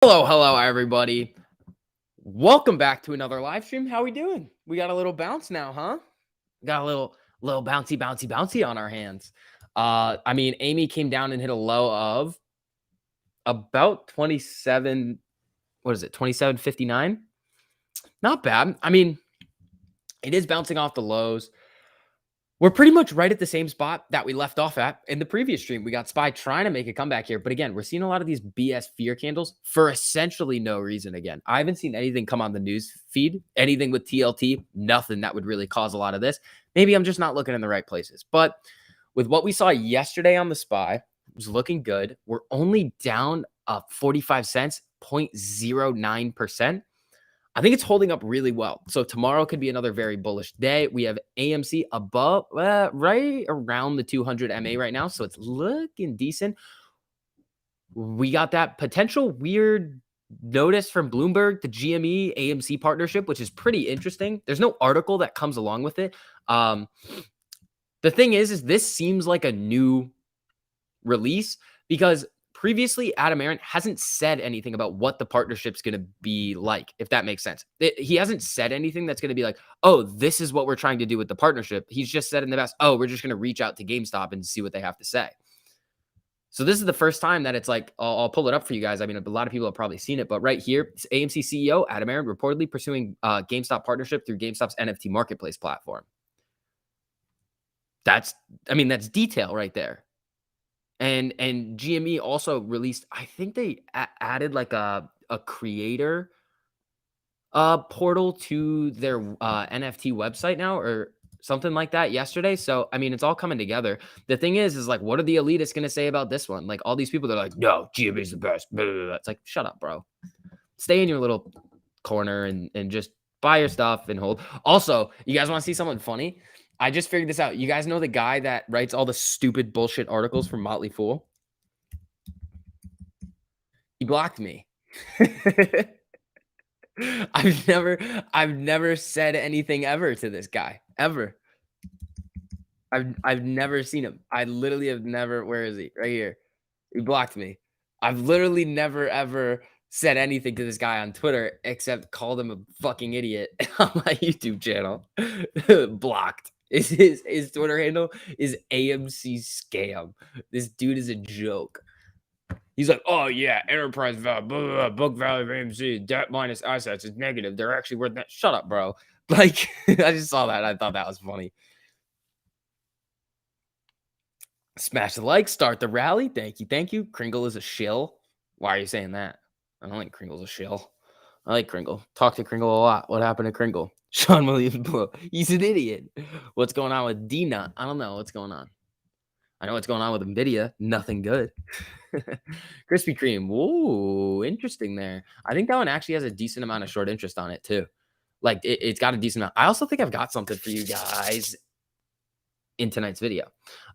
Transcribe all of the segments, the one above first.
Hello, everybody. Welcome back to another live stream. How we doing? We got a little bounce now, huh? Got a little bouncy on our hands. Amy came down and hit a low of about 27. What is it? 27.59. Not bad. It is bouncing off the lows. We're pretty much right at the same spot that we left off at in the previous stream. We got SPY trying to make a comeback here. But again, we're seeing a lot of these BS fear candles for essentially no reason again. I haven't seen anything come on the news feed, anything with TLT, nothing that would really cause a lot of this. Maybe I'm just not looking in the right places. But with what we saw yesterday on the SPY, it was looking good. We're only down 45 cents, 0.09%. I think it's holding up really well. So tomorrow could be another very bullish day. We have AMC above, right around the 200 MA right now. So it's looking decent. We got that potential weird notice from Bloomberg, the GME AMC partnership, which is pretty interesting. There's no article that comes along with it. The thing is this seems like a new release because previously Adam Aaron hasn't said anything about what the partnership's going to be like, if that makes sense. He hasn't said anything that's going to be like, oh, this is what we're trying to do with the partnership. He's just said in the past, oh, we're just going to reach out to GameStop and see what they have to say. So this is the first time that it's like, I'll pull it up for you guys. I mean, a lot of people have probably seen it, but right here, it's AMC CEO Adam Aaron reportedly pursuing GameStop partnership through GameStop's NFT marketplace platform. That's detail right there. And GME also released, I think they added like a creator portal to their NFT website now or something like that yesterday. So, it's all coming together. The thing is like, what are the elitists going to say about this one? Like all these people, they're like, no, GME is the best. Blah, blah, blah. It's like, shut up, bro. Stay in your little corner and just buy your stuff and hold. Also, you guys want to see something funny? I just figured this out. You guys know the guy that writes all the stupid bullshit articles for Motley Fool? He blocked me. I've never said anything ever to this guy, ever. I've never seen him. I literally have never. Where is he? Right here. He blocked me. I've literally never ever said anything to this guy on Twitter except called him a fucking idiot on my YouTube channel. Blocked. His Twitter handle is AMC Scam. This dude is a joke. He's like, oh yeah, enterprise value, blah, blah, blah, book value of AMC, debt minus assets is negative. They're actually worth that. Shut up, bro. Like, I just saw that. I thought that was funny. Smash the like, start the rally. Thank you. Thank you. Kringle is a shill. Why are you saying that? I don't think Kringle's a shill. I like Kringle. Talk to Kringle a lot. What happened to Kringle? Sean Williams Blue. He's an idiot. What's going on with D-Nut? I don't know what's going on. I know what's going on with NVIDIA. Nothing good. Krispy Kreme. Ooh, interesting there. I think that one actually has a decent amount of short interest on it too. Like it's got a decent amount. I also think I've got something for you guys in tonight's video.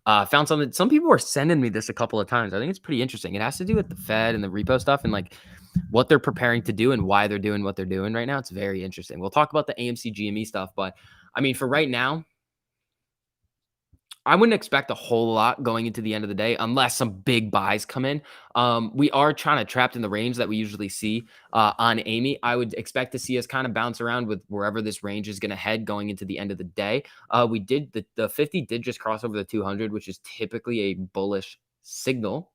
Found something. Some people were sending me this a couple of times. I think it's pretty interesting. It has to do with the Fed and the repo stuff and like what they're preparing to do and why they're doing what they're doing right now. It's very interesting. We'll talk about the AMC GME stuff, but for right now, I wouldn't expect a whole lot going into the end of the day unless some big buys come in. We are trying to trapped in the range that we usually see on Amy. I would expect to see us kind of bounce around with wherever this range is going to head going into the end of the day. We did the 50 did just cross over the 200, which is typically a bullish signal.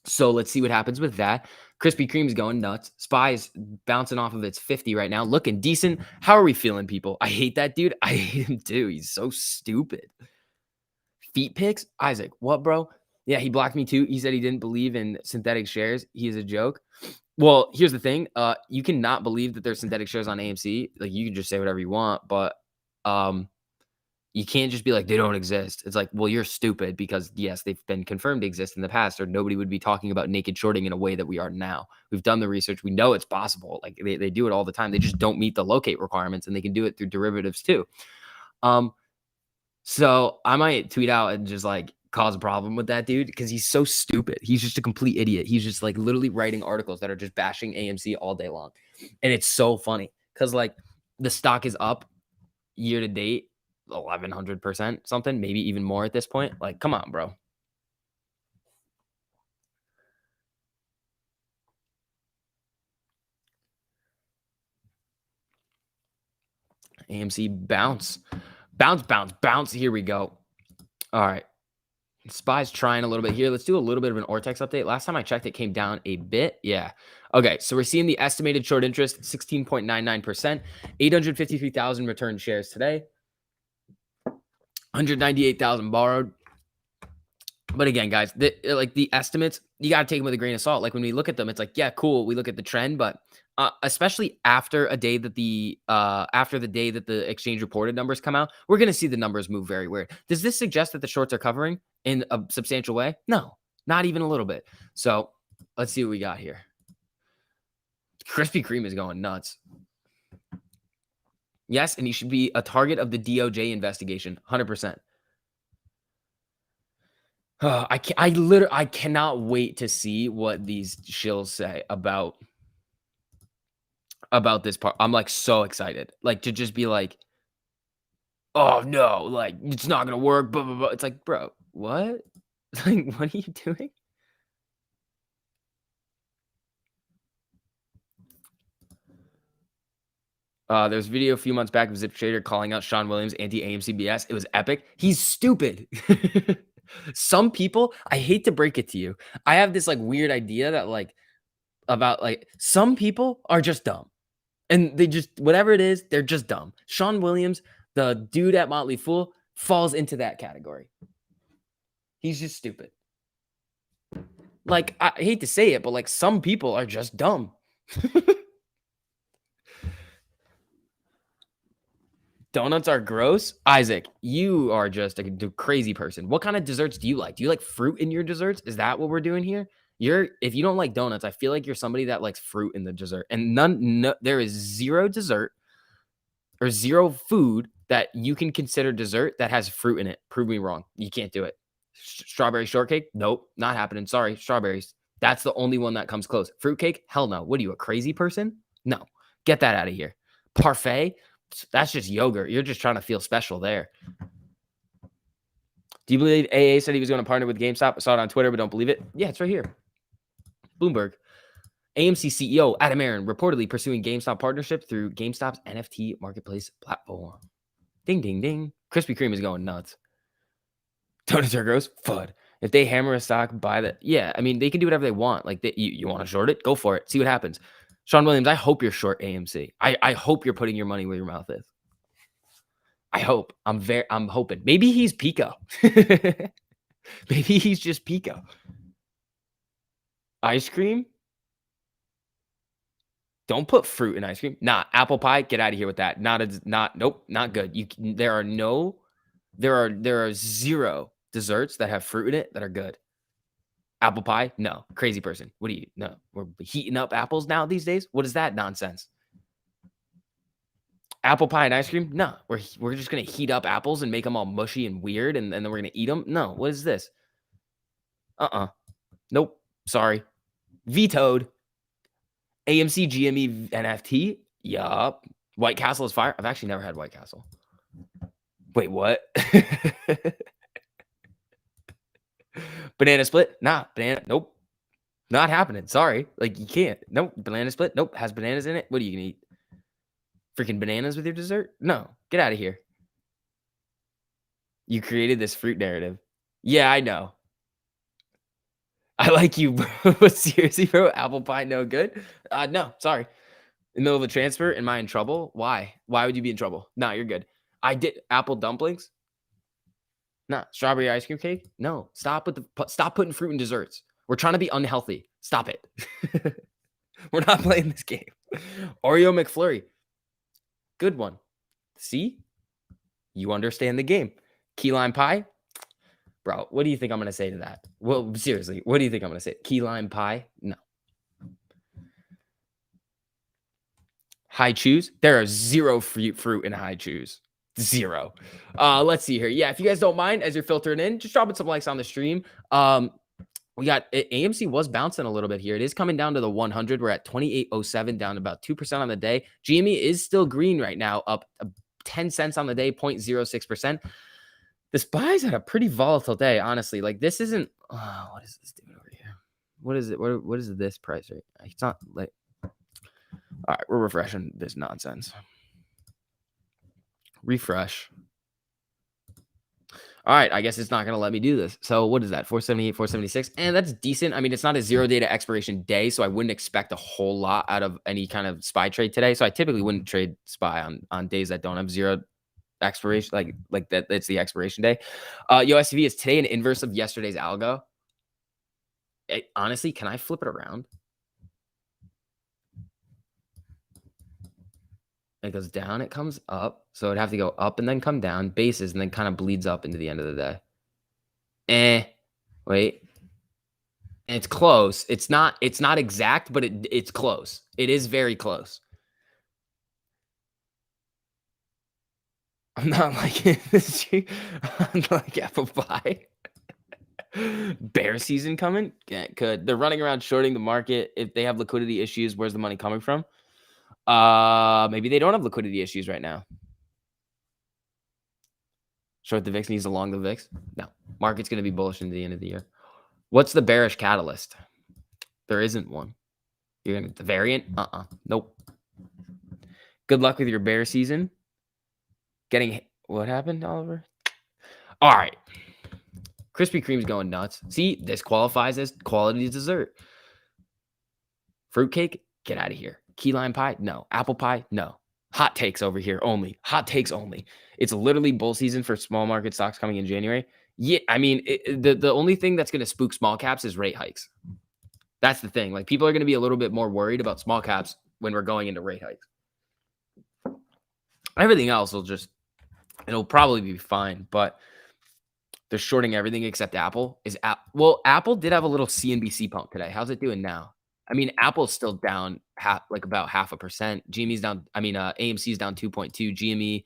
So let's see what happens with that. Krispy Kreme's going nuts. SPY's bouncing off of its 50 right now, looking decent. How are we feeling, people? I hate that dude. I hate him too. He's so stupid. Feet pics? Isaac, what, bro? Yeah, he blocked me too. He said he didn't believe in synthetic shares. He is a joke. Well, here's the thing. You cannot believe that there's synthetic shares on AMC. Like, you can just say whatever you want, but you can't just be like, they don't exist. It's like, well, you're stupid because, yes, they've been confirmed to exist in the past, or nobody would be talking about naked shorting in a way that we are now. We've done the research. We know it's possible. Like, they do it all the time. They just don't meet the locate requirements, and they can do it through derivatives too. So I might tweet out and just like cause a problem with that dude because he's so stupid. He's just a complete idiot. He's just like literally writing articles that are just bashing AMC all day long. And it's so funny because like the stock is up year to date 1,100% something, maybe even more at this point. Like, come on, bro. AMC bounce. Bounce, bounce, bounce. Here we go. All right. SPY's trying a little bit here. Let's do a little bit of an Ortex update. Last time I checked, it came down a bit. Yeah. Okay. So we're seeing the estimated short interest, 16.99%, 853,000 returned shares today, 198,000 borrowed. But again, guys, the estimates, you got to take them with a grain of salt. Like when we look at them, it's like, yeah, cool. We look at the trend, but especially after a day that after the day that the exchange reported numbers come out, we're going to see the numbers move very weird. Does this suggest that the shorts are covering in a substantial way? No, not even a little bit. So let's see what we got here. Krispy Kreme is going nuts. Yes, and he should be a target of the DOJ investigation, 100%. I cannot wait to see what these shills say about this part. I'm like so excited, like to just be like, oh no, like it's not gonna work. Blah, blah, blah. It's like, bro, what? Like, what are you doing? There's a video a few months back of Zip Trader calling out Sean Williams anti-AMC BS. It was epic. He's stupid. Some people, I hate to break it to you, I have this like weird idea that like about like some people are just dumb. And they just, whatever it is, they're just dumb. Sean Williams, the dude at Motley Fool, falls into that category. He's just stupid. Like, I hate to say it, but like some people are just dumb. Donuts are gross. Isaac, you are just a crazy person. What kind of desserts do you like? Do you like fruit in your desserts? Is that what we're doing here? If you don't like donuts, I feel like you're somebody that likes fruit in the dessert. And there is zero dessert or zero food that you can consider dessert that has fruit in it. Prove me wrong. You can't do it. Strawberry shortcake? Nope, not happening. Sorry, strawberries. That's the only one that comes close. Fruitcake? Hell no. What are you, a crazy person? No. Get that out of here. Parfait? That's just yogurt. You're just trying to feel special there. Do you believe AA said he was going to partner with GameStop? I saw it on Twitter, but don't believe it. Yeah, it's right here. Bloomberg. AMC CEO Adam Aron reportedly pursuing GameStop partnership through GameStop's NFT marketplace platform. Ding, ding, ding. Krispy Kreme is going nuts. Donuts are gross. FUD. If they hammer a stock, buy that. Yeah, I mean, they can do whatever they want. Like, you want to short it? Go for it. See what happens. Sean Williams, I hope you're short AMC. I hope you're putting your money where your mouth is. I hope. I'm hoping. Maybe he's Pico. Maybe he's just Pico. Ice cream? Don't put fruit in ice cream. Nah, apple pie, get out of here with that. Nope, not good. There are zero desserts that have fruit in it that are good. Apple pie? No. Crazy person. What do you? No. We're heating up apples now these days? What is that nonsense? Apple pie and ice cream? No. We're just going to heat up apples and make them all mushy and weird and then we're going to eat them? No. What is this? Nope. Sorry. Vetoed. AMC GME NFT? Yup. White Castle is fire. I've actually never had White Castle. Wait, what? Banana split? Nah, banana. Nope. Not happening. Sorry. Like, you can't. Nope. Banana split? Nope. Has bananas in it? What are you going to eat? Freaking bananas with your dessert? No. Get out of here. You created this fruit narrative. Yeah, I know. I like you, bro. But seriously, bro, apple pie no good? No, sorry. In the middle of a transfer, am I in trouble? Why? Why would you be in trouble? Nah, you're good. I did apple dumplings. Nah, strawberry ice cream cake. No, stop putting fruit in desserts. We're trying to be unhealthy. Stop it. We're not playing this game. Oreo McFlurry. Good one. See? You understand the game. Key lime pie. Bro, what do you think I'm going to say to that? Well, seriously, what do you think I'm going to say? Key lime pie? No. High chews? There are zero fruit in high chews. Zero. Let's see here. Yeah, if you guys don't mind, as you're filtering in, just dropping some likes on the stream. We got AMC was bouncing a little bit here. It is coming down to the 100. We're at 28.07, down about 2% on the day. GME is still green right now, up 10 cents on the day, 0.06%. The SPY's had a pretty volatile day, honestly. Like, this isn't. What is this doing over here? What is it? What is this price rate? It's not like. All right, we're refreshing this nonsense. refresh. All right, I guess it's not going to let me do this. So what is that? 478, 476. And that's decent. I mean, it's not a 0 day to expiration day, so I wouldn't expect a whole lot out of any kind of SPY trade today. So I typically wouldn't trade SPY on days that don't have 0 expiration, like that. That's the expiration day. USDV is today an inverse of yesterday's algo. Honestly, can I flip it around? It goes down, it comes up. So it'd have to go up and then come down, bases, and then kind of bleeds up into the end of the day. Wait. It's close. It's not exact, but it's close. It is very close. I'm not liking this. I'm like apple pie. Bear season coming? Yeah, could. They're running around shorting the market. If they have liquidity issues, where's the money coming from? Maybe they don't have liquidity issues right now. Short the VIX needs to long the VIX? No. Market's going to be bullish into the end of the year. What's the bearish catalyst? There isn't one. You're going to the variant? Nope. Good luck with your bear season. What happened, Oliver? All right. Krispy Kreme's going nuts. See, this qualifies as quality dessert. Fruitcake? Get out of here. Key lime pie? No. Apple pie? No. Hot takes over here only. Hot takes only. It's literally bull season for small market stocks coming in January. Yeah, I mean, the only thing that's going to spook small caps is rate hikes. That's the thing. Like, people are going to be a little bit more worried about small caps when we're going into rate hikes. Everything else it'll probably be fine, but they're shorting everything except Apple. Well, Apple did have a little CNBC pump today. How's it doing now? I mean, Apple's still down about 0.5%. GME's down. I mean, AMC's down 2.2. GME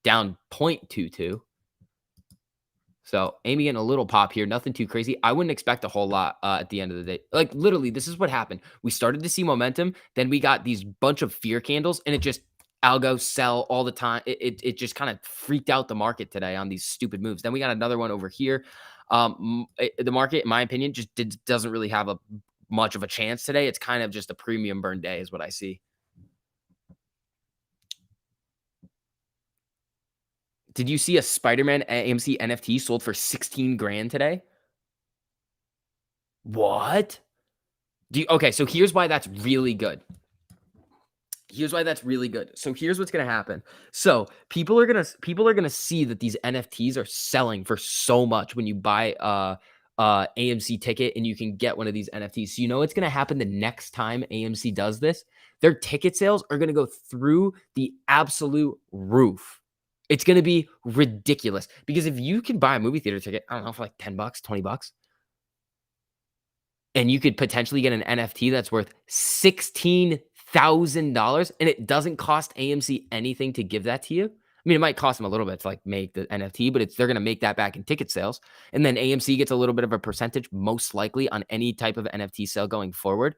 down 0.22. So Amy getting a little pop here. Nothing too crazy. I wouldn't expect a whole lot at the end of the day. Like, literally, this is what happened. We started to see momentum. Then we got these bunch of fear candles, and it just algo sell all the time. It just kind of freaked out the market today on these stupid moves. Then we got another one over here. The market, in my opinion, just doesn't really have much of a chance today. It's kind of just a premium burn day is what I see. Did you see a Spider-Man AMC NFT sold for 16 grand today? What? Okay, so here's why that's really good. So here's what's gonna happen. So people are gonna see that these NFTs are selling for so much when you buy AMC ticket and you can get one of these NFTs. So you know what's gonna happen the next time AMC does this? Their ticket sales are gonna go through the absolute roof. It's gonna be ridiculous because if you can buy a movie theater ticket, I don't know, for like $10, $20, and you could potentially get an NFT that's worth $16,000 and it doesn't cost AMC anything to give that to you. I mean, it might cost them a little bit to like make the NFT, but they're going to make that back in ticket sales. And then AMC gets a little bit of a percentage, most likely on any type of NFT sale going forward.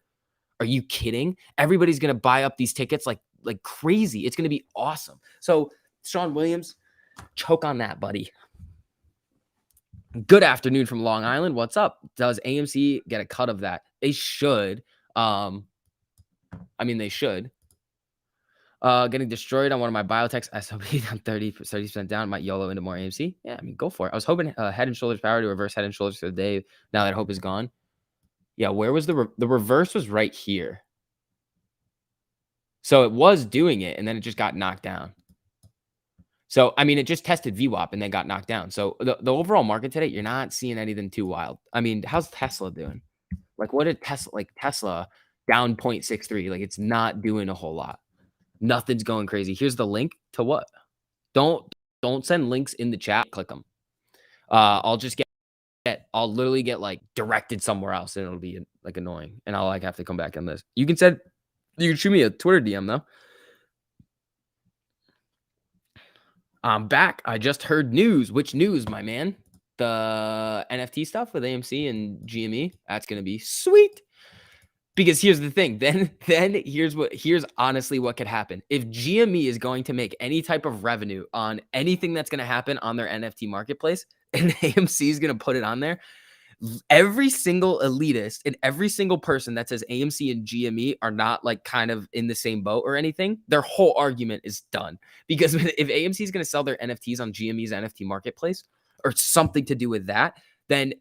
Are you kidding? Everybody's going to buy up these tickets like crazy. It's going to be awesome. So Sean Williams, choke on that, buddy. Good afternoon from Long Island. What's up? Does AMC get a cut of that? They should. I mean, they should. Getting destroyed on one of my biotechs. SOB down 30% down. Might YOLO into more AMC. Yeah, I mean, go for it. I was hoping Head and Shoulders power to reverse Head and Shoulders for the day. Now that hope is gone. Yeah, where was the reverse? Was right here. So it was doing it, and then it just got knocked down. So, I mean, it just tested VWAP and then got knocked down. So the overall market today, you're not seeing anything too wild. I mean, how's Tesla doing? Like, what did Tesla down 0.63? Like, it's not doing a whole lot. Nothing's going crazy. Here's the link to what? Don't send links in the chat. Click them. I'll just I'll literally get like directed somewhere else, and it'll be like annoying, and I'll like have to come back on this. You can shoot me a Twitter DM though. I'm back. I just heard news. Which news, my man? The NFT stuff with AMC and GME. That's gonna be sweet. Because here's the thing. Then here's honestly what could happen. If GME is going to make any type of revenue on anything that's gonna happen on their NFT marketplace, and AMC is gonna put it on there, Every single elitist and every single person that says AMC and GME are not like kind of in the same boat or anything, their whole argument is done. Because if AMC is going to sell their NFTs on GME's NFT marketplace or something to do with that, then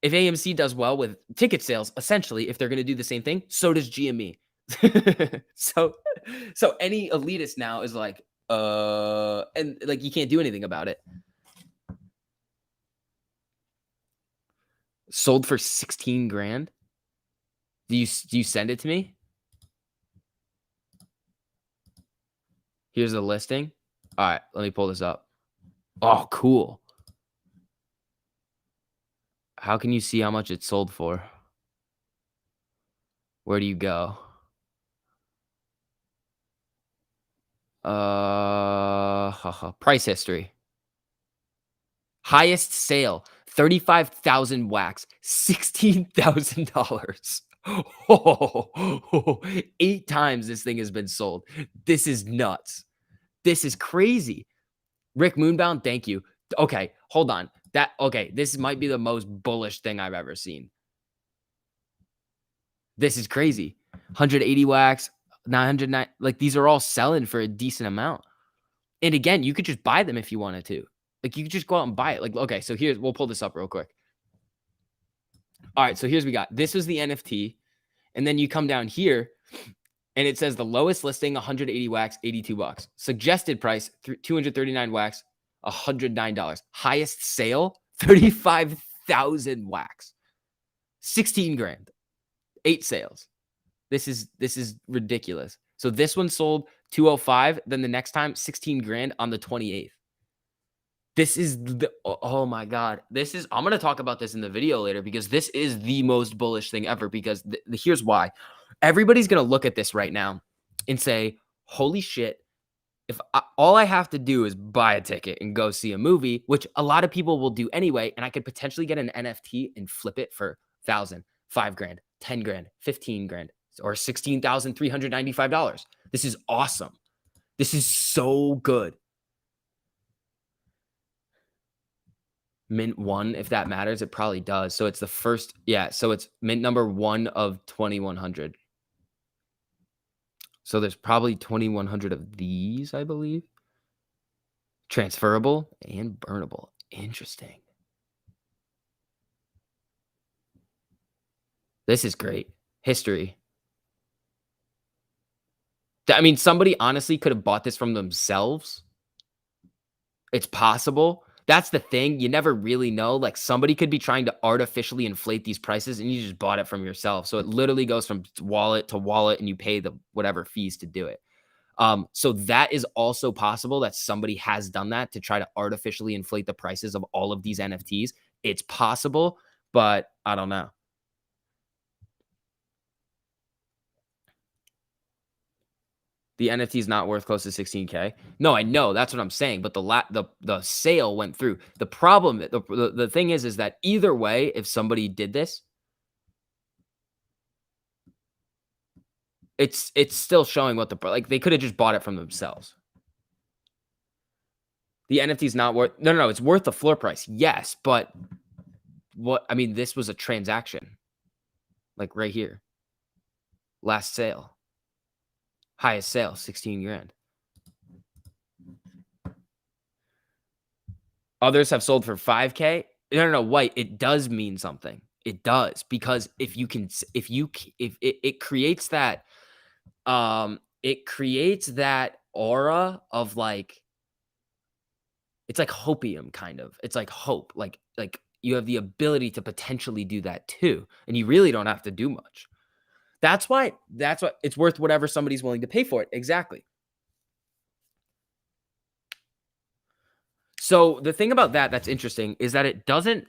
if AMC does well with ticket sales, essentially, if they're going to do the same thing, so does GME. so any elitist now is like, and like you can't do anything about it. Sold for 16 grand. Do you send it to me? Here's the listing. All right, let me pull this up. Oh, cool. How can you see how much it sold for? Where do you go? Price history. Highest sale, 35,000 wax, $16,000. Oh, 8 times this thing has been sold. This is nuts. This is crazy. Rick Moonbound, thank you. Okay, hold on. This might be the most bullish thing I've ever seen. This is crazy. 180 wax, 909. Like these are all selling for a decent amount. And again, you could just buy them if you wanted to. Like you could just go out and buy it. Like, okay, so we'll pull this up real quick. All right, so here's we got. This was the NFT. And then you come down here and it says the lowest listing, 180 wax, $82. Suggested price, 239 wax, $109. Highest sale, 35,000 wax. 16 grand. 8 sales. This is ridiculous. So this one sold 205, then the next time 16 grand on the 28th. This is oh my god. I'm going to talk about this in the video later because this is the most bullish thing ever because here's why. Everybody's going to look at this right now and say, "Holy shit, all I have to do is buy a ticket and go see a movie," which a lot of people will do anyway, and I could potentially get an NFT and flip it for 1,000, 5 grand, 10 grand, 15 grand, or $16,395. This is awesome. This is so good. Mint 1, if that matters, it probably does. So it's the first, so it's mint number 1 of 2,100. So there's probably 2,100 of these, I believe. Transferable and burnable. Interesting. This is great. History. I mean, somebody honestly could have bought this from themselves. It's possible. That's the thing. You never really know. Like somebody could be trying to artificially inflate these prices and you just bought it from yourself. So it literally goes from wallet to wallet and you pay the whatever fees to do it. So that is also possible that somebody has done that to try to artificially inflate the prices of all of these NFTs. It's possible, but I don't know. The NFT is not worth close to 16K. No, I know. That's what I'm saying. But the sale went through. The problem, the thing is that either way, if somebody did this, it's still showing what like they could have just bought it from themselves. The NFT is not worth. No. It's worth the floor price. Yes, but this was a transaction. Like right here. Last sale. Highest sale, 16 grand. Others have sold for 5K. No, White, it does mean something. It does because if it creates that, it creates that aura of like, it's like hopium kind of. It's like hope, like you have the ability to potentially do that too, and you really don't have to do much. That's why it's worth whatever somebody's willing to pay for it. Exactly. So the thing about that's interesting is that it doesn't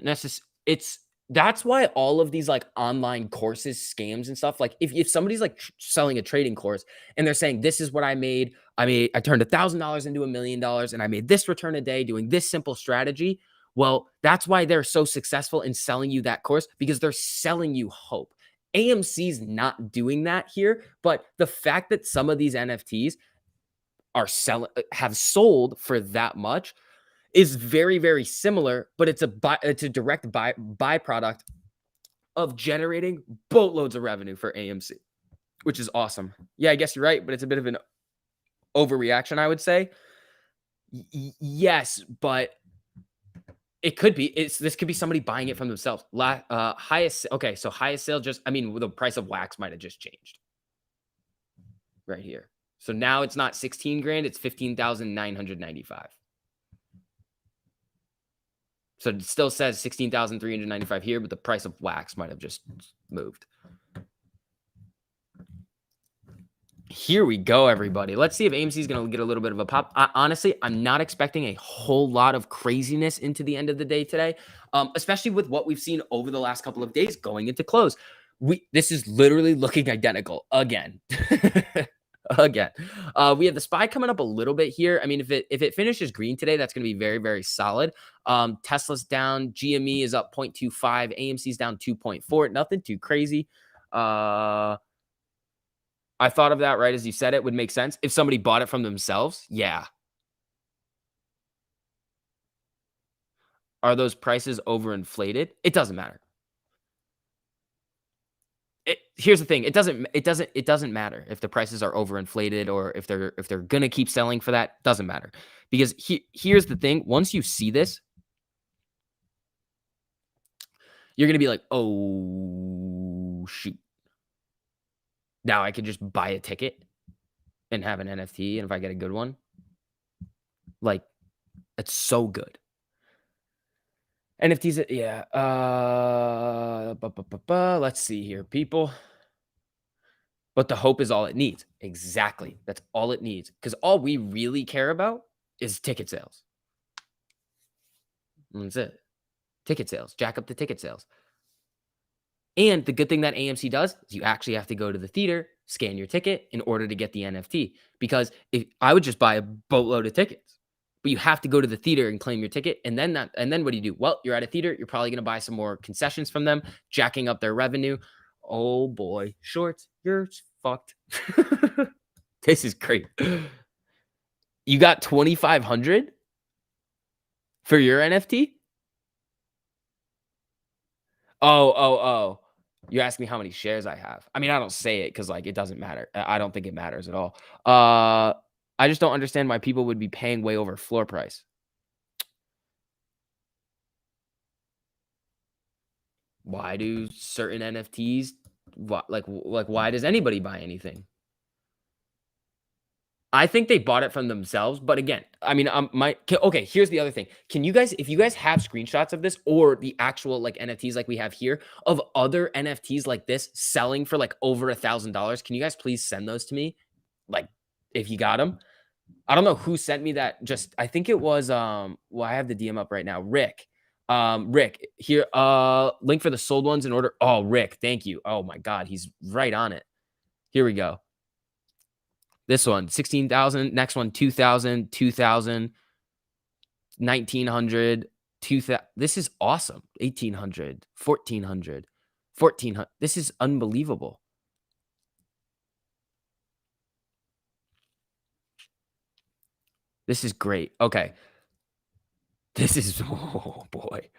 necessarily, that's why all of these like online courses, scams and stuff, like if somebody's like selling a trading course and they're saying, this is what I turned $1,000 into $1 million and I made this return a day doing this simple strategy. Well, that's why they're so successful in selling you that course because they're selling you hope. AMC's not doing that here, but the fact that some of these NFTs have sold for that much is very, very similar, but it's a direct byproduct of generating boatloads of revenue for AMC, which is awesome. Yeah, I guess you're right, but it's a bit of an overreaction, I would say. Yes, but it could be. This could be somebody buying it from themselves. Highest. Okay, so highest sale. Just I mean, the price of wax might have just changed right here. So now it's not 16 grand. It's 15,995. So it still says 16,395 here, but the price of wax might have just moved. Here we go, everybody. Let's see if AMC is going to get a little bit of a pop. Honestly, I'm not expecting a whole lot of craziness into the end of the day today, especially with what we've seen over the last couple of days going into close. This is literally looking identical again. Again. We have the SPY coming up a little bit here. I mean, if it finishes green today, that's going to be very, very solid. Tesla's down. GME is up 0.25. AMC's down 2.4. Nothing too crazy. I thought of that right as you said it would make sense. If somebody bought it from themselves, yeah. Are those prices overinflated? It doesn't matter. Here's the thing. It doesn't matter if the prices are overinflated or if they're gonna keep selling for that. Doesn't matter. Because here's the thing. Once you see this, you're gonna be like, oh shoot. Now I can just buy a ticket and have an NFT, and if I get a good one, like it's so good. NFTs, yeah. Let's see here, people. But the hope is all it needs. Exactly. That's all it needs. Because all we really care about is ticket sales. That's it. Ticket sales. Jack up the ticket sales. And the good thing that AMC does is you actually have to go to the theater, scan your ticket in order to get the NFT. Because if I would just buy a boatload of tickets, but you have to go to the theater and claim your ticket. And then what do you do? Well, you're at a theater. You're probably going to buy some more concessions from them, jacking up their revenue. Oh boy, shorts, you're fucked. This is great. You got 2,500 for your NFT? Oh. You asked me how many shares I have. I mean, I don't say it because like it doesn't matter. I don't think it matters at all. I just don't understand why people would be paying way over floor price. Why do certain NFTs? Why does anybody buy anything? I think they bought it from themselves, but again, I mean, okay, here's the other thing. Can you guys, if you guys have screenshots of this or the actual like NFTs like we have here of other NFTs like this selling for like over $1,000, can you guys please send those to me? Like if you got them. I don't know who sent me that. Just I think it was well, I have the DM up right now. Rick. Rick, here, link for the sold ones in order. Oh, Rick, thank you. Oh my god, he's right on it. Here we go. This one, 16,000. Next one, 2,000, 2,000, 1,900, 2,000. This is awesome. 1,800, 1,400, 1,400. This is unbelievable. This is great. Okay. This is, oh boy.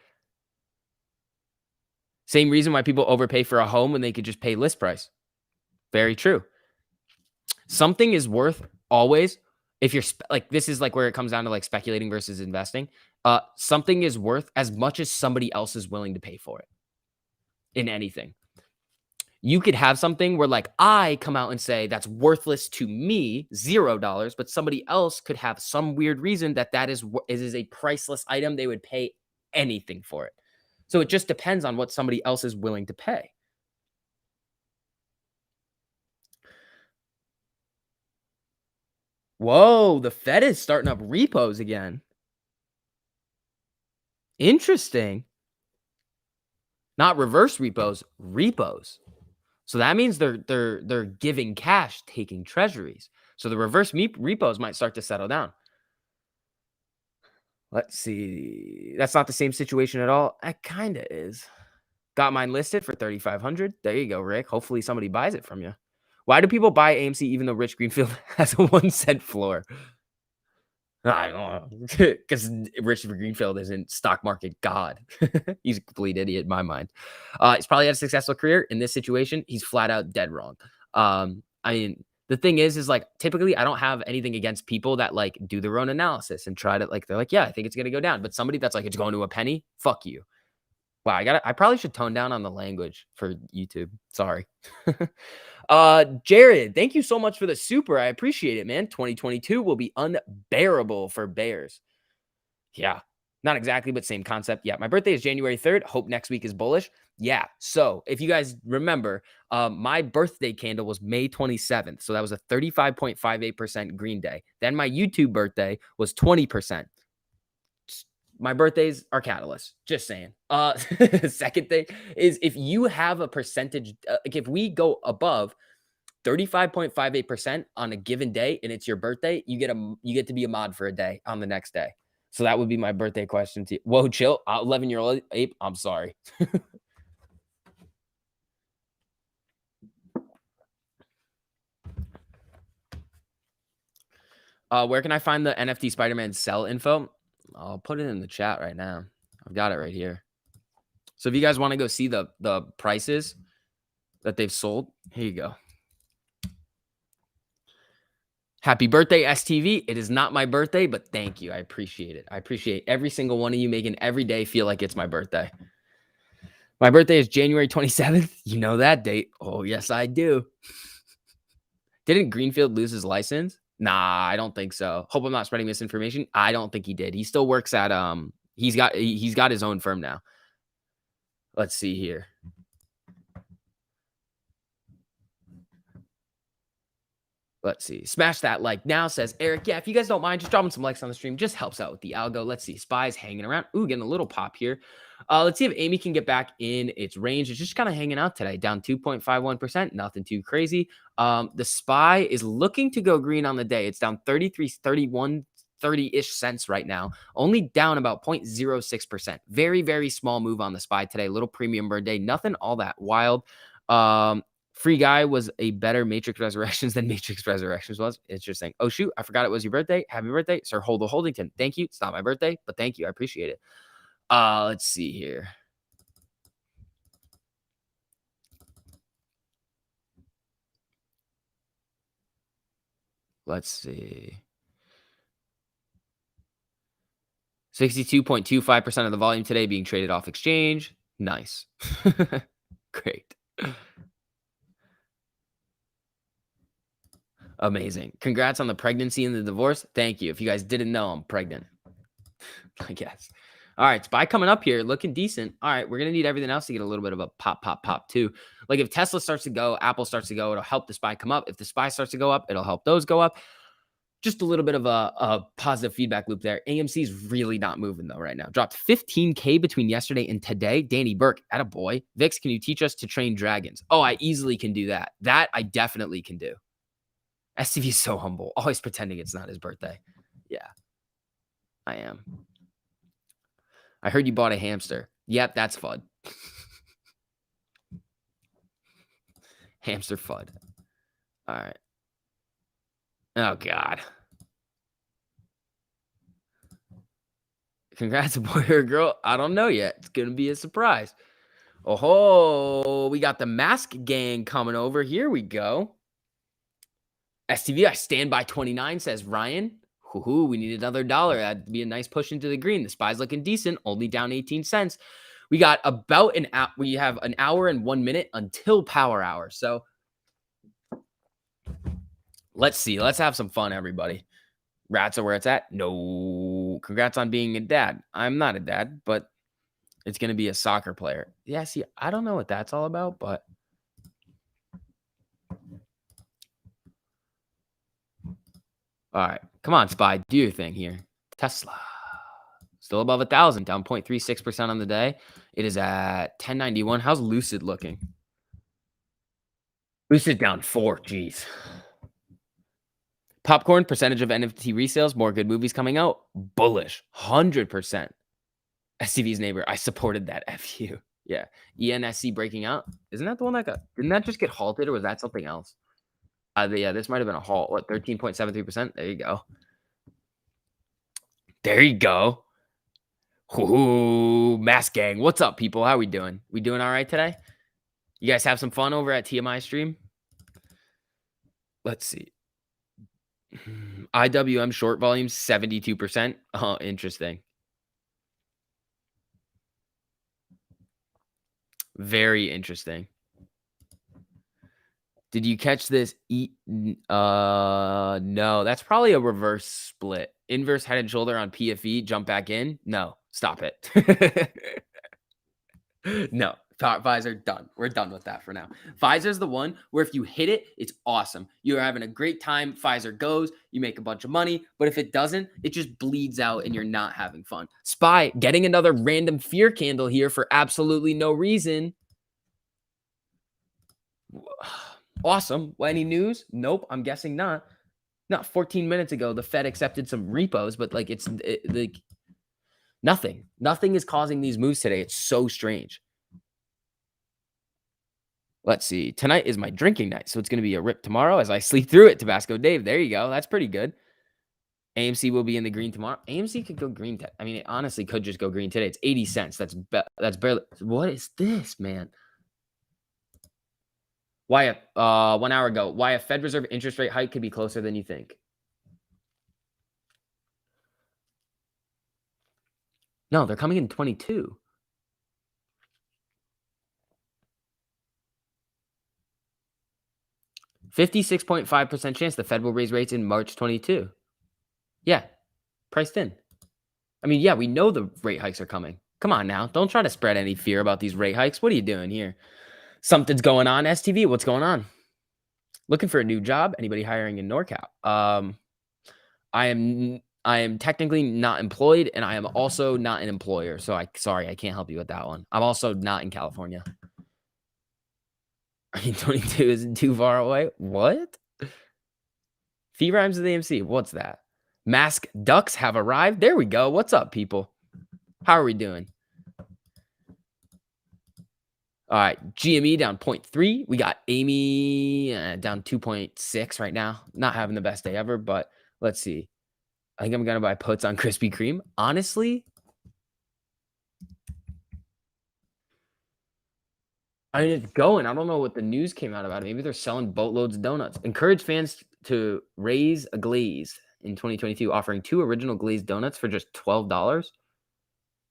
Same reason why people overpay for a home when they could just pay list price. Very true. Something is worth always, if you're like, this is like where it comes down to like speculating versus investing. Something is worth as much as somebody else is willing to pay for it in anything. You could have something where like I come out and say that's worthless to me, $0, but somebody else could have some weird reason that is a priceless item. They would pay anything for it. So it just depends on what somebody else is willing to pay. Whoa, the Fed is starting up repos again. Interesting. Not reverse repos, repos. So that means they're giving cash, taking treasuries. So the reverse repos might start to settle down. Let's see. That's not the same situation at all. It kind of is. Got mine listed for 3,500. There you go, Rick. Hopefully somebody buys it from you. Why do people buy AMC even though Rich Greenfield has a 1 cent floor? I don't know, because Richard Greenfield isn't stock market god. He's a complete idiot in my mind. He's probably had a successful career. In this situation, he's flat out dead wrong. I mean, the thing is like typically I don't have anything against people that like do their own analysis and try to like they're like, yeah, I think it's gonna go down. But somebody that's like it's going to a penny, fuck you. Wow, I probably should tone down on the language for YouTube. Sorry. Jared, thank you so much for the super. I appreciate it, man. 2022 will be unbearable for Bears. Yeah, not exactly, but same concept. Yeah, my birthday is January 3rd. Hope next week is bullish. Yeah. So if you guys remember, my birthday candle was May 27th. So that was a 35.58% green day. Then my YouTube birthday was 20%. My birthdays are catalysts. Just saying. Second thing is if you have a percentage, like if we go above 35.58% on a given day and it's your birthday, you get to be a mod for a day on the next day. So that would be my birthday question to you. Whoa, chill. 11-year-old ape. I'm sorry. Where can I find the NFT Spider-Man sell info? I'll put it in the chat right now. I've got it right here. So if you guys want to go see the prices that they've sold, here you go. Happy birthday, STV. It is not my birthday, but thank you. I appreciate it. I appreciate every single one of you making every day feel like it's my birthday. My birthday is January 27th. You know that date. Oh, yes, I do. Didn't Greenfield lose his license? Nah, I don't think so. Hope I'm not spreading misinformation. I don't think he did. He still works at he's got his own firm now. Let's see here. Let's see. Smash that like now, says Eric. Yeah, if you guys don't mind, just dropping some likes on the stream. Just helps out with the algo. Let's see. Spies hanging around. Ooh, getting a little pop here. Let's see if Amy can get back in its range. It's just kind of hanging out today, down 2.51%. Nothing too crazy. The SPY is looking to go green on the day. It's down 33, 31, 30-ish cents right now. Only down about 0.06%. Very, very small move on the SPY today. Little premium bird day. Nothing all that wild. Free Guy was a better Matrix Resurrections than Matrix Resurrections was. Interesting. Oh, shoot. I forgot it was your birthday. Happy birthday, Sir Holdo Holdington. Thank you. It's not my birthday, but thank you. I appreciate it. Let's see here. Let's see. 62.25% of the volume today being traded off exchange. Nice. Great. Amazing. Congrats on the pregnancy and the divorce. Thank you. If you guys didn't know, I'm pregnant. I guess. All right. SPY coming up here, looking decent. All right. We're going to need everything else to get a little bit of a pop too. Like if Tesla starts to go, Apple starts to go, it'll help the SPY come up. If the SPY starts to go up, it'll help those go up. Just a little bit of a positive feedback loop there. AMC is really not moving though right now. Dropped 15K between yesterday and today. Danny Burke, attaboy. Vix, can you teach us to train dragons? Oh, I easily can do that. That I definitely can do. STV is so humble. Always pretending it's not his birthday. Yeah, I am. I heard you bought a hamster. Yep, that's FUD. Hamster FUD. All right. Oh, God. Congrats, boy or girl. I don't know yet. It's going to be a surprise. Oh, we got the mask gang coming over. Here we go. STV, I stand by 29, says Ryan. We need another dollar. That'd be a nice push into the green. The SPY's looking decent, only down 18 cents. We got about an hour. We have an hour and 1 minute until power hour. So let's see. Let's have some fun, everybody. Rats are where it's at. No. Congrats on being a dad. I'm not a dad, but it's going to be a soccer player. Yeah, see, I don't know what that's all about, but all right. Come on, SPY. Do your thing here. Tesla. Still above 1,000, down 0.36% on the day. It is at 1091. How's Lucid looking? Lucid down 4. Jeez. Popcorn, percentage of NFT resales, more good movies coming out. Bullish. 100%. SCV's neighbor. I supported that. F you. Yeah. ENSC breaking out. Isn't that the one that got... Didn't that just get halted or was that something else? Yeah, this might have been a halt. What, 13.73%? There you go. There you go. Ooh, Mask Gang. What's up, people? How we doing? We doing all right today? You guys have some fun over at TMI stream? Let's see. IWM short volume 72%. Oh, interesting. Very interesting. Did you catch this? No, that's probably a reverse split. Inverse head and shoulder on PFE, jump back in. No, stop it. No, Pfizer done. We're done with that for now. Pfizer's the one where if you hit it, it's awesome. You're having a great time. Pfizer goes, you make a bunch of money. But if it doesn't, it just bleeds out and you're not having fun. Spy getting another random fear candle here for absolutely no reason. Awesome. Well, any news? Nope. I'm guessing not. Not 14 minutes ago, the Fed accepted some repos, but like like nothing. Nothing is causing these moves today. It's so strange. Let's see. Tonight is my drinking night, so it's going to be a rip tomorrow as I sleep through it. Tabasco Dave. There you go. That's pretty good. AMC will be in the green tomorrow. AMC could go green. I mean, it honestly could just go green today. It's 80 cents. That's barely. What is this, man? Why 1 hour ago? Why a Fed Reserve interest rate hike could be closer than you think? No, they're coming in 22. 56.5% chance the Fed will raise rates in March 22. Yeah, priced in. I mean, yeah, we know the rate hikes are coming. Come on now. Don't try to spread any fear about these rate hikes. What are you doing here? Something's going on, STV. What's going on? Looking for a new job? Anybody hiring in NorCal? I am technically not employed, and I am also not an employer. So sorry, I can't help you with that one. I'm also not in California. I mean, 22 isn't too far away. What? Fee rhymes of the AMC. What's that? Mask ducks have arrived. There we go. What's up, people? How are we doing? All right, GME down 0.3. We got Amy down 2.6 right now. Not having the best day ever, but let's see. I think I'm going to buy puts on Krispy Kreme. Honestly, I mean, it's going. I don't know what the news came out about it. Maybe they're selling boatloads of donuts. Encourage fans to raise a glaze in 2022, offering 2 original glazed donuts for just $12.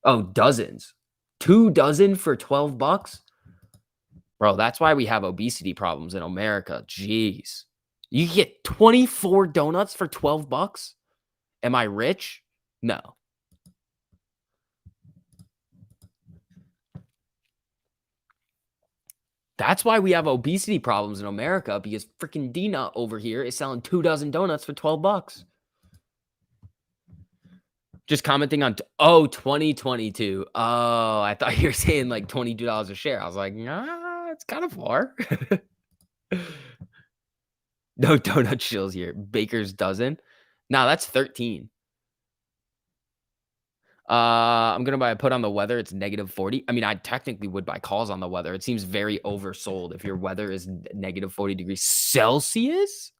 Oh, dozens. 2 dozen for $12? Bro, that's why we have obesity problems in America. Jeez. You get 24 donuts for $12? Am I rich? No. That's why we have obesity problems in America, because freaking D-Nut over here is selling 2 dozen donuts for $12. Just commenting on 2022. Oh, I thought you were saying like $22 a share. I was like, nah, it's kind of far. No donut chills here. Baker's dozen. Nah, that's 13. I'm gonna buy a put on the weather. It's -40. I mean, I technically would buy calls on the weather. It seems very oversold if your weather is -40 degrees Celsius.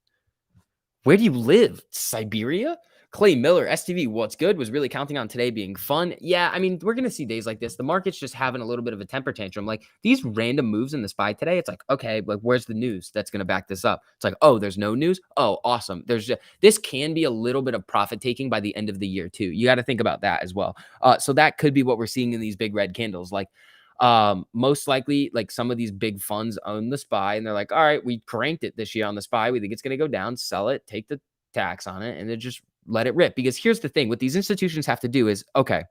Where do you live? Siberia? Clay Miller, STV, what's good? Was really counting on today being fun. Yeah, I mean, we're going to see days like this. The market's just having a little bit of a temper tantrum. Like these random moves in the SPY today, it's like, okay, like where's the news that's going to back this up? It's like, oh, there's no news. Oh, awesome. This can be a little bit of profit taking by the end of the year too. You got to think about that as well. So that could be what we're seeing in these big red candles. Like most likely, like some of these big funds own the SPY and they're like, all right, we cranked it this year on the SPY. We think it's going to go down, sell it, take the tax on it, and then just let it rip. Because here's the thing, what these institutions have to do is, okay,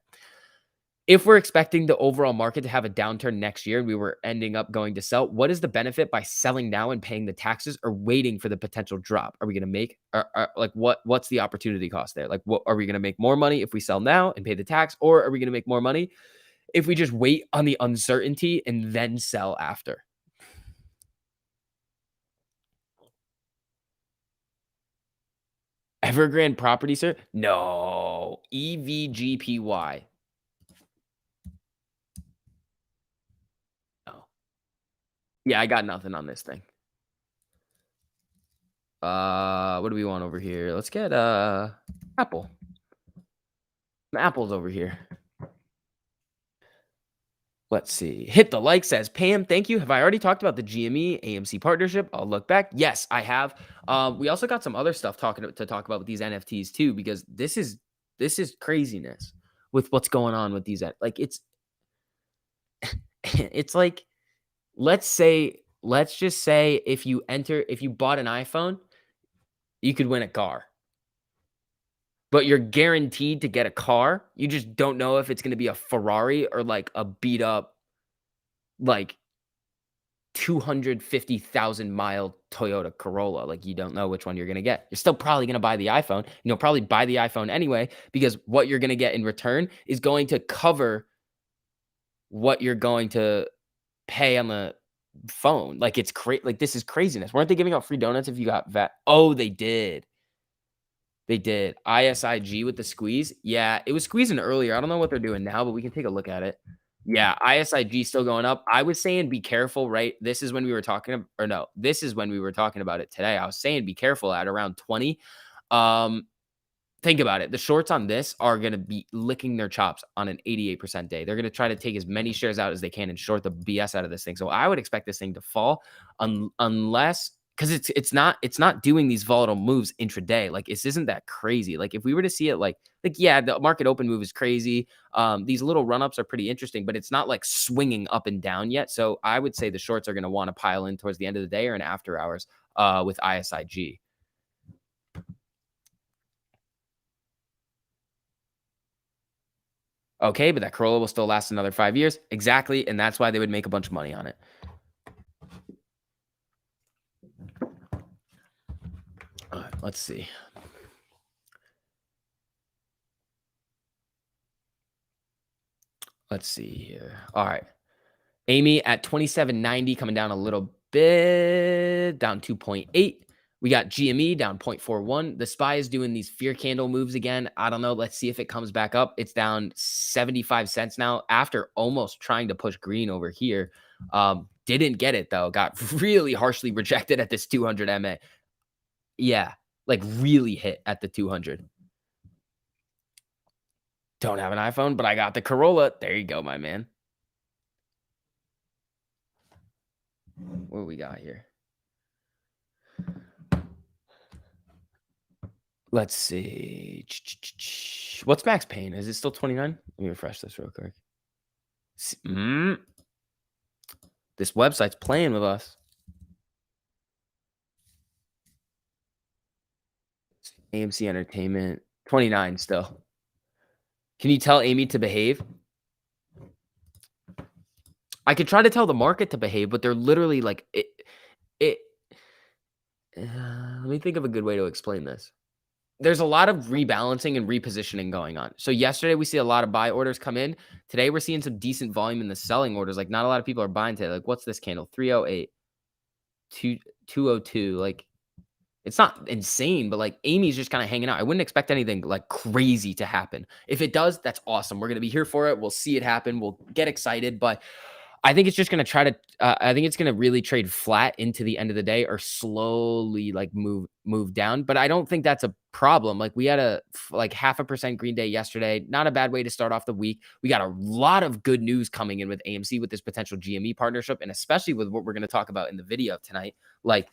if we're expecting the overall market to have a downturn next year and we were ending up going to sell, what is the benefit by selling now and paying the taxes or waiting for the potential drop? Are we going to make like what's the opportunity cost there? Like, what are we going to make more money if we sell now and pay the tax, or are we going to make more money if we just wait on the uncertainty and then sell after? Evergrande Property, sir? No. EVGPY. No. Yeah, I got nothing on this thing. What do we want over here? Let's get Apple. apples over here. Let's see. Hit the like says Pam. Thank you. Have I already talked about the GME AMC partnership? I'll look back. Yes, I have. We also got some other stuff to talk about with these NFTs too, because this is craziness with what's going on with these. Like it's like let's just say if you bought an iPhone, you could win a car. But you're guaranteed to get a car. You just don't know if it's going to be a Ferrari or like a beat up like 250,000-mile Toyota Corolla. Like, you don't know which one you're gonna get. You're still probably gonna buy the iPhone. You'll probably buy the iPhone anyway, because what you're gonna get in return is going to cover what you're going to pay on the phone. Like, like, this is craziness. Weren't they giving out free donuts if you got VAT? Oh, they did. They did. ISIG with the squeeze. Yeah, it was squeezing earlier. I don't know what they're doing now, but we can take a look at it. Yeah, ISIG still going up. I was saying be careful, right? This is when we were talking or no, this is when we were talking about it today. I was saying be careful at around 20. Um, Think about it. The shorts on this are going to be licking their chops on an 88% day. They're going to try to take as many shares out as they can and short the BS out of this thing. So I would expect this thing to fall unless because it's not doing these volatile moves intraday. Like, this isn't that crazy. Like, if we were to see it like yeah, the market open move is crazy. These little run-ups are pretty interesting, but it's not like swinging up and down yet. So I would say the shorts are going to want to pile in towards the end of the day or in after hours with ISIG. Okay, but that Corolla will still last another 5 years. Exactly, and that's why they would make a bunch of money on it. All right, let's see. Let's see here. All right. Amy at 27.90 coming down a little bit, down 2.8. We got GME down 0.41. The SPY is doing these fear candle moves again. I don't know. Let's see if it comes back up. It's down 75 cents now after almost trying to push green over here. Didn't get it though. Got really harshly rejected at this 200 MA. Yeah, like really hit at the 200. Don't have an iPhone, but I got the Corolla. There you go, my man. What we got here? Let's see. What's max pain? Is it still 29? Let me refresh this real quick. This website's playing with us. AMC Entertainment, 29 still. Can you tell Amy to behave? I could try to tell the market to behave, but they're literally like it. Let me think of a good way to explain this. There's a lot of rebalancing and repositioning going on. So yesterday we see a lot of buy orders come in. Today we're seeing some decent volume in the selling orders. Like, not a lot of people are buying today. Like, what's this candle? 308, 202. Like, it's not insane, but like Amy's just kind of hanging out. I wouldn't expect anything like crazy to happen. If it does, that's awesome. We're going to be here for it. We'll see it happen. We'll get excited, but I think it's just going to try to I think it's going to really trade flat into the end of the day or slowly like move down, but I don't think that's a problem. Like, we had a like 0.5% green day yesterday. Not a bad way to start off the week. We got a lot of good news coming in with AMC with this potential GME partnership, and especially with what we're going to talk about in the video tonight. Like,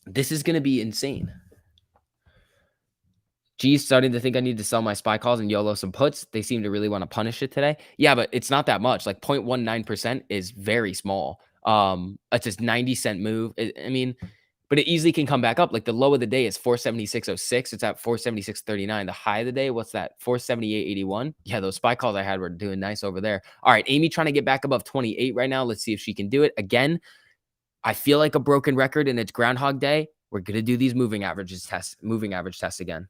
this is going to be insane. G's starting to think I need to sell my SPY calls and YOLO some puts. They seem to really want to punish it today. Yeah, but it's not that much. Like, 0.19% is very small. It's just 90-cent move. I mean, but it easily can come back up. Like, the low of the day is 476.06. It's at 476.39. The high of the day, what's that? 478.81. Yeah, those SPY calls I had were doing nice over there. All right, Amy trying to get back above 28 right now. Let's see if she can do it. Again, I feel like a broken record and it's Groundhog Day. We're going to do these moving average tests again.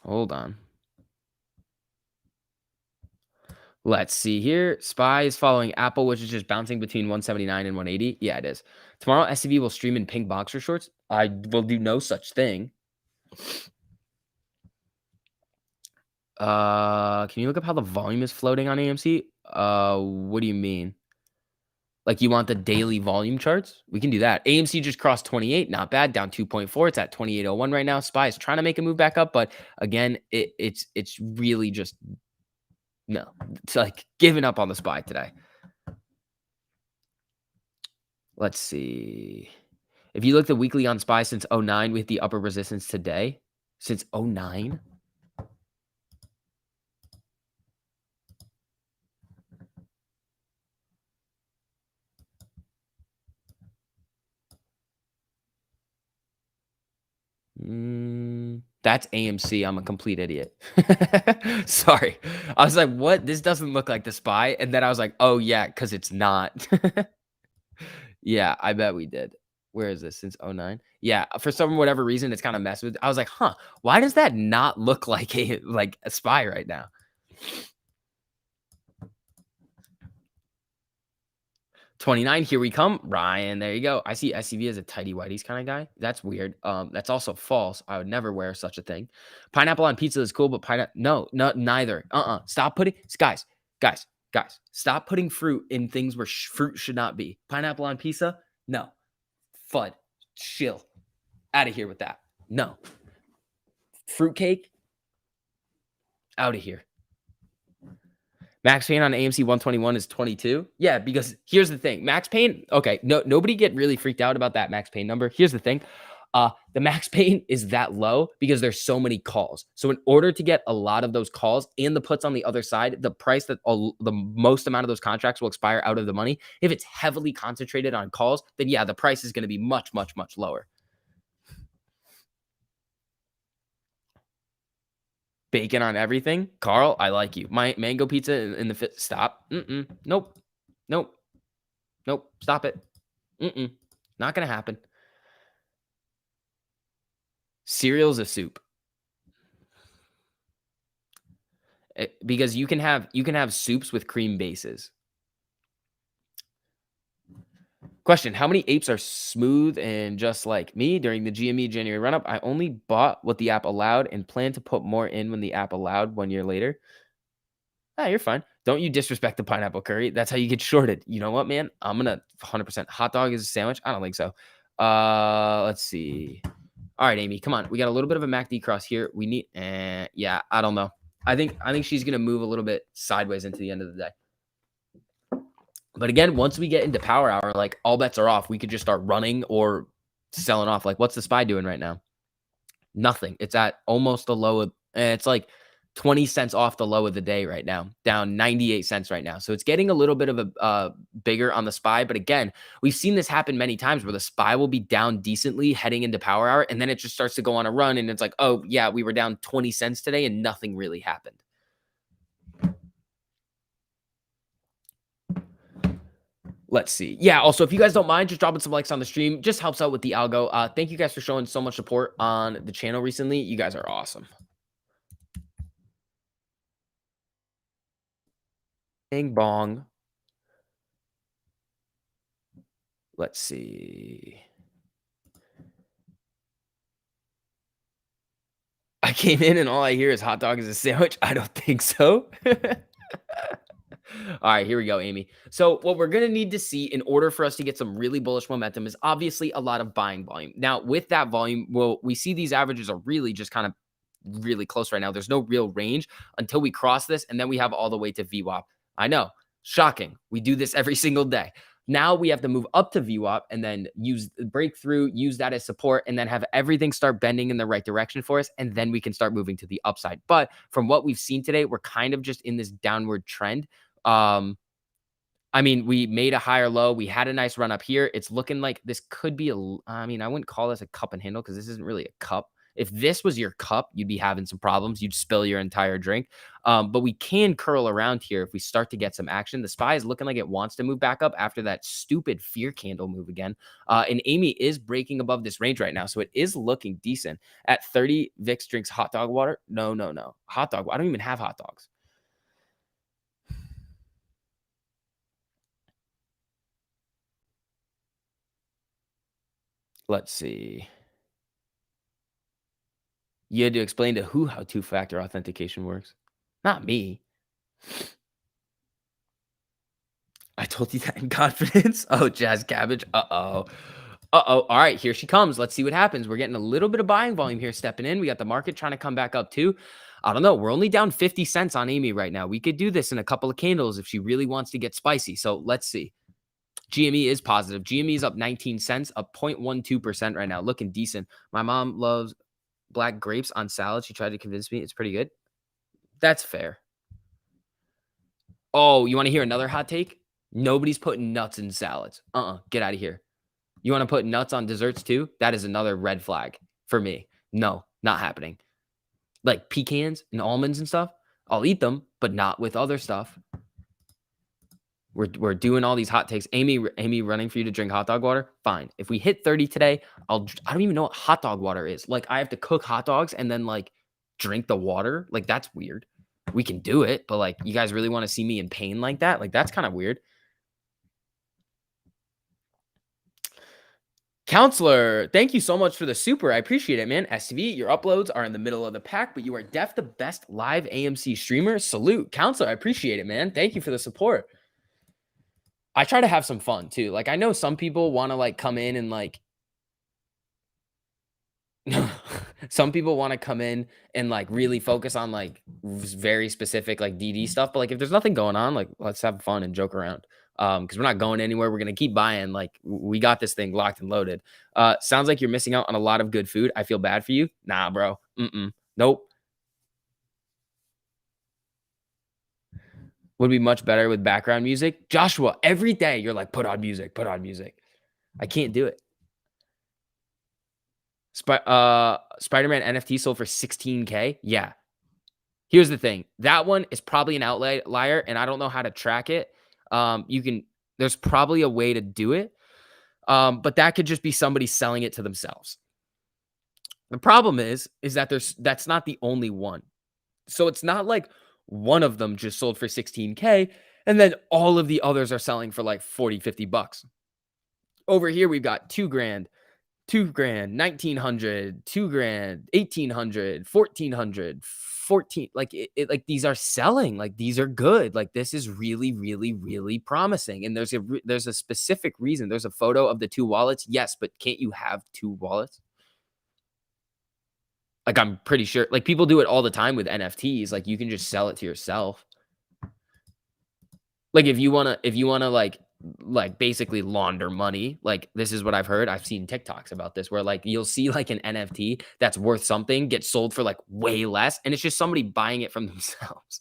Hold on. Let's see here. SPY is following Apple, which is just bouncing between 179 and 180. Yeah, it is. Tomorrow, SCB will stream in pink boxer shorts. I will do no such thing. Can you look up how the volume is floating on AMC? What do you mean? Like, you want the daily volume charts? We can do that. AMC just crossed 28, not bad, down 2.4. It's at 28.01 right now. SPY is trying to make a move back up, but again, it's really just no. It's like giving up on the SPY today. Let's see. If you look the weekly on SPY since '09, we hit the upper resistance today. Since '09? That's AMC. I'm a complete idiot. Sorry. I was like, "What? This doesn't look like the SPY." And then I was like, "Oh, yeah, because it's not." Yeah, I bet we did. Where is this? Since '09? Yeah, for some whatever reason, it's kinda messed with I was like, "Huh, why does that not look like a SPY right now?" 29, here we come. Ryan, there you go. I see SCV as a tidy whities kind of guy. That's weird. That's also false. I would never wear such a thing. Pineapple on pizza is cool, but pineapple, no, neither. Stop putting, guys, guys, stop putting fruit in things where fruit should not be. Pineapple on pizza, no. Fud, chill, out of here with that. No. Fruitcake, out of here. Max Payne on AMC 121 is 22. Yeah, because here's the thing. Max Payne, okay, no, nobody get really freaked out about that Max Payne number. Here's the thing. The Max Payne is that low because there's so many calls. So in order to get a lot of those calls and the puts on the other side, the price that the most amount of those contracts will expire out of the money. If it's heavily concentrated on calls, then yeah, the price is going to be much, much, much lower. Bacon on everything. Carl, I like you. My mango pizza in the fit. Stop. Nope. Nope. Nope. Stop it. Not gonna happen. Cereal's a soup. Because you can have soups with cream bases. Question: how many apes are smooth and just like me during the GME January run up? I only bought what the app allowed and plan to put more in when the app allowed 1 year later. Ah, you're fine. Don't you disrespect the pineapple curry. That's how you get shorted. You know what, man? I'm gonna 100% hot dog is a sandwich. I don't think so. Let's see. All right, Amy, come on. We got a little bit of a MACD cross here. We need, yeah, I don't know. I think she's gonna move a little bit sideways into the end of the day. But again, once we get into power hour, like all bets are off. We could just start running or selling off. Like, what's the SPY doing right now? Nothing. It's at almost the low of, it's like 20 cents off the low of the day right now, down 98 cents right now. So it's getting a little bit of a bigger on the SPY. But again, we've seen this happen many times where the SPY will be down decently heading into power hour. And then it just starts to go on a run. And it's like, oh, yeah, we were down 20 cents today and nothing really happened. Let's see. Yeah. Also, if you guys don't mind, just dropping some likes on the stream, just helps out with the algo. Thank you guys for showing so much support on the channel recently. You guys are awesome. Bing bong. Let's see. I came in and all I hear is hot dog is a sandwich. I don't think so. All right, here we go, Amy. So, what we're going to need to see in order for us to get some really bullish momentum is obviously a lot of buying volume. Now, with that volume, well, we see these averages are really just kind of really close right now. There's no real range until we cross this, and then we have all the way to VWAP. I know, shocking. We do this every single day. Now we have to move up to VWAP and then use breakthrough, use that as support, and then have everything start bending in the right direction for us. And then we can start moving to the upside. But from what we've seen today, we're kind of just in this downward trend. Um, I mean, we made a higher low. We had a nice run up here. It's looking like this could be I mean, I wouldn't call this a cup and handle because this isn't really a cup. If this was your cup, you'd be having some problems. You'd spill your entire drink. But we can curl around here if we start to get some action. The SPY is looking like it wants to move back up after that stupid fear candle move again. And Amy is breaking above this range right now. So it is looking decent. At 30, VIX drinks hot dog water. No, no, no. Hot dog. I don't even have hot dogs. Let's see. You had to explain to who how two-factor authentication works. Not me. I told you that in confidence. Oh, Jazz Cabbage. Uh-oh. Uh-oh. All right, here she comes. Let's see what happens. We're getting a little bit of buying volume here stepping in. We got the market trying to come back up too. I don't know. We're only down 50 cents on Amy right now. We could do this in a couple of candles if she really wants to get spicy. So let's see. GME is positive. GME is up 19 cents, up 0.12% right now. Looking decent. My mom loves black grapes on salad. She tried to convince me it's pretty good. That's fair. Oh, you want to hear another hot take? Nobody's putting nuts in salads. Get out of here. You want to put nuts on desserts too? That is another red flag for me. No, not happening. Like pecans and almonds and stuff, I'll eat them, but not with other stuff. We're doing all these hot takes. Amy running for you to drink hot dog water? Fine. If we hit 30 today, I don't even know what hot dog water is. Like I have to cook hot dogs and then like drink the water. Like that's weird. We can do it, but like you guys really want to see me in pain like that? Like that's kind of weird. Counselor, thank you so much for the super. I appreciate it, man. SV, your uploads are in the middle of the pack, but you are the best live AMC streamer. Salute. Counselor, I appreciate it, man. Thank you for the support. I try to have some fun too. Like I know some people want to like come in and like some people want to come in and like really focus on like very specific like DD stuff, but like if there's nothing going on, like let's have fun and joke around. Because we're not going anywhere. We're gonna keep buying. Like we got this thing locked and loaded. Sounds like you're missing out on a lot of good food. I feel bad for you. Nah, bro. Nope. Would be much better with background music. Joshua, every day you're like, put on music, put on music. I can't do it. Spider-Man NFT sold for 16K. Yeah. Here's the thing. That one is probably an outlier, and I don't know how to track it. There's probably a way to do it. But that could just be somebody selling it to themselves. The problem is that that's not the only one. So it's not like one of them just sold for 16K and then all of the others are selling for like 40, 50 bucks. Over here, we've got 2 grand, 2 grand, 1900, 2 grand, 1800, 1400, 14. Like like these are selling. Like these are good. Like this is really, really, really promising. And there's a specific reason. There's a photo of the 2 wallets. Yes, but can't you have 2 wallets? Like I'm pretty sure. Like people do it all the time with NFTs. Like you can just sell it to yourself. Like if you wanna like basically launder money, like this is what I've heard. I've seen TikToks about this where like you'll see like an NFT that's worth something get sold for like way less, and it's just somebody buying it from themselves.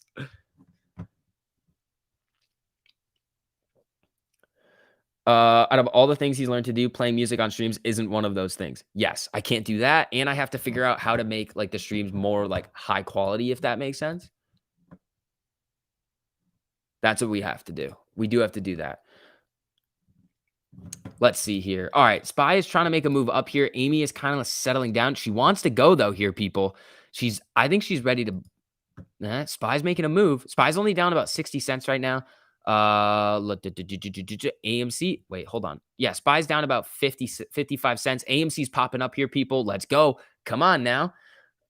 Out of all the things he's learned to do, playing music on streams isn't one of those things. Yes, I can't do that, and I have to figure out how to make like the streams more like high quality, if that makes sense. That's what we have to do. We do have to do that. Let's see here. All right. Spy is trying to make a move up here. Amy is kind of settling down. She wants to go though here, people. I think she's ready to. Spy's making a move. Spy's only down about 60 cents right now. AMC. Wait, hold on. Yeah, Spy's down about 55 cents. AMC's popping up here, people. Let's go. Come on now.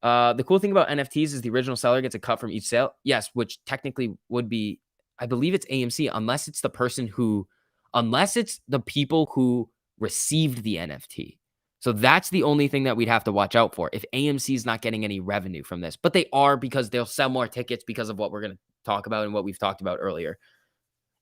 The cool thing about NFTs is the original seller gets a cut from each sale. Yes, which technically would be, I believe it's AMC, unless it's the people who received the NFT. So that's the only thing that we'd have to watch out for if AMC is not getting any revenue from this. But they are, because they'll sell more tickets because of what we're going to talk about and what we've talked about earlier.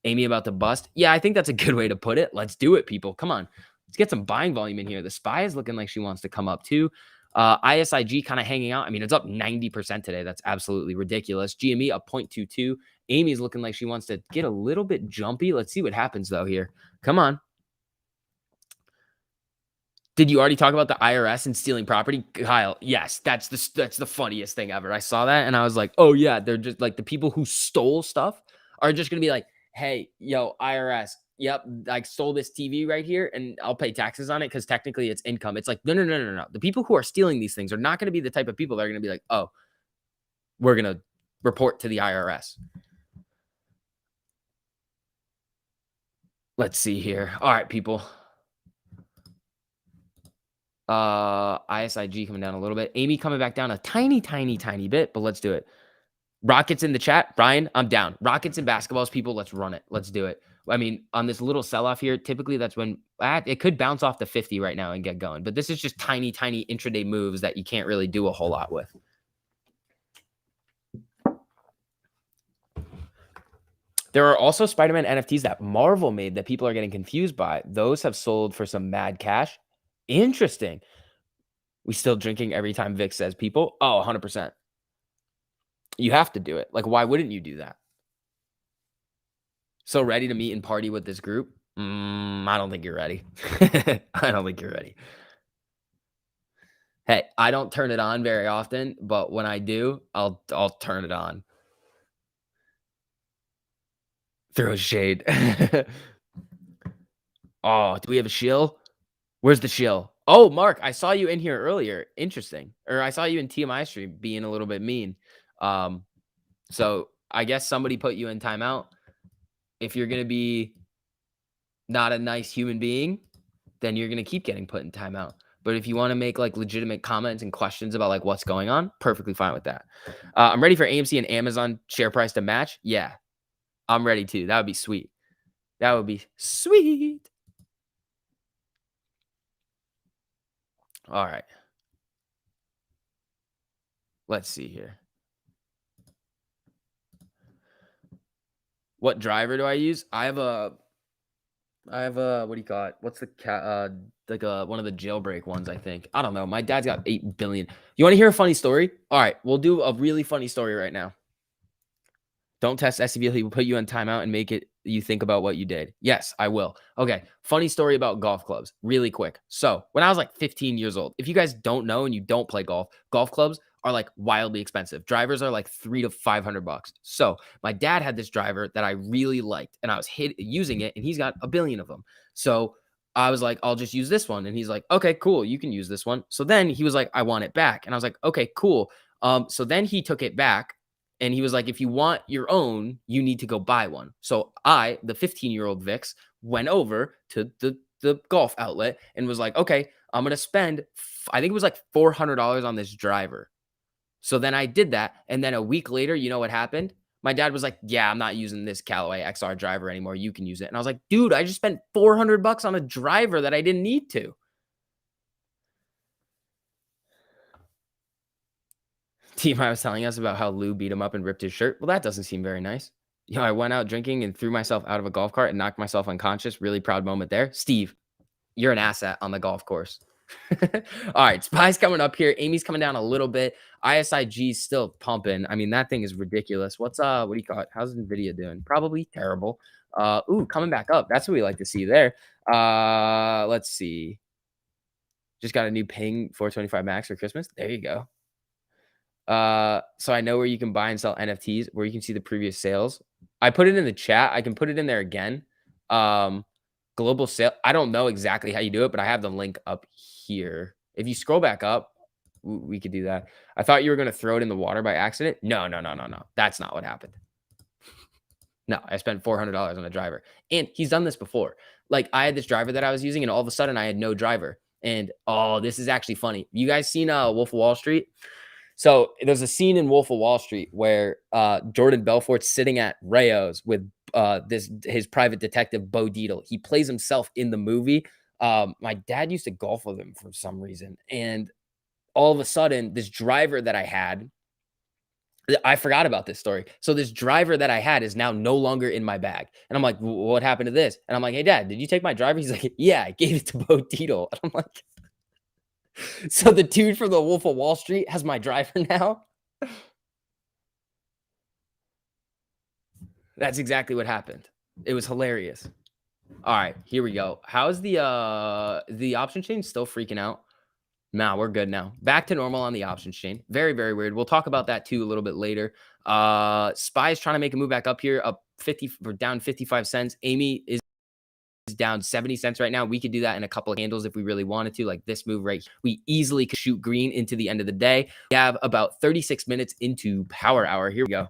Amy about to bust. Yeah, I think that's a good way to put it. Let's do it, people. Come on. Let's get some buying volume in here. The Spy is looking like she wants to come up too. ISIG kind of hanging out. I mean, it's up 90% today. That's absolutely ridiculous. GME up 0.22. Amy's looking like she wants to get a little bit jumpy. Let's see what happens though here. Come on. Did you already talk about the IRS and stealing property? Kyle, yes, that's the funniest thing ever. I saw that and I was like, oh yeah, they're just like the people who stole stuff are just gonna be like, hey, yo, IRS, yep, I stole this TV right here and I'll pay taxes on it because technically it's income. It's like, no. The people who are stealing these things are not gonna be the type of people that are gonna be like, oh, we're gonna report to the IRS. Let's see here. All right, people. ISIG coming down a little bit. Amy coming back down a tiny bit, but let's do it. Rockets in the chat, Brian, I'm down. Rockets and basketballs, people, let's run it. Let's do it. I mean, on this little sell-off here, typically that's when it could bounce off the 50 right now and get going. But this is just tiny, tiny intraday moves that you can't really do a whole lot with. There are also Spider-Man NFTs that Marvel made that people are getting confused by. Those have sold for some mad cash. Interesting. We still drinking every time Vic says people? Oh, 100%. You have to do it. Like, why wouldn't you do that? So ready to meet and party with this group? I don't think you're ready. I don't think you're ready. Hey, I don't turn it on very often, but when I do, I'll turn it on. Throw shade. Oh, do we have a shill? Where's the shill? Oh, Mark, I saw you in here earlier. Interesting. Or I saw you in TMI stream being a little bit mean. So I guess somebody put you in timeout. If you're gonna be not a nice human being, then you're gonna keep getting put in timeout. But if you want to make like legitimate comments and questions about like what's going on, perfectly fine with that. I'm ready for AMC and Amazon share price to match. Yeah, I'm ready too. That would be sweet. That would be sweet. All right. Let's see here. What driver do I use? I have a what do you call it? What's the like one of the jailbreak ones, I think. I don't know. My dad's got 8 billion. You want to hear a funny story? All right, we'll do a really funny story right now. Don't test SCV. He will put you on timeout and make it you think about what you did. Yes, I will. Okay. Funny story about golf clubs, really quick. So when I was like 15 years old, if you guys don't know and you don't play golf clubs are like wildly expensive. Drivers are like $300 to $500. So my dad had this driver that I really liked and I was using it and he's got a billion of them. So I was like, I'll just use this one. And he's like, okay, cool. You can use this one. So then he was like, I want it back. And I was like, okay, cool. So then he took it back. And he was like, if you want your own, you need to go buy one. So I, the 15-year-old Vix, went over to the golf outlet and was like, okay, I'm going to spend, I think it was like $400 on this driver. So then I did that. And then a week later, you know what happened? My dad was like, yeah, I'm not using this Callaway XR driver anymore. You can use it. And I was like, dude, I just spent $400 on a driver that I didn't need to. T-My was telling us about how Lou beat him up and ripped his shirt. Well, that doesn't seem very nice. You know, I went out drinking and threw myself out of a golf cart and knocked myself unconscious. Really proud moment there. Steve, you're an asset on the golf course. All right, Spy's coming up here. Amy's coming down a little bit. ISIG's still pumping. I mean, that thing is ridiculous. What do you call it? How's NVIDIA doing? Probably terrible. Coming back up. That's what we like to see there. Let's see. Just got a new Ping 425 Max for Christmas. There you go. So I know where you can buy and sell NFTs, where you can see the previous sales. I put it in the chat. I can put it in there again. Global sale. I don't know exactly how you do it, but I have the link up here. If you scroll back up, we could do that. I thought you were going to throw it in the water by accident. No. That's not what happened. No, I spent $400 on a driver. And he's done this before. Like I had this driver that I was using and all of a sudden I had no driver. And this is actually funny. You guys seen Wolf of Wall Street? So there's a scene in Wolf of Wall Street where Jordan Belfort's sitting at Rayo's with his private detective Bo Dietl. He plays himself in the movie. My dad used to golf with him for some reason, and all of a sudden, this driver that I had, I forgot about this story. So this driver that I had is now no longer in my bag, and I'm like, "What happened to this?" And I'm like, "Hey, Dad, did you take my driver?" He's like, "Yeah, I gave it to Bo Dietl." And I'm like. So the dude from the Wolf of Wall Street has my driver now? That's exactly what happened. It was hilarious. All right, here we go. How's the option chain still freaking out? Nah, we're good now. Back to normal on the options chain. Very, very weird. We'll talk about that too a little bit later. Spy's trying to make a move back up here, up 50 or down 55 cents. Amy is down 70 cents right now. We could do that in a couple of handles if we really wanted to, like this move right here. We easily could shoot green into the end of the day. We have about 36 minutes into power hour. Here we go.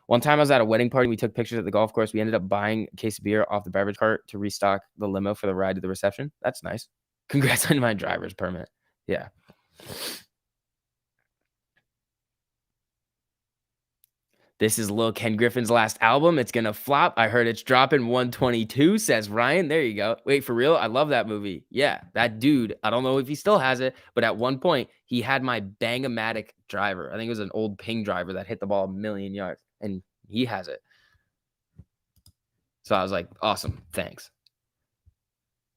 One time I was at a wedding party. We took pictures at the golf course. We ended up buying a case of beer off the beverage cart to restock the limo for the ride to the reception. That's nice. Congrats on my driver's permit. Yeah. This is Lil Ken Griffin's last album. It's gonna flop. I heard it's dropping 122, says Ryan. There you go. Wait, for real? I love that movie. Yeah, that dude, I don't know if he still has it, but at one point he had my Bang-O-Matic driver. I think it was an old Ping driver that hit the ball a million yards, and he has it. So I was like, awesome, thanks.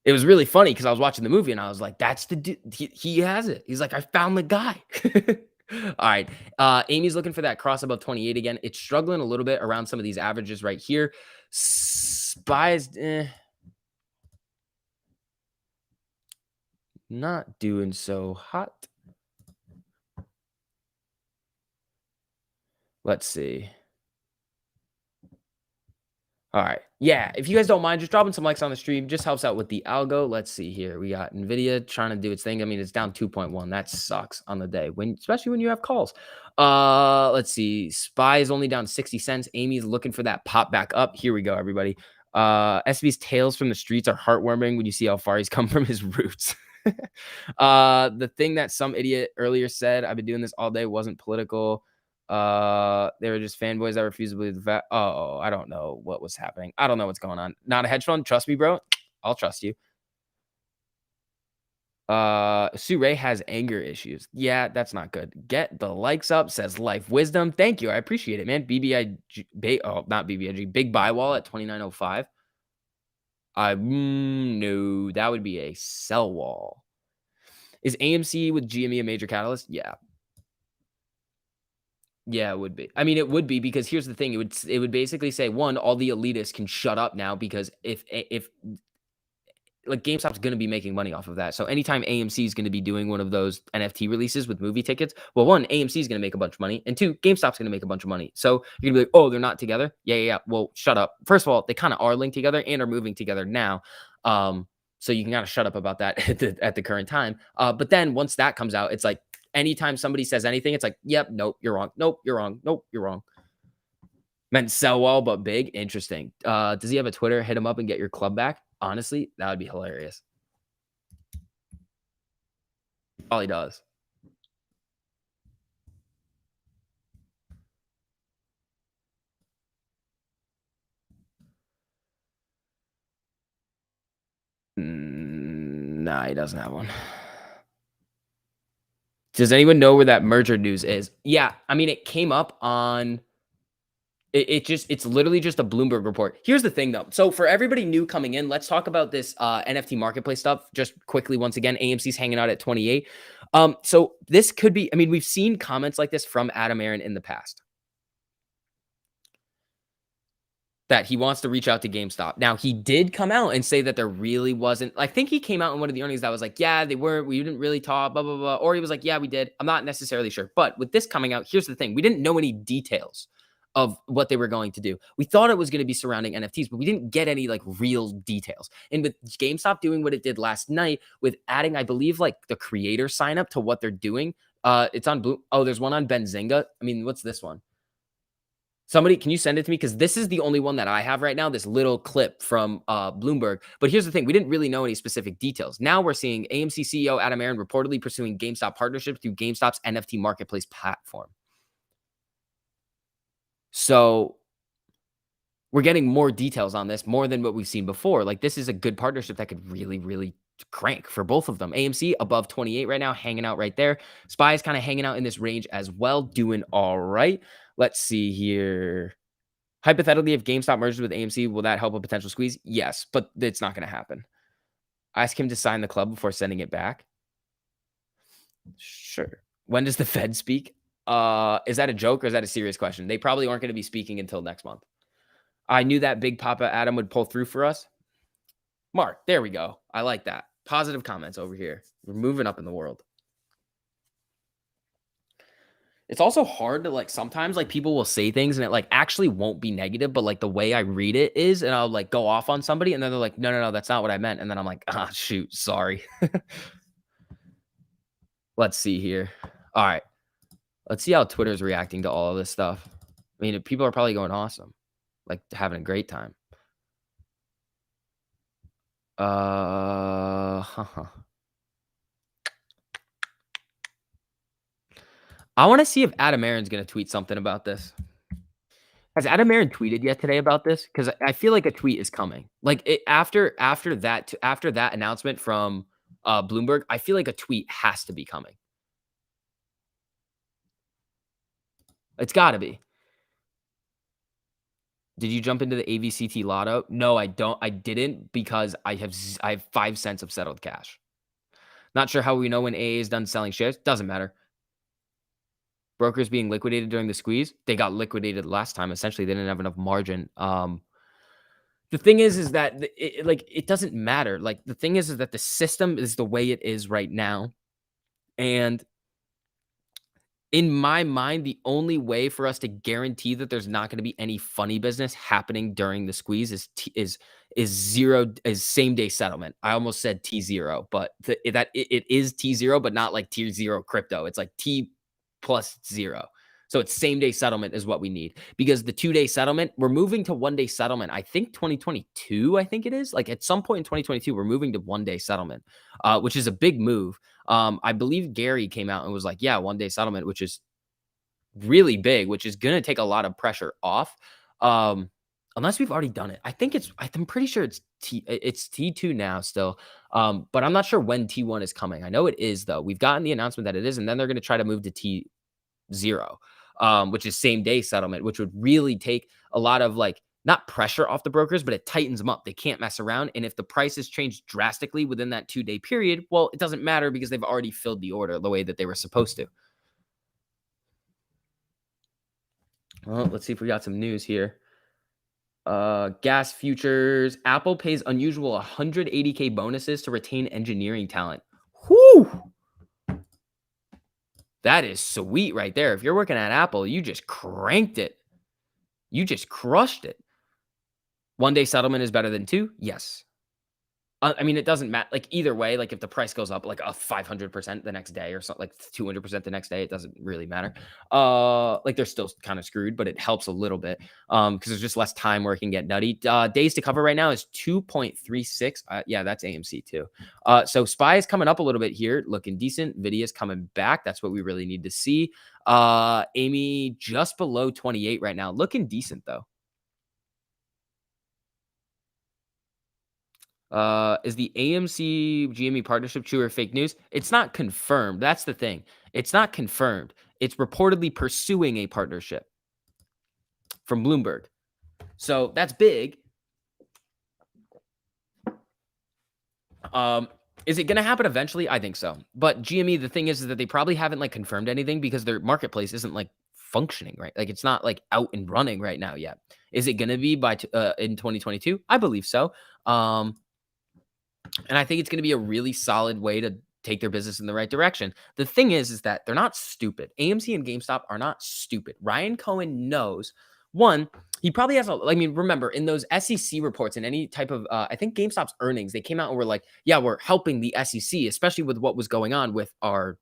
It was really funny because I was watching the movie and I was like, that's the dude. He has it. He's like, I found the guy. All right. Amy's looking for that cross above 28 again. It's struggling a little bit around some of these averages right here. Spies, not doing so hot. Let's see. All right. Yeah. If you guys don't mind, just dropping some likes on the stream just helps out with the algo. Let's see here. We got Nvidia trying to do its thing. I mean, it's down 2.1. That sucks on the day especially when you have calls. Let's see. Spy is only down 60 cents. Amy's looking for that pop back up. Here we go, everybody. SB's tales from the streets are heartwarming when you see how far he's come from his roots. The thing that some idiot earlier said, I've been doing this all day, wasn't political. They were just fanboys that refused to believe the fact. Oh, I don't know what was happening. I don't know what's going on. Not a hedge fund. Trust me, bro. I'll trust you. Sue Ray has anger issues. Yeah, that's not good. Get the likes up, says Life Wisdom. Thank you. I appreciate it, man. Not BBIG. Big buy wall at 2905. No, that would be a sell wall. Is AMC with GME a major catalyst? Yeah. Yeah, it would be. I mean, it would be because here's the thing. It would basically say, one, all the elitists can shut up now because if like GameStop's gonna be making money off of that. So anytime AMC is gonna be doing one of those NFT releases with movie tickets, well, one, AMC is gonna make a bunch of money, and two, GameStop's gonna make a bunch of money. So you're gonna be like, oh, they're not together? Yeah. Well, shut up. First of all, they kind of are linked together and are moving together now. So you can kind of shut up about that at the current time. But then once that comes out, it's like anytime somebody says anything, it's like, yep, nope, you're wrong. Nope, you're wrong. Nope, you're wrong. Meant sell well, but big. Interesting. Does he have a Twitter? Hit him up and get your club back. Honestly, that would be hilarious. Probably does. Nah, he doesn't have one. Does anyone know where that merger news is? Yeah, I mean, it came up on it's literally just a Bloomberg report. Here's the thing though. So for everybody new coming in, let's talk about this NFT marketplace stuff just quickly. Once again, AMC's hanging out at 28. So this could be, I mean, we've seen comments like this from Adam Aaron in the past, that he wants to reach out to GameStop. Now, he did come out and say that there really wasn't. I think he came out in one of the earnings that was like, yeah, we didn't really talk, blah, blah, blah. Or he was like, yeah, we did. I'm not necessarily sure. But with this coming out, here's the thing. We didn't know any details of what they were going to do. We thought it was going to be surrounding NFTs, but we didn't get any like real details. And with GameStop doing what it did last night with adding, I believe, like the creator sign up to what they're doing. It's on Blue. Oh, there's one on Benzinga. I mean, what's this one? Somebody, can you send it to me? Because this is the only one that I have right now, this little clip from Bloomberg. But here's the thing. We didn't really know any specific details. Now we're seeing AMC CEO Adam Aaron reportedly pursuing GameStop partnerships through GameStop's NFT marketplace platform. So we're getting more details on this, more than what we've seen before. Like, this is a good partnership that could really, really crank for both of them. AMC above 28 right now, hanging out right there. Spy is kind of hanging out in this range as well, doing all right. Let's see here. Hypothetically, if GameStop merges with AMC, will that help a potential squeeze? Yes, but it's not going to happen. Ask him to sign the club before sending it back. Sure. When does the Fed speak? Is that a joke or is that a serious question? They probably aren't going to be speaking until next month. I knew that Big Papa Adam would pull through for us. Mark, there we go. I like that. Positive comments over here. We're moving up in the world. It's also hard to like, sometimes like people will say things and it like actually won't be negative, but like the way I read it is, and I'll like go off on somebody and then they're like, no, that's not what I meant. And then I'm like, shoot, sorry. Let's see here. All right. Let's see how Twitter's reacting to all of this stuff. I mean, people are probably going awesome, like having a great time. I want to see if Adam Aaron's going to tweet something about this. Has Adam Aaron tweeted yet today about this? Because I feel like a tweet is coming. Like after that announcement from Bloomberg, I feel like a tweet has to be coming. It's got to be. Did you jump into the AVCT Lotto? No, I don't. I didn't because I have 5 cents of settled cash. Not sure how we know when AA is done selling shares. Doesn't matter. Brokers being liquidated during the squeeze. They got liquidated last time. Essentially, they didn't have enough margin. The thing is that it doesn't matter. Like the thing is that the system is the way it is right now, and in my mind, the only way for us to guarantee that there's not going to be any funny business happening during the squeeze is same day settlement. I almost said T0, but it is T0, but not like T0 crypto. It's like T plus zero. So it's same day settlement is what we need, because the 2-day settlement, we're moving to 1-day settlement. I think 2022, I think it is, like at some point in 2022, we're moving to 1-day settlement, which is a big move. I believe Gary came out and was like, yeah, 1-day settlement, which is really big, which is going to take a lot of pressure off. Unless we've already done it. I'm pretty sure it's T2 now still. But I'm not sure when T1 is coming. I know it is though. We've gotten the announcement that it is, and then they're going to try to move to T0, which is same day settlement, which would really take a lot of like, not pressure off the brokers, but it tightens them up. They can't mess around. And if the prices change drastically within that 2-day period, well, it doesn't matter because they've already filled the order the way that they were supposed to. Well, let's see if we got some news here. Gas futures. Apple pays unusual 180K bonuses to retain engineering talent. Whoo! That is sweet right there. If you're working at Apple, you just cranked it. You just crushed it. 1-day settlement is better than 2? Yes. I mean, it doesn't matter. Like either way, like if the price goes up like a 500% the next day or something, like 200% the next day, it doesn't really matter. Like they're still kind of screwed, but it helps a little bit because there's just less time where it can get nutty. Days to cover right now is 2.36. Yeah, that's AMC too. So SPY is coming up a little bit here, looking decent. Nvidia's coming back. That's what we really need to see. Amy just below 28 right now, looking decent though. Is the AMC GME partnership true or fake news? It's not confirmed. That's the thing. It's not confirmed. It's reportedly pursuing a partnership from Bloomberg. So that's big. Is it going to happen eventually? I think so. But GME, the thing is that they probably haven't like confirmed anything because their marketplace isn't like functioning, right? Like it's not like out and running right now yet. Is it going to be by in 2022? I believe so. And I think it's going to be a really solid way to take their business in the right direction. The thing is that they're not stupid. AMC and GameStop are not stupid. Ryan Cohen knows, one, he probably has I mean, remember in those SEC reports and any type of, I think GameStop's earnings, they came out and were like, yeah, we're helping the SEC, especially with what was going on with our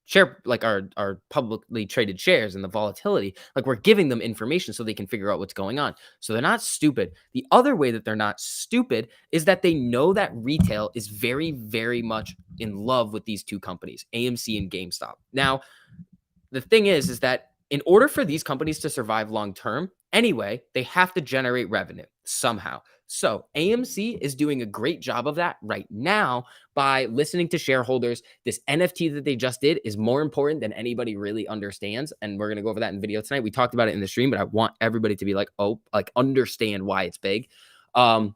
share, like our publicly traded shares and the volatility. Like we're giving them information so they can figure out what's going on. So they're not stupid. The other way that they're not stupid is that they know that retail is very, very much in love with these two companies, AMC and GameStop. Now, the thing is that in order for these companies to survive long term, anyway, they have to generate revenue somehow. So AMC is doing a great job of that right now by listening to shareholders. This NFT that they just did is more important than anybody really understands. And we're going to go over that in video tonight. We talked about it in the stream, but I want everybody to be like, oh, like understand why it's big. So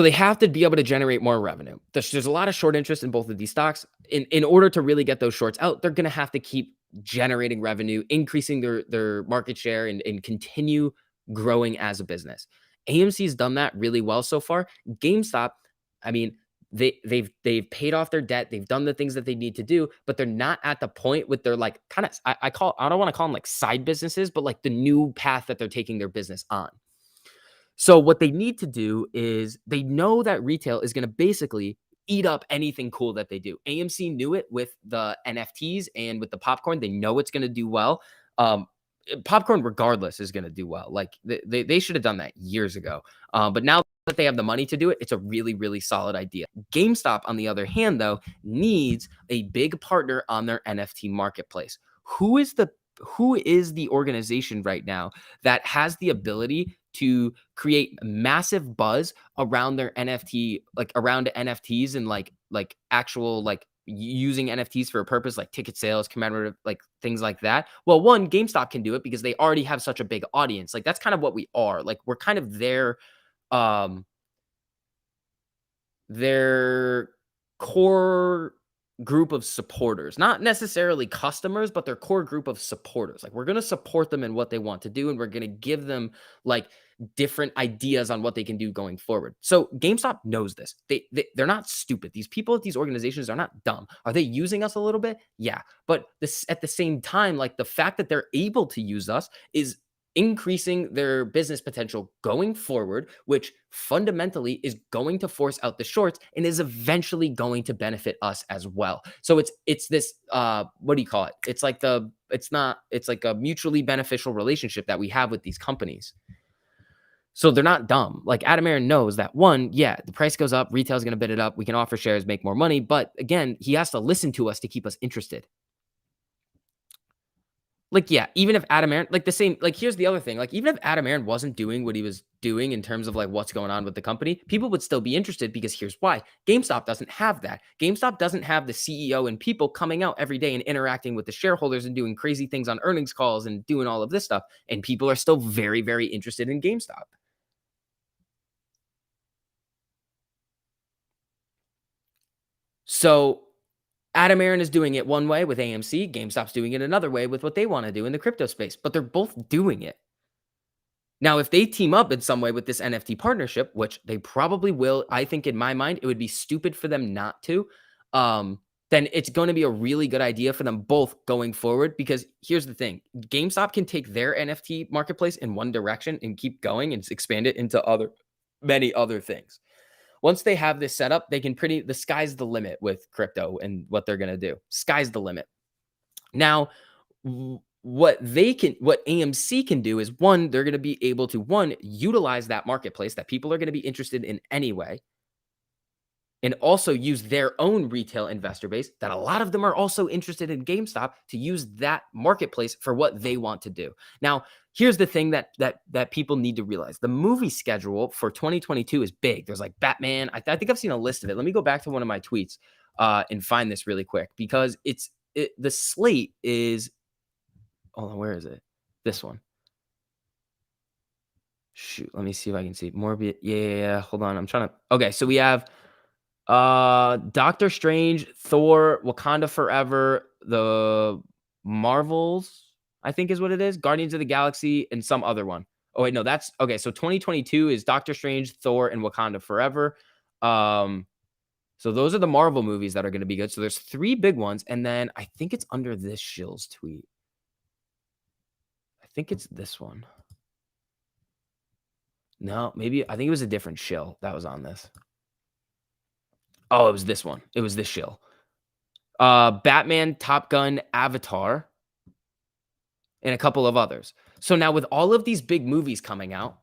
they have to be able to generate more revenue. There's a lot of short interest in both of these stocks. In order to really get those shorts out, they're going to have to keep generating revenue, increasing their market share, and continue growing as a business. AMC's done that really well so far. GameStop, I mean, they've paid off their debt. They've done the things that they need to do, but they're not at the point with their like kind of I don't want to call them like side businesses, but like the new path that they're taking their business on. So what they need to do is they know that retail is going to basically eat up anything cool that they do. AMC knew it with the NFTs and with the popcorn. They know it's going to do well. Popcorn, regardless, is going to do well. Like they should have done that years ago. But now that they have the money to do it, it's a really, really solid idea. GameStop, on the other hand, though, needs a big partner on their NFT marketplace. who is the organization right now that has the ability to create massive buzz around their NFT, like around NFTs and like actual like using NFTs for a purpose like ticket sales, commemorative, like things like that. Well, one, GameStop can do it because they already have such a big audience. Like that's kind of what we are. Like we're kind of um their core group of supporters, not necessarily customers, but their core group of supporters. Like we're going to support them in what they want to do, and we're going to give them like different ideas on what they can do going forward. So GameStop knows this. They're not stupid. These people at these organizations are not dumb. Are they using us a little bit? Yeah, but this at the same time, like the fact that they're able to use us is increasing their business potential going forward, which fundamentally is going to force out the shorts and is eventually going to benefit us as well. So it's this what do you call it? It's like a mutually beneficial relationship that we have with these companies. So they're not dumb. Like Adam Aaron knows that one, yeah, the price goes up, retail's going to bid it up, we can offer shares, make more money, but again, he has to listen to us to keep us interested. Like, yeah, even if Adam Aaron, like the same, like here's the other thing. Like, even if Adam Aaron wasn't doing what he was doing in terms of like what's going on with the company, people would still be interested because here's why. GameStop doesn't have that. GameStop doesn't have the CEO and people coming out every day and interacting with the shareholders and doing crazy things on earnings calls and doing all of this stuff. And people are still very, very interested in GameStop. So Adam Aaron is doing it one way with AMC, GameStop's doing it another way with what they want to do in the crypto space, but they're both doing it. Now, if they team up in some way with this NFT partnership, which they probably will, I think in my mind, it would be stupid for them not to. Then it's going to be a really good idea for them both going forward. Because here's the thing: GameStop can take their NFT marketplace in one direction and keep going and expand it into many other things. Once they have this set up, they can the sky's the limit with crypto and what they're going to do. Sky's the limit. Now, what AMC can do is one, they're going to be able to one utilize that marketplace that people are going to be interested in anyway, and also use their own retail investor base that a lot of them are also interested in GameStop to use that marketplace for what they want to do. Now, here's the thing that people need to realize: the movie schedule for 2022 is big. There's like Batman. I think I've seen a list of it. Let me go back to one of my tweets and find this really quick because the slate is. Hold on, where is it? This one. Shoot, let me see if I can see Morbius. Yeah. Hold on, I'm trying to. Okay, so we have Doctor Strange, Thor, Wakanda Forever, the Marvels, I think is what it is, Guardians of the Galaxy, and some other one. Oh wait, no, that's okay. So 2022 is Doctor Strange, Thor, and Wakanda Forever. So those are the Marvel movies that are going to be good. So there's 3 big ones, and then I think it's under this Shill's tweet. I think it's this one. No, maybe I think it was a different shill that was on this. Oh, it was this one. It was this shill. Batman, Top Gun, Avatar, and a couple of others. So now with all of these big movies coming out,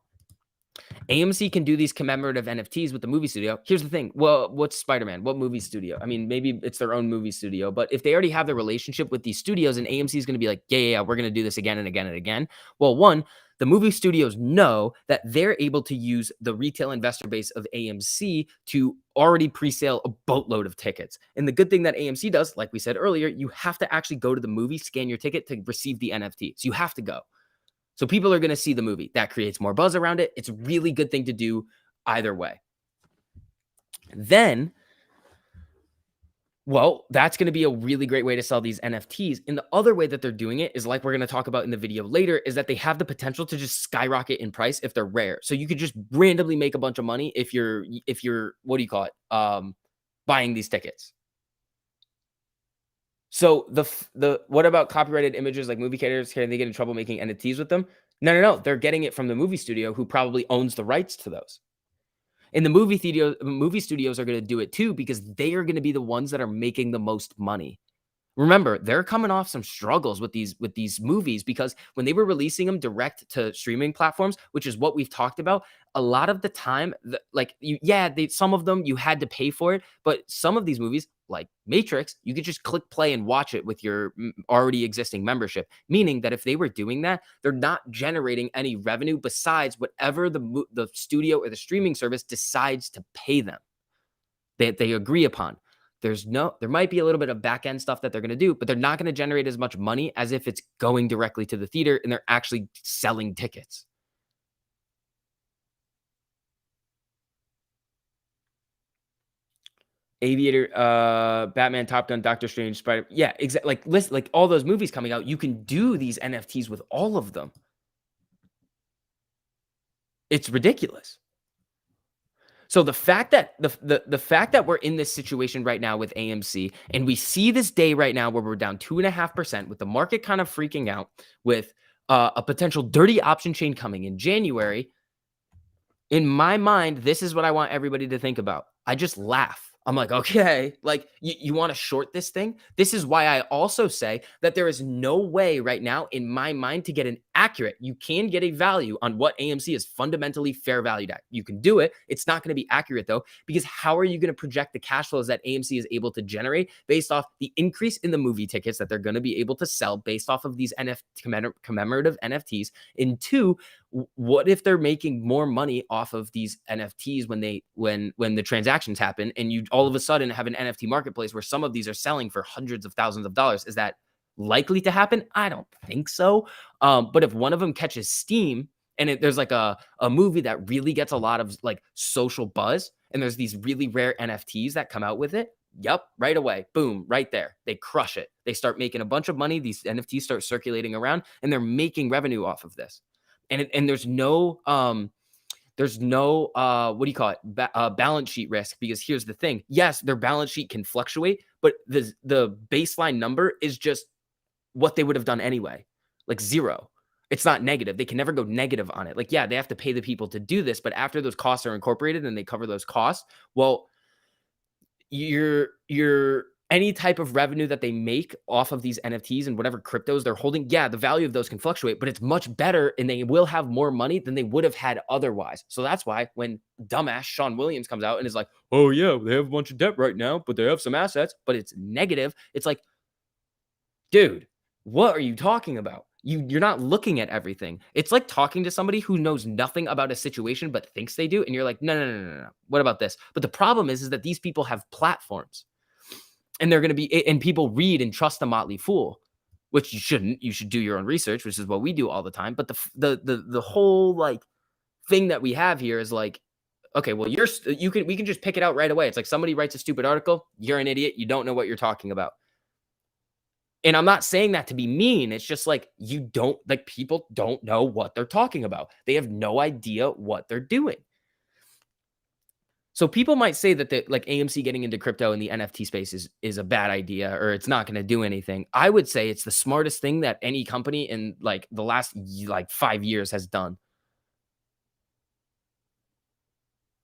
AMC can do these commemorative NFTs with the movie studio. Here's the thing. Well, what's Spider-Man? What movie studio? I mean, maybe it's their own movie studio, but if they already have the relationship with these studios and AMC is going to be like, yeah, we're going to do this again and again and again. Well, one, the movie studios know that they're able to use the retail investor base of AMC to already pre-sale a boatload of tickets. And the good thing that AMC does, like we said earlier, you have to actually go to the movie, scan your ticket to receive the NFT. So you have to go. So people are going to see the movie. That creates more buzz around it. It's a really good thing to do either way. Then, well, that's going to be a really great way to sell these NFTs. And the other way that they're doing it is like we're going to talk about in the video later, is that they have the potential to just skyrocket in price if they're rare. So you could just randomly make a bunch of money if you're what do you call it? Buying these tickets. So what about copyrighted images like movie creators? Can they get in trouble making NFTs with them? No. They're getting it from the movie studio who probably owns the rights to those. And the movie studios are going to do it too because they are going to be the ones that are making the most money, Remember, they're coming off some struggles with these movies because when they were releasing them direct to streaming platforms, which is what we've talked about, a lot of the time, like some of them you had to pay for it, but some of these movies, like Matrix, you could just click play and watch it with your already existing membership. Meaning that if they were doing that, they're not generating any revenue besides whatever the studio or the streaming service decides to pay them. They agree upon. There might be a little bit of back end stuff that they're going to do, but they're not going to generate as much money as if it's going directly to the theater and they're actually selling tickets. Aviator, Batman, Top Gun, Doctor Strange, Spider. Yeah, exactly. Like list, like all those movies coming out, you can do these NFTs with all of them. It's ridiculous. So the fact that the fact that we're in this situation right now with AMC, and we see this day right now where we're down 2.5% with the market kind of freaking out, with a potential dirty option chain coming in January. In my mind, this is what I want everybody to think about. I just laugh. I'm like, okay, like you want to short this thing? This is why I also say that there is no way right now in my mind to get an accurate, you can get a value on what AMC is fundamentally fair valued at. You can do it. It's not going to be accurate though, because how are you going to project the cash flows that AMC is able to generate based off the increase in the movie tickets that they're going to be able to sell based off of these commemorative NFTs? And two, what if they're making more money off of these NFTs when the transactions happen, and you all of a sudden have an NFT marketplace where some of these are selling for hundreds of thousands of dollars? Is that likely to happen? I don't think so. But if one of them catches steam and there's like a movie that really gets a lot of like social buzz, and there's these really rare NFTs that come out with it, yep, right away, boom, right there. They crush it. They start making a bunch of money. These NFTs start circulating around, and they're making revenue off of this. And there's no what do you call it, balance sheet risk, because here's the thing. Yes, their balance sheet can fluctuate, but the baseline number is just what they would have done anyway, like zero. It's not negative. They can never go negative on it. Like, yeah, they have to pay the people to do this, but after those costs are incorporated and they cover those costs, well, your any type of revenue that they make off of these NFTs and whatever cryptos they're holding, yeah, the value of those can fluctuate, but it's much better and they will have more money than they would have had otherwise. So that's why when dumbass Sean Williams comes out and is like, oh yeah, they have a bunch of debt right now, but they have some assets, but it's negative. It's like, dude, what are you talking about? You're not looking at everything. It's like talking to somebody who knows nothing about a situation but thinks they do, and you're like, no, no, no, no, no. What about this? But the problem is that these people have platforms, and they're going to be, and people read and trust the Motley Fool, which you shouldn't. You should do your own research, which is what we do all the time. But the whole like thing that we have here is like, okay, well, we can just pick it out right away. It's like somebody writes a stupid article, you're an idiot, you don't know what you're talking about. And I'm not saying that to be mean. It's just like people don't know what they're talking about. They have no idea what they're doing. So people might say that like AMC getting into crypto in the NFT space is a bad idea, or it's not going to do anything. I would say it's the smartest thing that any company in like the last like 5 years has done.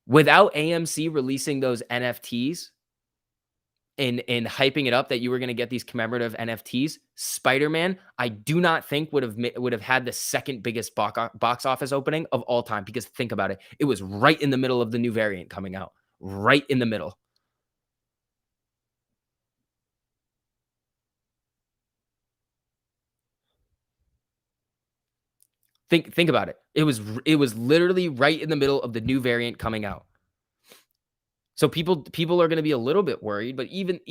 Without AMC releasing those NFTs, and hyping it up that you were going to get these commemorative NFTs, Spider-Man, I do not think would have had the second biggest box office opening of all time, because think about it. It was right in the middle of the new variant coming out. Right in the middle. Think about it. It was literally right in the middle of the new variant coming out. So people are going to be a little bit worried, but even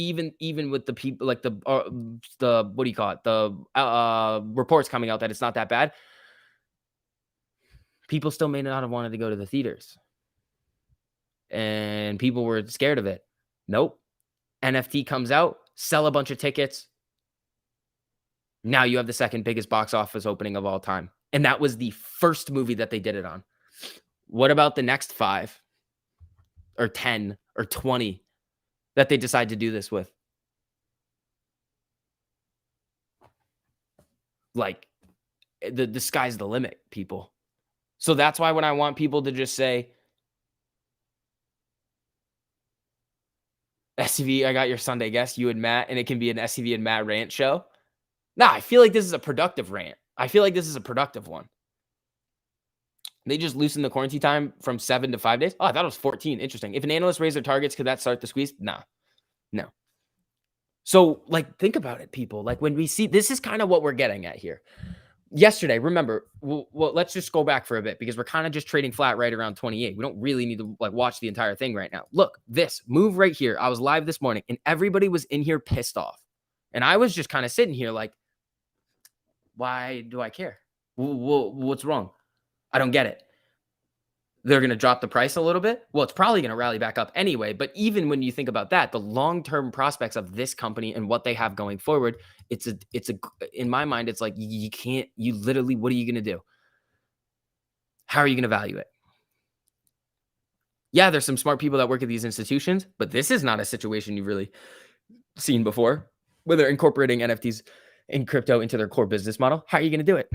with the people like the what do you call it, the reports coming out that it's not that bad, people still may not have wanted to go to the theaters, and people were scared of it. Nope. NFT comes out, sell a bunch of tickets. Now you have the second biggest box office opening of all time, and that was the first movie that they did it on. What about the next 5 or 10 or 20 that they decide to do this with? Like, the sky's the limit, people. So that's why when I want people to just say, SCV, I got your Sunday guest, you and Matt, and it can be an SCV and Matt rant show. Nah, I feel like this is a productive rant. I feel like this is a productive one. They just loosened the quarantine time from 7 to 5 days. Oh, I thought it was 14. Interesting. If an analyst raised their targets, could that start the squeeze? Nah, no. So, like, think about it, people. Like, when we see this is kind of what we're getting at here. Yesterday, remember, well, let's just go back for a bit because we're kind of just trading flat right around 28. We don't really need to like watch the entire thing right now. Look, this move right here. I was live this morning and everybody was in here pissed off. And I was just kind of sitting here like, why do I care? What's wrong? I don't get it. They're going to drop the price a little bit. Well, it's probably going to rally back up anyway. But even when you think about that, the long-term prospects of this company and what they have going forward, in my mind, it's like, you literally, what are you going to do? How are you going to value it? Yeah, there's some smart people that work at these institutions, but this is not a situation you've really seen before, where they're incorporating NFTs and crypto into their core business model. How are you going to do it?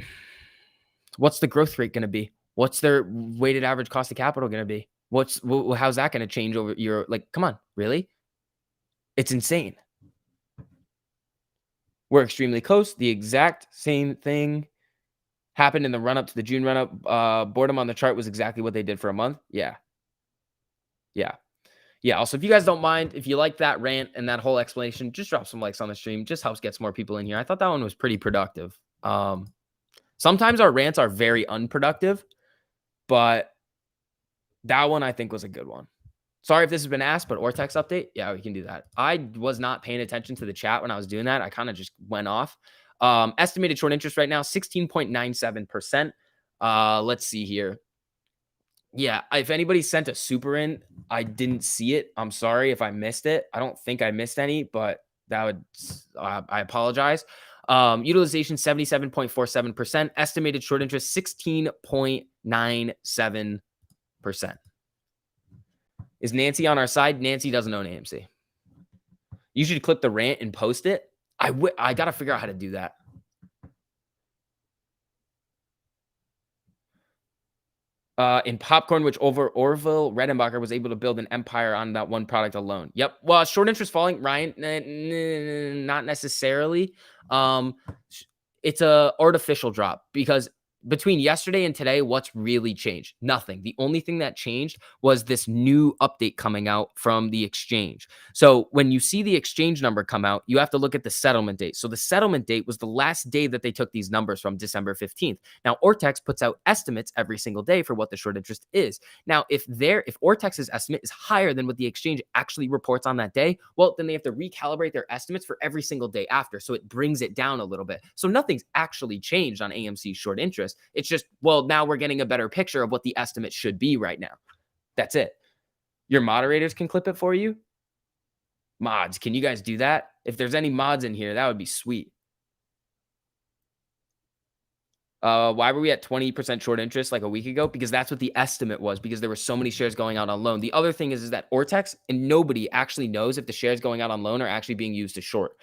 What's the growth rate going to be? What's their weighted average cost of capital going to be? How's that going to change over your, like, come on, really? It's insane. We're extremely close. The exact same thing happened in the run up to the June run up. Boredom on the chart was exactly what they did for a month. Yeah. Also, if you guys don't mind, if you like that rant and that whole explanation, just drop some likes on the stream. Just helps get some more people in here. I thought that one was pretty productive. Sometimes our rants are very unproductive, but that one I think was a good one. Sorry if this has been asked, but Ortex update. Yeah, we can do that. I was not paying attention to the chat when I was doing that. I kind of just went off. Estimated short interest right now, 16.97%. Let's see here. Yeah, if anybody sent a super in, I didn't see it. I'm sorry if I missed it. I don't think I missed any, but that would, I apologize. Utilization 77.47%. Estimated short interest 16.97%. Is Nancy on our side? Nancy doesn't own AMC. You should clip the rant and post it. I got to figure out how to do that. In popcorn, which over Orville Redenbacher was able to build an empire on that one product alone. Yep. Well, short interest falling, Ryan, not necessarily. It's a artificial drop because between yesterday and today, what's really changed? Nothing. The only thing that changed was this new update coming out from the exchange. So when you see the exchange number come out, you have to look at the settlement date. So the settlement date was the last day that they took these numbers from, December 15th. Now, Ortex puts out estimates every single day for what the short interest is. Now, if Ortex's estimate is higher than what the exchange actually reports on that day, well, then they have to recalibrate their estimates for every single day after. So it brings it down a little bit. So nothing's actually changed on AMC's short interest. It's just, well, now we're getting a better picture of what the estimate should be right now. That's it. Your moderators can clip it for you. Mods, can you guys do that? If there's any mods in here, that would be sweet. Why were we at 20% short interest like a week ago? Because that's what the estimate was, because there were so many shares going out on loan. The other thing is that Ortex, and nobody actually knows if the shares going out on loan are actually being used to short.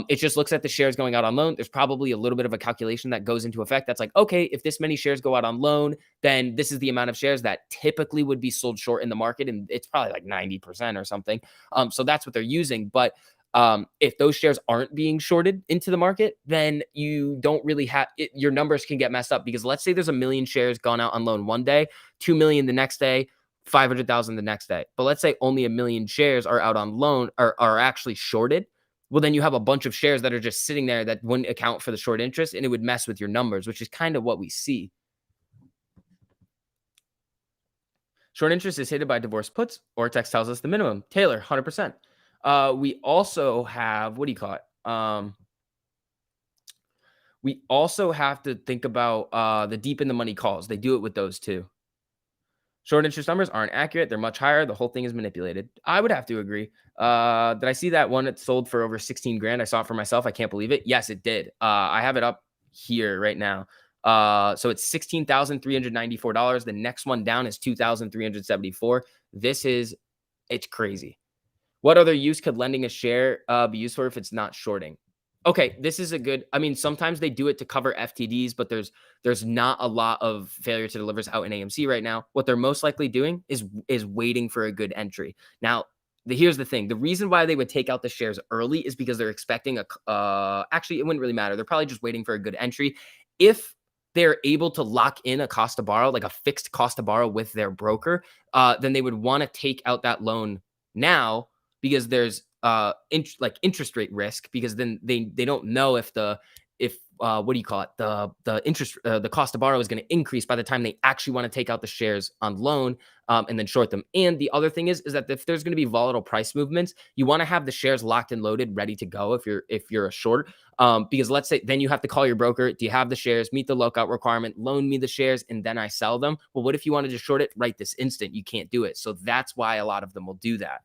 It just looks at the shares going out on loan. There's probably a little bit of a calculation that goes into effect. That's like, okay, if this many shares go out on loan, then this is the amount of shares that typically would be sold short in the market. And it's probably like 90% or something. So that's what they're using. But if those shares aren't being shorted into the market, then you don't really have it, your numbers can get messed up, because let's say there's 1 million shares gone out on loan one day, 2 million the next day, 500,000 the next day. But let's say only 1 million shares are out on loan or are actually shorted. Well, then you have a bunch of shares that are just sitting there that wouldn't account for the short interest, and it would mess with your numbers, which is kind of what we see. Short interest is hated by divorce puts. Ortex tells us the minimum. Taylor, 100%. We also have, what do you call it? We also have to think about the deep in the money calls. They do it with those too. Short interest numbers aren't accurate. They're much higher. The whole thing is manipulated. I would have to agree. Did I see that one that sold for over 16 grand? I saw it for myself. I can't believe it. Yes, it did. I have it up here right now. So it's $16,394. The next one down is $2,374. It's crazy. What other use could lending a share be used for if it's not shorting? Okay, this is a good, I mean, sometimes they do it to cover FTDs, but there's not a lot of failure to delivers out in AMC right now. What they're most likely doing is waiting for a good entry. Now, here's the thing. The reason why they would take out the shares early is because they're expecting actually, it wouldn't really matter. They're probably just waiting for a good entry. If they're able to lock in a cost to borrow, like a fixed cost to borrow with their broker, then they would want to take out that loan now because there's interest rate risk, because then they don't know if what do you call it, the interest the cost to borrow is going to increase by the time they actually want to take out the shares on loan, and then short them. And the other thing is that if there's going to be volatile price movements, you want to have the shares locked and loaded, ready to go if you're a short. Because let's say then you have to call your broker. Do you have the shares? Meet the lockout requirement. Loan me the shares, and then I sell them. Well, what if you wanted to short it right this instant? You can't do it. So that's why a lot of them will do that.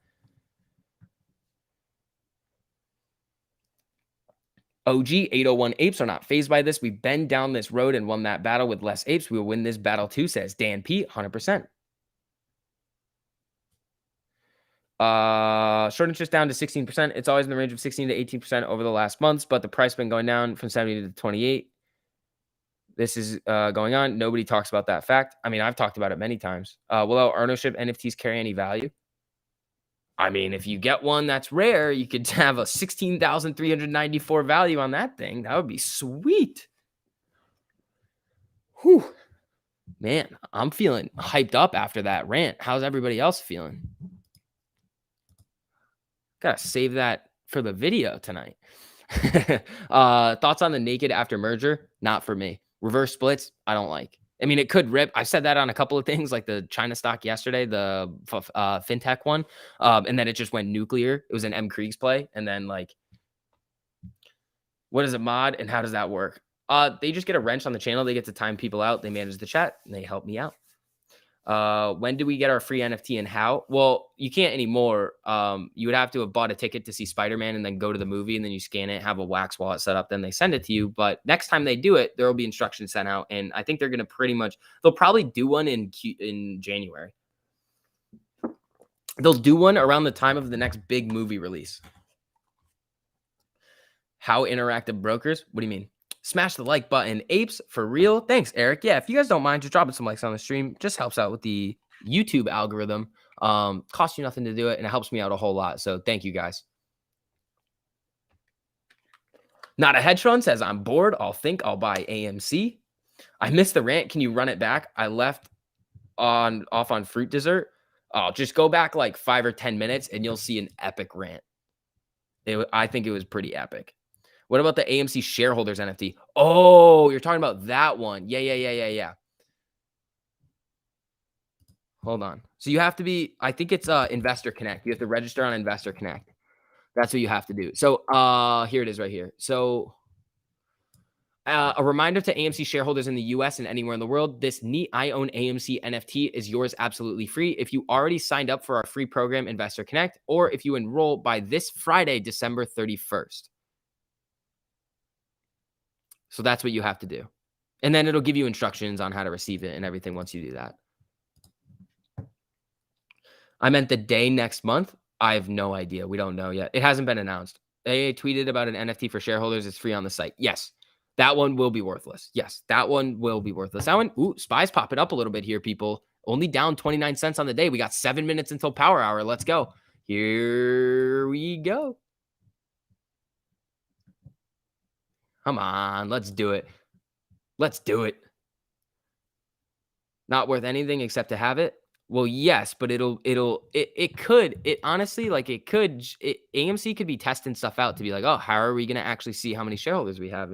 OG 801 apes are not phased by this. We've been down this road and won that battle with less apes. We will win this battle too, says Dan P. 100%. Short interest down to 16%. It's always in the range of 16 to 18% over the last months, but the price has been going down from 70 to 28. This is going on. Nobody talks about that fact. I mean, I've talked about it many times. Will our ownership NFTs carry any value? I mean, if you get one that's rare, you could have a 16,394 value on that thing. That would be sweet. Whew. Man, I'm feeling hyped up after that rant. How's everybody else feeling? Gotta save that for the video tonight. Thoughts on the naked after merger? Not for me. Reverse splits, I don't like. I mean, it could rip. I said that on a couple of things, like the China stock yesterday, the fintech one, and then it just went nuclear. It was an M. Krieg's play, and then like, what is a mod and how does that work? They just get a wrench on the channel. They get to time people out. They manage the chat, and they help me out. When do we get our free NFT and how? Well, you can't anymore. You would have to have bought a ticket to see Spider-Man and then go to the movie, and then you scan it, have a Wax wallet set up, then they send it to you. But next time they do it, there will be instructions sent out, and I think they're going to they'll probably do one in January. They'll do one around the time of the next big movie release. How interactive brokers? What do you mean? Smash the like button. Apes, for real? Thanks, Eric. Yeah, if you guys don't mind, just dropping some likes on the stream. Just helps out with the YouTube algorithm. Costs you nothing to do it, and it helps me out a whole lot. So thank you, guys. Not a hedge fund says, I'm bored. I'll buy AMC. I missed the rant. Can you run it back? I left off on fruit dessert. Oh, just go back like 5 or 10 minutes, and you'll see an epic rant. I think it was pretty epic. What about the AMC shareholders NFT? Oh, you're talking about that one. Yeah. Hold on. So you have to be, I think it's Investor Connect. You have to register on Investor Connect. That's what you have to do. So here it is right here. So a reminder to AMC shareholders in the US and anywhere in the world, this neat I own AMC NFT is yours absolutely free. If you already signed up for our free program, Investor Connect, or if you enroll by this Friday, December 31st. So that's what you have to do. And then it'll give you instructions on how to receive it and everything once you do that. I meant the day next month. I have no idea. We don't know yet. It hasn't been announced. They tweeted about an NFT for shareholders. It's free on the site. Yes, that one will be worthless. Yes, that one will be worthless. That one, ooh, SPY's popping up a little bit here, people. Only down 29 cents on the day. We got 7 minutes until power hour. Let's go. Here we go. Come on, let's do it. Let's do it. Not worth anything except to have it. Well, yes, but it honestly, like AMC could be testing stuff out to be like, oh, how are we going to actually see how many shareholders we have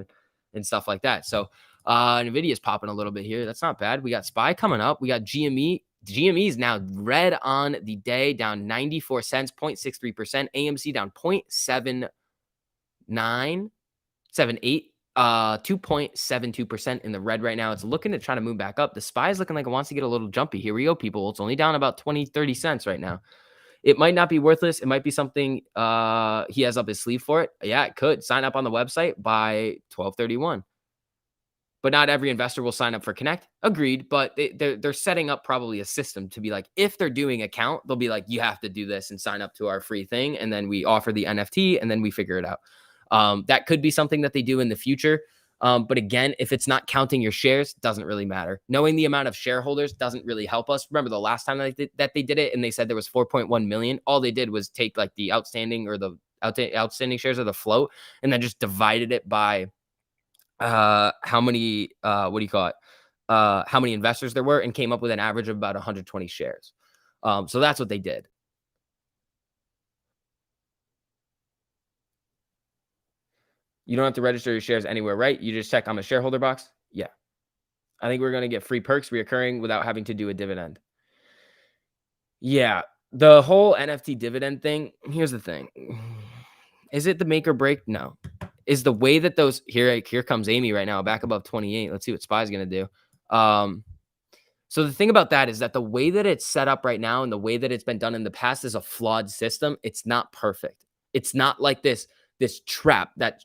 and stuff like that. So Nvidia's popping a little bit here. That's not bad. We got SPY coming up. We got GME. GME is now red on the day, down 94 cents, 0.63%. AMC down 0.7978. 2.72% in the red right now. It's looking to try to move back up. The SPY is looking like it wants to get a little jumpy. Here we go, people. It's only down about 20-30 cents right now. It might not be worthless. It might be something he has up his sleeve for it. Yeah, it could. Sign up on the website by 12/31. But not every investor will sign up for Connect. Agreed. But they're setting up probably a system to be like, if they're doing a count, they'll be like, you have to do this and sign up to our free thing. And then we offer the NFT and then we figure it out. That could be something that they do in the future. But again, if it's not counting your shares, doesn't really matter. Knowing the amount of shareholders doesn't really help us. Remember the last time that they did it and they said there was 4.1 million. All they did was take like the outstanding or the outstanding shares of the float and then just divided it by how many what do you call it? How many investors there were and came up with an average of about 120 shares. So that's what they did. You don't have to register your shares anywhere, right? You just check I'm a shareholder box. Yeah. I think we're going to get free perks reoccurring without having to do a dividend. Yeah. The whole NFT dividend thing, here's the thing. Is it the make or break? No. Is the way that those here comes Amy right now, back above 28. Let's see what Spy's going to do. So the thing about that is that the way that it's set up right now and the way that it's been done in the past is a flawed system. It's not perfect. It's not like this trap that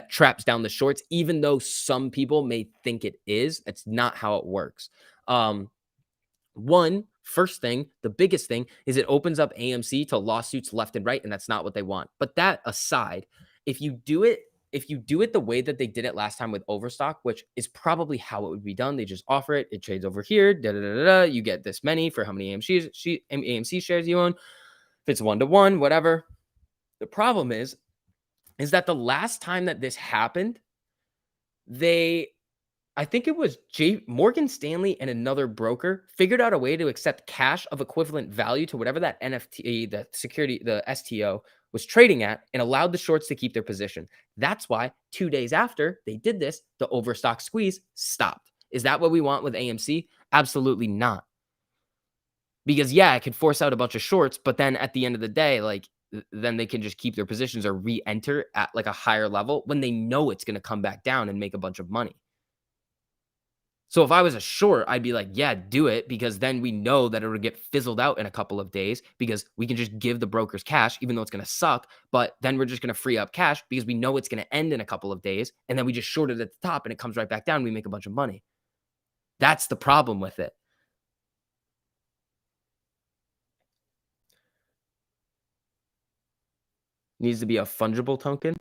traps down the shorts, even though some people may think it is. It's not how it works. First thing, the biggest thing is it opens up AMC to lawsuits left and right, and that's not what they want. But that aside, if you do it, the way that they did it last time with Overstock, which is probably how it would be done, they just offer it, it trades over here, you get this many for how many AMC shares you own. If it's 1-to-1, whatever. The problem is that the last time that this happened, I think it was Morgan Stanley and another broker figured out a way to accept cash of equivalent value to whatever that NFT, the security, the STO was trading at and allowed the shorts to keep their position. That's why 2 days after they did this, the overstock squeeze stopped. Is that what we want with AMC? Absolutely not. Because yeah, it could force out a bunch of shorts, but then at the end of the day, like then they can just keep their positions or re-enter at like a higher level when they know it's going to come back down and make a bunch of money. So if I was a short, I'd be like, yeah, do it, because then we know that it'll get fizzled out in a couple of days because we can just give the brokers cash, even though it's going to suck. But then we're just going to free up cash because we know it's going to end in a couple of days. And then we just short it at the top and it comes right back down. And we make a bunch of money. That's the problem with it. Needs to be a fungible token.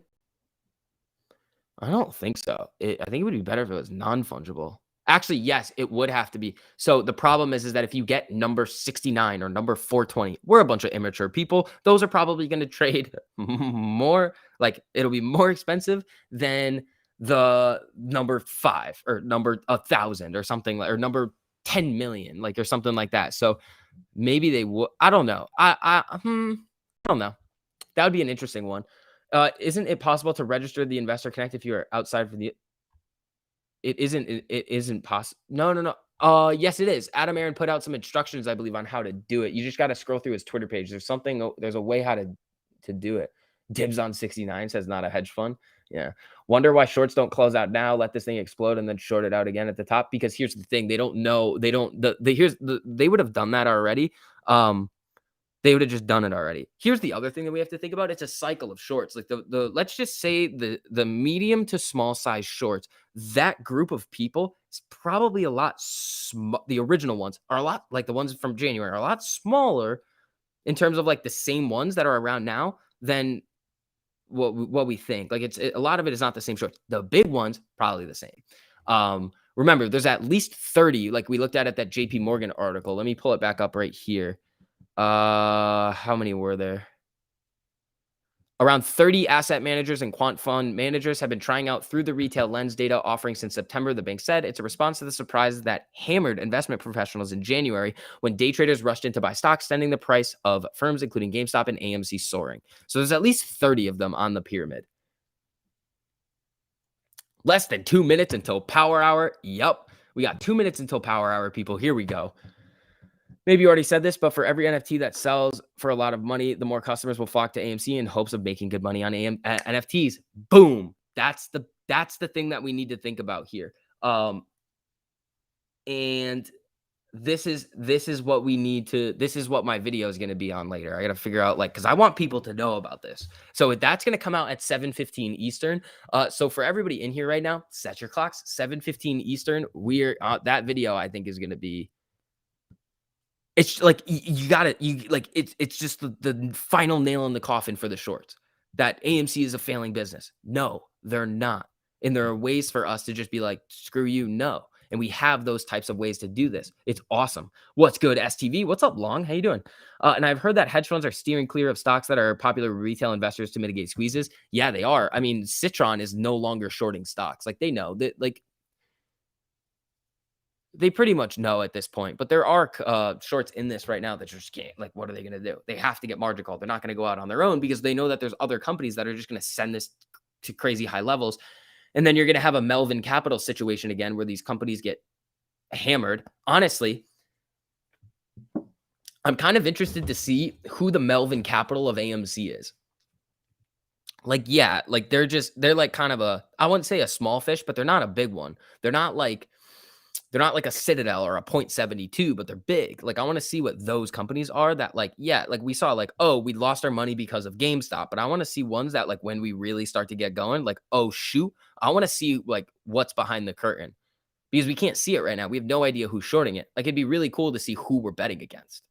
I don't think so. I think it would be better if it was non-fungible. Actually, yes, it would have to be. So the problem is that if you get number 69 or number 420, we're a bunch of immature people. Those are probably going to trade more. Like it'll be more expensive than the number 5 or number 1,000 or something like, or number 10 million, like or something like that. So maybe they would. I don't know. I don't know. That would be an interesting one. Isn't it possible to register the Investor Connect if you are outside from the? It isn't possible. No, no, no. Yes, it is. Adam Aaron put out some instructions, I believe, on how to do it. You just got to scroll through his Twitter page. There's a way how to do it. Dibs on 69 says not a hedge fund. Yeah. Wonder why shorts don't close out now. Let this thing explode and then short it out again at the top. Because here's the thing: they don't know. They don't. They would have done that already. They would have just done it already. Here's the other thing that we have to think about. It's a cycle of shorts. Like the let's just say the medium to small size shorts, that group of people is probably a lot the original ones are a lot like the ones from January are a lot smaller in terms of like the same ones that are around now than what we think. Like a lot of it is not the same shorts. The big ones probably the same. Remember, there's at least 30 like we looked at that JP Morgan article. Let me pull it back up right here. How many were there? Around 30 asset managers and quant fund managers have been trying out through the retail lens data offering since September, the bank said. It's a response to the surprises that hammered investment professionals in January when day traders rushed in to buy stocks, sending the price of firms including Gamestop and AMC soaring. So there's at least 30 of them on the pyramid. Less than 2 minutes until power hour. Yup. We got 2 minutes until power hour, people. Here we go. Maybe you already said this, but for every NFT that sells for a lot of money, the more customers will flock to AMC in hopes of making good money on NFTs. Boom. That's the thing that we need to think about here. And this is what we need to. This is what my video is going to be on later. I got to figure out because I want people to know about this. So that's going to come out at 7:15 Eastern. So for everybody in here right now, set your clocks. 7:15 Eastern. We're that video. I think is going to be. It's like it's just the final nail in the coffin for the shorts that AMC is a failing business. No, they're not. And there are ways for us to just be like, screw you, no. And we have those types of ways to do this. It's awesome. What's good, STV? What's up, Long? How you doing? And I've heard that hedge funds are steering clear of stocks that are popular with retail investors to mitigate squeezes. Yeah, they are. I mean, Citron is no longer shorting stocks. Like they know that, like they pretty much know at this point. But there are shorts in this right now that just can't. Like, what are they going to do? They have to get margin call. They're not going to go out on their own because they know that there's other companies that are just going to send this to crazy high levels. And then you're going to have a Melvin Capital situation again where these companies get hammered. Honestly, I'm kind of interested to see who the Melvin Capital of AMC is. Like, yeah, like they're like kind of a, I wouldn't say a small fish, but they're not a big one. They're not like a Citadel or a point 72, but they're big. Like I want to see what those companies are that like, yeah, like we saw like, oh, we lost our money because of GameStop, but I want to see ones that like when we really start to get going, like, oh shoot, I want to see like what's behind the curtain because we can't see it right now. We have no idea who's shorting it. Like it'd be really cool to see who we're betting against.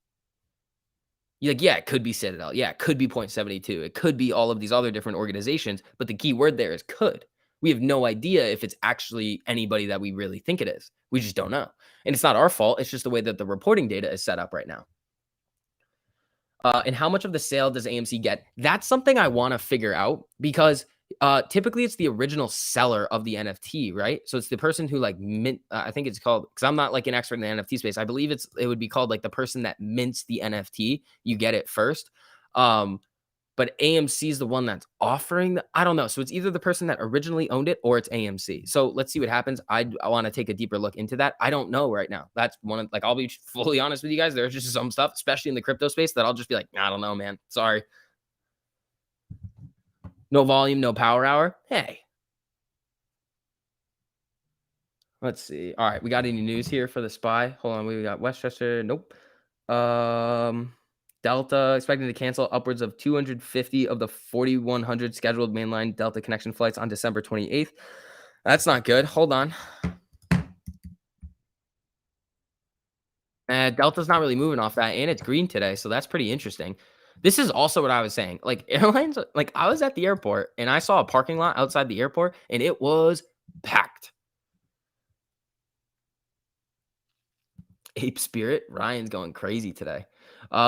You're like, yeah, it could be Citadel. Yeah, it could be Point 72. It could be all of these other different organizations, but the key word there is could. We have no idea if it's actually anybody that we really think it is. We just don't know. And it's not our fault. It's just the way that the reporting data is set up right now. And how much of the sale does AMC get? That's something I want to figure out because typically it's the original seller of the NFT, right? So it's the person who like mint. I think it's called because I'm not like an expert in the NFT space. I believe it would be called like the person that mints the NFT. You get it first. But AMC is the one that's offering I don't know. So it's either the person that originally owned it or it's AMC. So let's see what happens. I want to take a deeper look into that. I don't know right now. That's one of like I'll be fully honest with you guys. There's just some stuff, especially in the crypto space, that I'll just be like, I don't know, man. Sorry. No volume, no power hour. Hey, let's see. All right, we got any news here for the SPY? Hold on, we got Westchester. Nope. Um, Delta expecting to cancel upwards of 250 of the 4,100 scheduled mainline Delta connection flights on December 28th. That's not good. Hold on. Delta's not really moving off that, and it's green today, so that's pretty interesting. This is also what I was saying. Like airlines, like I was at the airport and I saw a parking lot outside the airport, and it was packed. Ape Spirit. Ryan's going crazy today.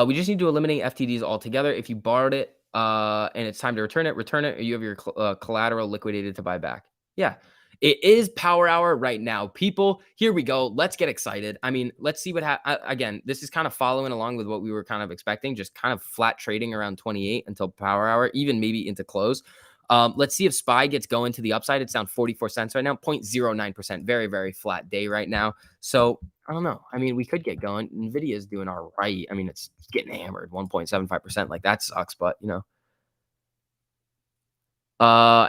We just need to eliminate FTDs altogether. If you borrowed it and it's time to return it, or you have your collateral liquidated to buy back. Yeah. It is power hour right now. People, here we go. Let's get excited. I mean, let's see what again, this is kind of following along with what we were kind of expecting, just kind of flat trading around 28 until power hour, even maybe into close. Let's see if SPY gets going to the upside. It's down 44 cents right now, 0.09%. Very, very flat day right now. So I don't know. I mean, we could get going. Nvidia is doing all right. I mean, it's getting hammered 1.75%. Like that sucks, but you know.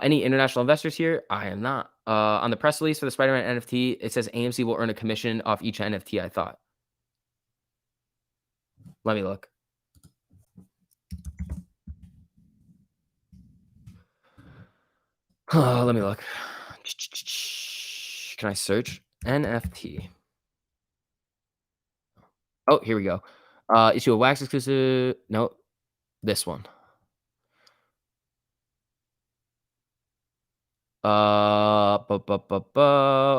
Any international investors here? I am not. On the press release for the Spider-Man NFT, it says AMC will earn a commission off each NFT, I thought. Let me look. Let me look. Can I search NFT? Oh, here we go. Issue a wax exclusive. No, this one. Over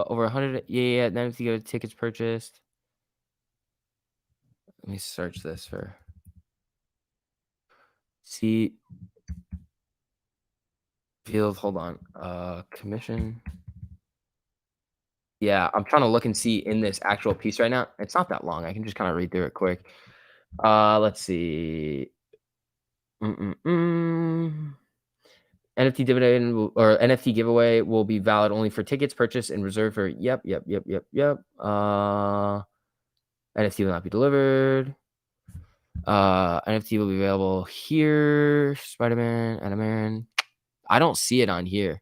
100. Yeah, NFT go tickets purchased. Let me search this for. See. Field. Hold on. Commission. Yeah, I'm trying to look and see in this actual piece right now. It's not that long. I can just kind of read through it quick. Let's see. NFT dividend or NFT giveaway will be valid only for tickets purchased and reserved for. Yep. NFT will not be delivered. NFT will be available here. Spider-Man, Animaron. I don't see it on here.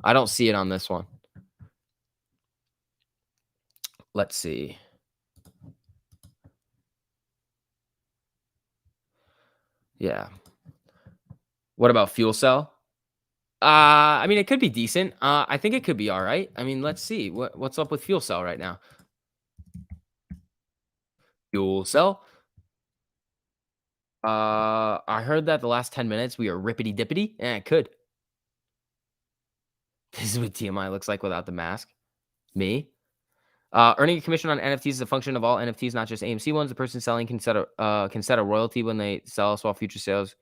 I don't see it on this one. Let's see. Yeah. What about fuel cell? I mean, it could be decent. I think it could be all right. I mean, let's see what's up with fuel cell right now. Fuel cell. I heard that the last 10 minutes we are rippity dippity. It could. This is what TMI looks like without the mask. Me. Earning a commission on NFTs is a function of all NFTs, not just AMC ones. The person selling can set a royalty when they sell us, while future sales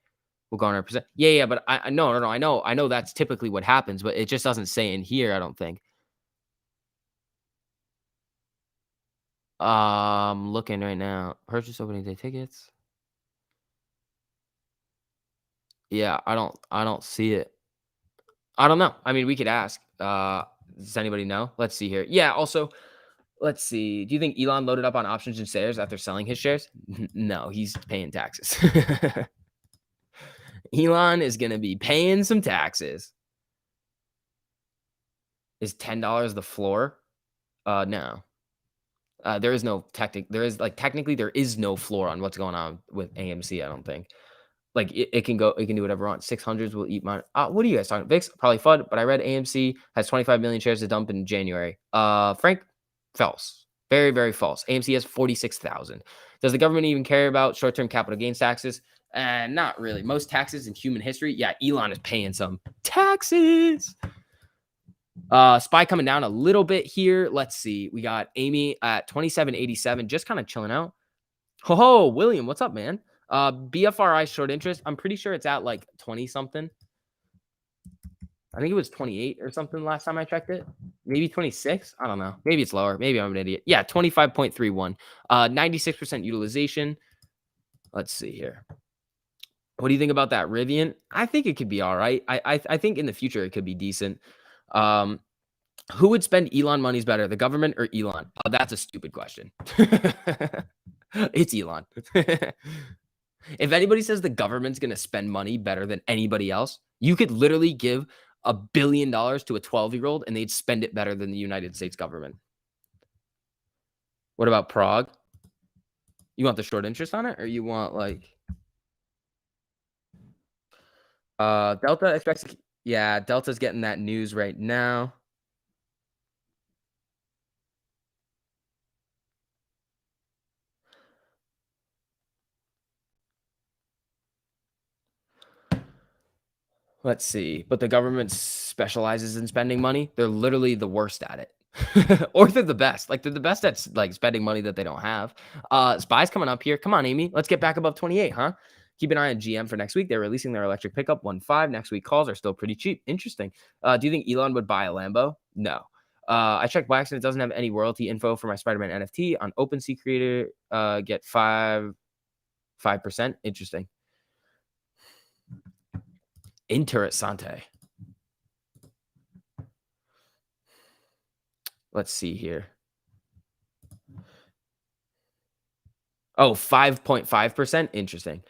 will garner a percent. Yeah, but I no. I know that's typically what happens, but it just doesn't say in here. I don't think. Looking right now. Purchase opening day tickets. Yeah, I don't see it. I don't know. I mean, we could ask. Does anybody know? Let's see here. Yeah, also, let's see. Do you think Elon loaded up on options and shares after selling his shares? No, he's paying taxes. Elon is going to be paying some taxes. Is $10 the floor? No. There is no technically there is no floor on what's going on with AMC, I don't think. Like it can do whatever it wants. 600s will eat mine. What are you guys talking? VIX probably FUD, but I read AMC has 25 million shares to dump in January. Frank, false. Very, very false. AMC has 46,000. Does the government even care about short-term capital gains taxes? Not really. Most taxes in human history, yeah, Elon is paying some taxes. SPY coming down a little bit here. Let's see. We got Amy at 27.87, just kind of chilling out. Ho, William, what's up, man? BFRI short interest. I'm pretty sure it's at like 20 something. I think it was 28 or something last time I checked it. Maybe 26. I don't know. Maybe it's lower. Maybe I'm an idiot. Yeah, 25.31. 96% utilization. Let's see here. What do you think about that Rivian? I think it could be all right. I think in the future it could be decent. Who would spend Elon money's better, the government or Elon? Oh, that's a stupid question. It's Elon. If anybody says the government's going to spend money better than anybody else, you could literally give $1 billion to a 12-year-old and they'd spend it better than the United States government. What about Prague? You want the short interest on it, or you want like Delta expects? Yeah, Delta's getting that news right now. Let's see. But the government specializes in spending money. They're literally the worst at it. Or they're the best. Like they're the best at like spending money that they don't have. SPY's coming up here. Come on, Amy. Let's get back above 28, huh? Keep an eye on GM for next week. They're releasing their electric pickup 1.5. Next week calls are still pretty cheap. Interesting. Do you think Elon would buy a Lambo? No. I checked Wax and it doesn't have any royalty info for my Spider-Man NFT. On OpenSea Creator, get 5%. Interesting. Interessante. Let's see here. Oh, 5.5%. Interesting.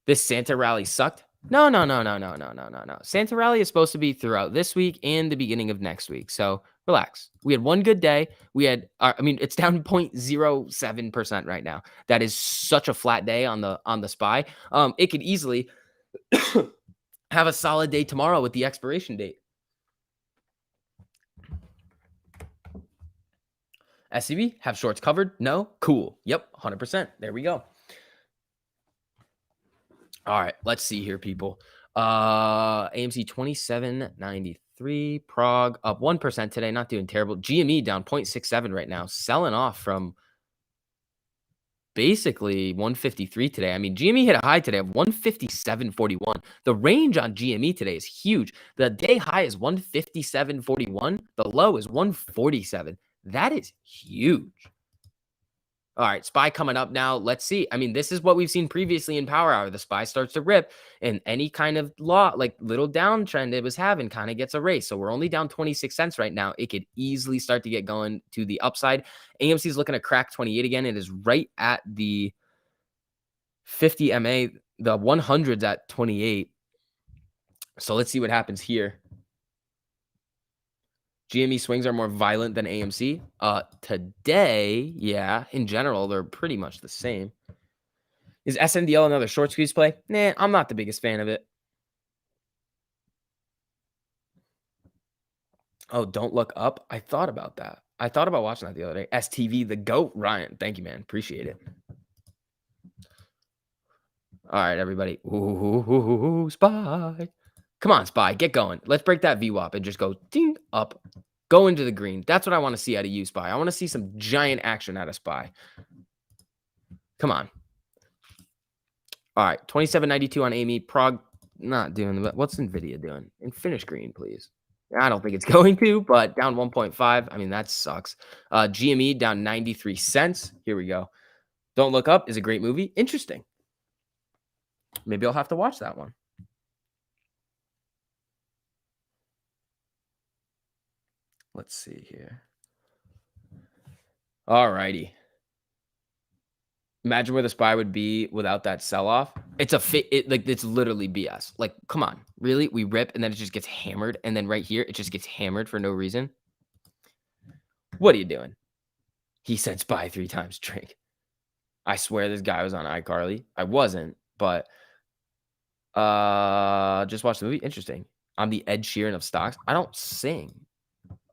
This Santa rally sucked. No. Santa rally is supposed to be throughout this week and the beginning of next week. So relax. We had one good day. It's down 0.07% right now. That is such a flat day on the SPY. It could easily have a solid day tomorrow with the expiration date. SCB, have shorts covered? No? Cool. Yep, 100%. There we go. All right, let's see here, people. AMC 27.93. Prague up 1% today. Not doing terrible. GME down 0.67 right now. Selling off from basically 153 today. I mean, GME hit a high today of 157.41. The range on GME today is huge. The day high is 157.41. The low is 147. That is huge. All right, SPY coming up now. Let's see. I mean, this is what we've seen previously in Power Hour. The SPY starts to rip, and any kind of little downtrend it was having kind of gets erased. So we're only down 26 cents right now. It could easily start to get going to the upside. AMC is looking to crack 28 again. It is right at the 50 MA. The 100's at 28. So let's see what happens here. GME swings are more violent than AMC. Today, yeah, in general, they're pretty much the same. Is SNDL another short squeeze play? Nah, I'm not the biggest fan of it. Oh, don't look up. I thought about that. I thought about watching that the other day. STV, the GOAT, Ryan. Thank you, man. Appreciate it. All right, everybody. Ooh, SPY. Come on, SPY, get going. Let's break that VWAP and just go ding up, go into the green. That's what I want to see out of you, SPY. I want to see some giant action out of SPY. Come on. All right, 27.92 on Amy. Prague not doing the, what's Nvidia doing? And finish green, please. I don't think it's going to, but down 1.5. I mean, that sucks. GME down 93 cents. Here we go. Don't Look Up is a great movie. Interesting. Maybe I'll have to watch that one. Let's see here. All righty. Imagine where the SPY would be without that sell-off. It's it's literally BS. Like, come on, really? We rip and then it just gets hammered, and then right here it just gets hammered for no reason. What are you doing? He said SPY 3 times. Drink. I swear this guy was on iCarly. I wasn't, but just watch the movie. Interesting. I'm the Ed Sheeran of stocks. I don't sing.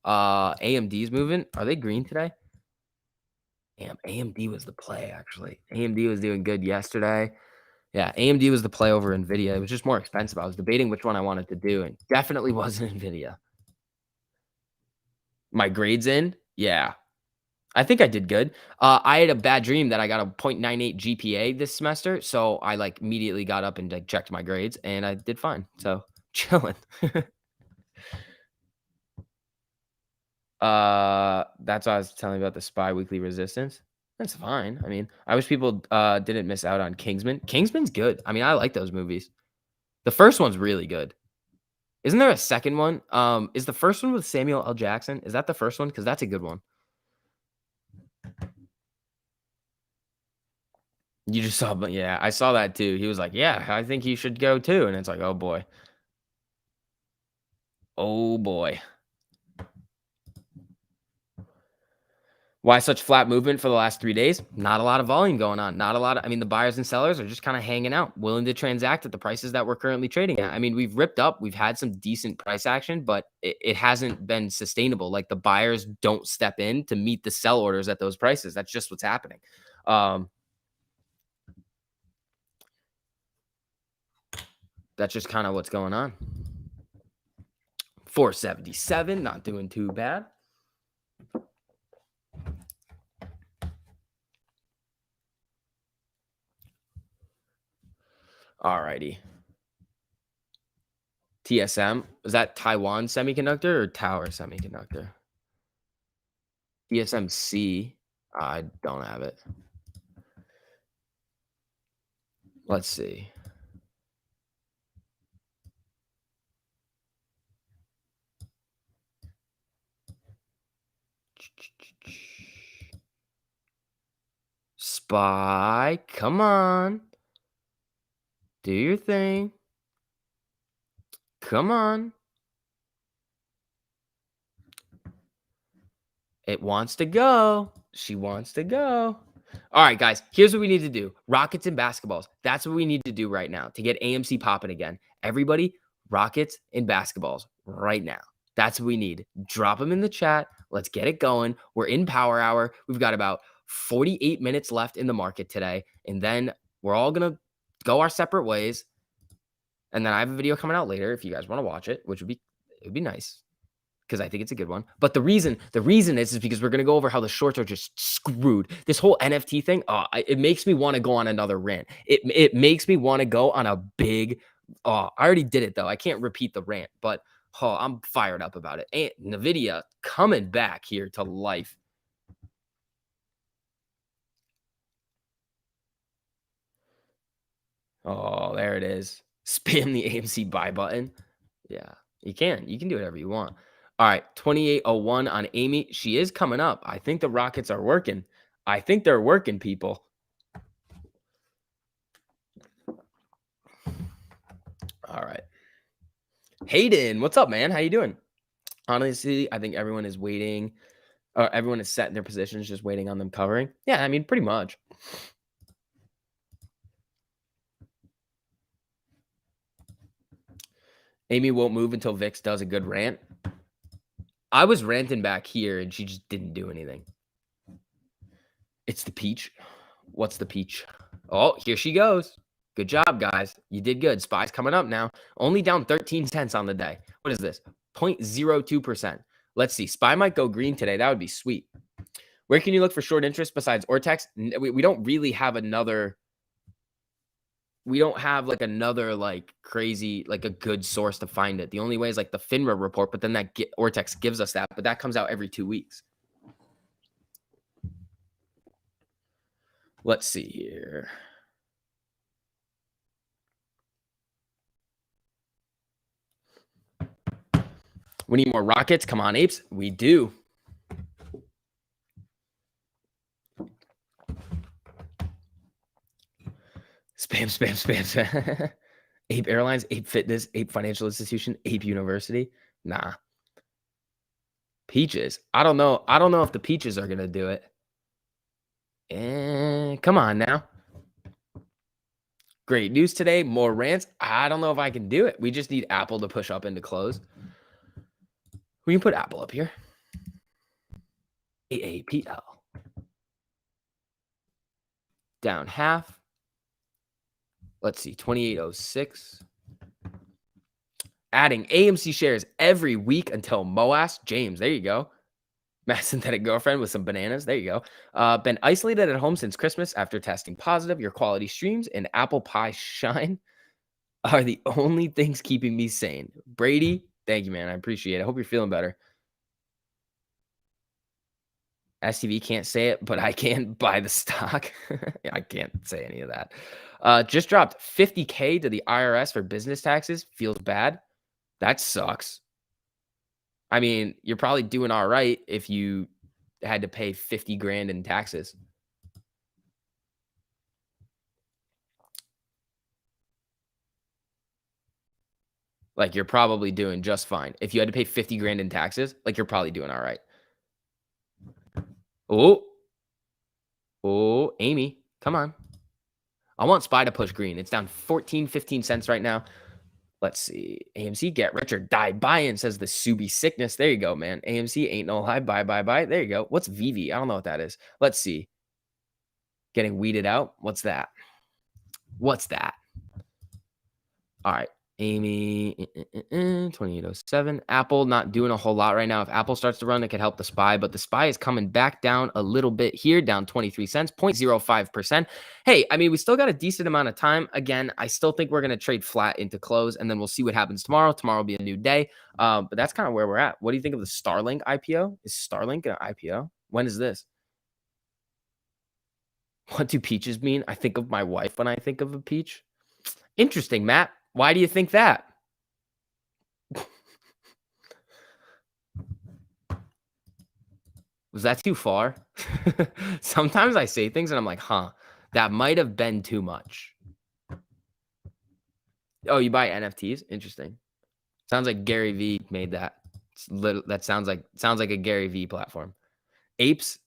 AMD's moving. Are they green today? Damn, AMD was the play, actually. AMD was doing good yesterday. Yeah, AMD was the play over NVIDIA. It was just more expensive. I was debating which one I wanted to do, and definitely wasn't NVIDIA. My grades in? Yeah. I think I did good. I had a bad dream that I got a 0.98 GPA this semester, so I, like, immediately got up and, like, checked my grades, and I did fine. So, chilling. That's why I was telling you about the SPY weekly resistance. That's fine. I mean, I wish people didn't miss out on Kingsman. Kingsman's good. I mean, I like those movies. The first one's really good. Isn't there a second one? Is the first one with Samuel L. Jackson? Is that the first one? Because that's a good one. You just saw, but yeah, I saw that too. He was like, "Yeah, I think you should go too," and it's like, "Oh boy, oh boy." Why such flat movement for the last 3 days? Not a lot of volume going on. Not a lot of, I mean, the buyers and sellers are just kind of hanging out, willing to transact at the prices that we're currently trading at. I mean, we've ripped up, we've had some decent price action, but it hasn't been sustainable. Like the buyers don't step in to meet the sell orders at those prices. That's just what's happening. That's just kind of what's going on. 477, not doing too bad. All righty. TSM, is that Taiwan Semiconductor or Tower Semiconductor? TSMC, I don't have it. Let's see. SPY, come on. Do your thing. Come on. It wants to go. She wants to go. All right, guys, here's what we need to do. Rockets and basketballs. That's what we need to do right now to get AMC popping again. Everybody, rockets and basketballs right now. That's what we need. Drop them in the chat. Let's get it going. We're in power hour. We've got about 48 minutes left in the market today. And then we're all going to go our separate ways. And then I have a video coming out later if you guys want to watch it, which it would be nice because I think it's a good one. But the reason is because we're going to go over how the shorts are just screwed. This whole NFT thing, it makes me want to go on another rant. It makes me want to go on a big, I already did it though. I can't repeat the rant, but I'm fired up about it. And NVIDIA coming back here to life. Oh, there it is. Spam the AMC buy button. Yeah, you can do whatever you want. All right, 2801 on Amy. She is coming up. I think the Rockets are working. I think they're working, people. All right. Hayden, what's up, man? How you doing? Honestly, I think everyone is waiting. Everyone is set in their positions, just waiting on them covering. Yeah, I mean, pretty much. Amy won't move until Vix does a good rant. I was ranting back here, and she just didn't do anything. It's the peach. What's the peach? Oh, here she goes. Good job, guys. You did good. SPY's coming up now. Only down 13 cents on the day. What is this? 0.02%. Let's see. SPY might go green today. That would be sweet. Where can you look for short interest besides Ortex? We don't really have another. We don't have like another like crazy, like a good source to find it. The only way is like the FINRA report, but then that Ortex gives us that, but that comes out every 2 weeks. Let's see here. We need more rockets. Come on, apes. We do. Spam, spam, spam, spam. Ape Airlines, Ape Fitness, Ape Financial Institution, Ape University. Nah. Peaches. I don't know. I don't know if the Peaches are going to do it. Come on now. Great news today. More rants. I don't know if I can do it. We just need Apple to push up into close. We can put Apple up here. AAPL. Down half. Let's see. 2806. Adding AMC shares every week until MOAS. James, there you go. Mass synthetic girlfriend with some bananas. There you go. Been isolated at home since Christmas after testing positive. Your quality streams and apple pie shine are the only things keeping me sane. Brady, thank you, man. I appreciate it. I hope you're feeling better. STV can't say it, but I can buy the stock. I can't say any of that. Just dropped $50K to the IRS for business taxes. Feels bad. That sucks. I mean, you're probably doing all right if you had to pay 50 grand in taxes. Like, you're probably doing just fine. If you had to pay 50 grand in taxes, like, you're probably doing all right. Oh, Amy, come on. I want SPY to push green. It's down 14, 15 cents right now. Let's see. AMC, get rich or die buying, says the Subi sickness. There you go, man. AMC ain't no lie. Buy, buy, buy. There you go. What's VV? I don't know what that is. Let's see. Getting weeded out. What's that? What's that? All right. Amy, 2807. Apple not doing a whole lot right now. If Apple starts to run, it could help the SPY, but the SPY is coming back down a little bit here, down 23 cents, 0.05%. Hey, I mean, we still got a decent amount of time. Again, I still think we're going to trade flat into close, and then we'll see what happens tomorrow. Tomorrow will be a new day, but that's kind of where we're at. What do you think of the Starlink IPO? Is Starlink an IPO? When is this? What do peaches mean? I think of my wife when I think of a peach. Interesting, Matt. Why do you think that? Was that too far? Sometimes I say things and I'm like, huh, that might have been too much. Oh, you buy NFTs? Interesting. Sounds like Gary V made that. That sounds like a Gary V platform. Apes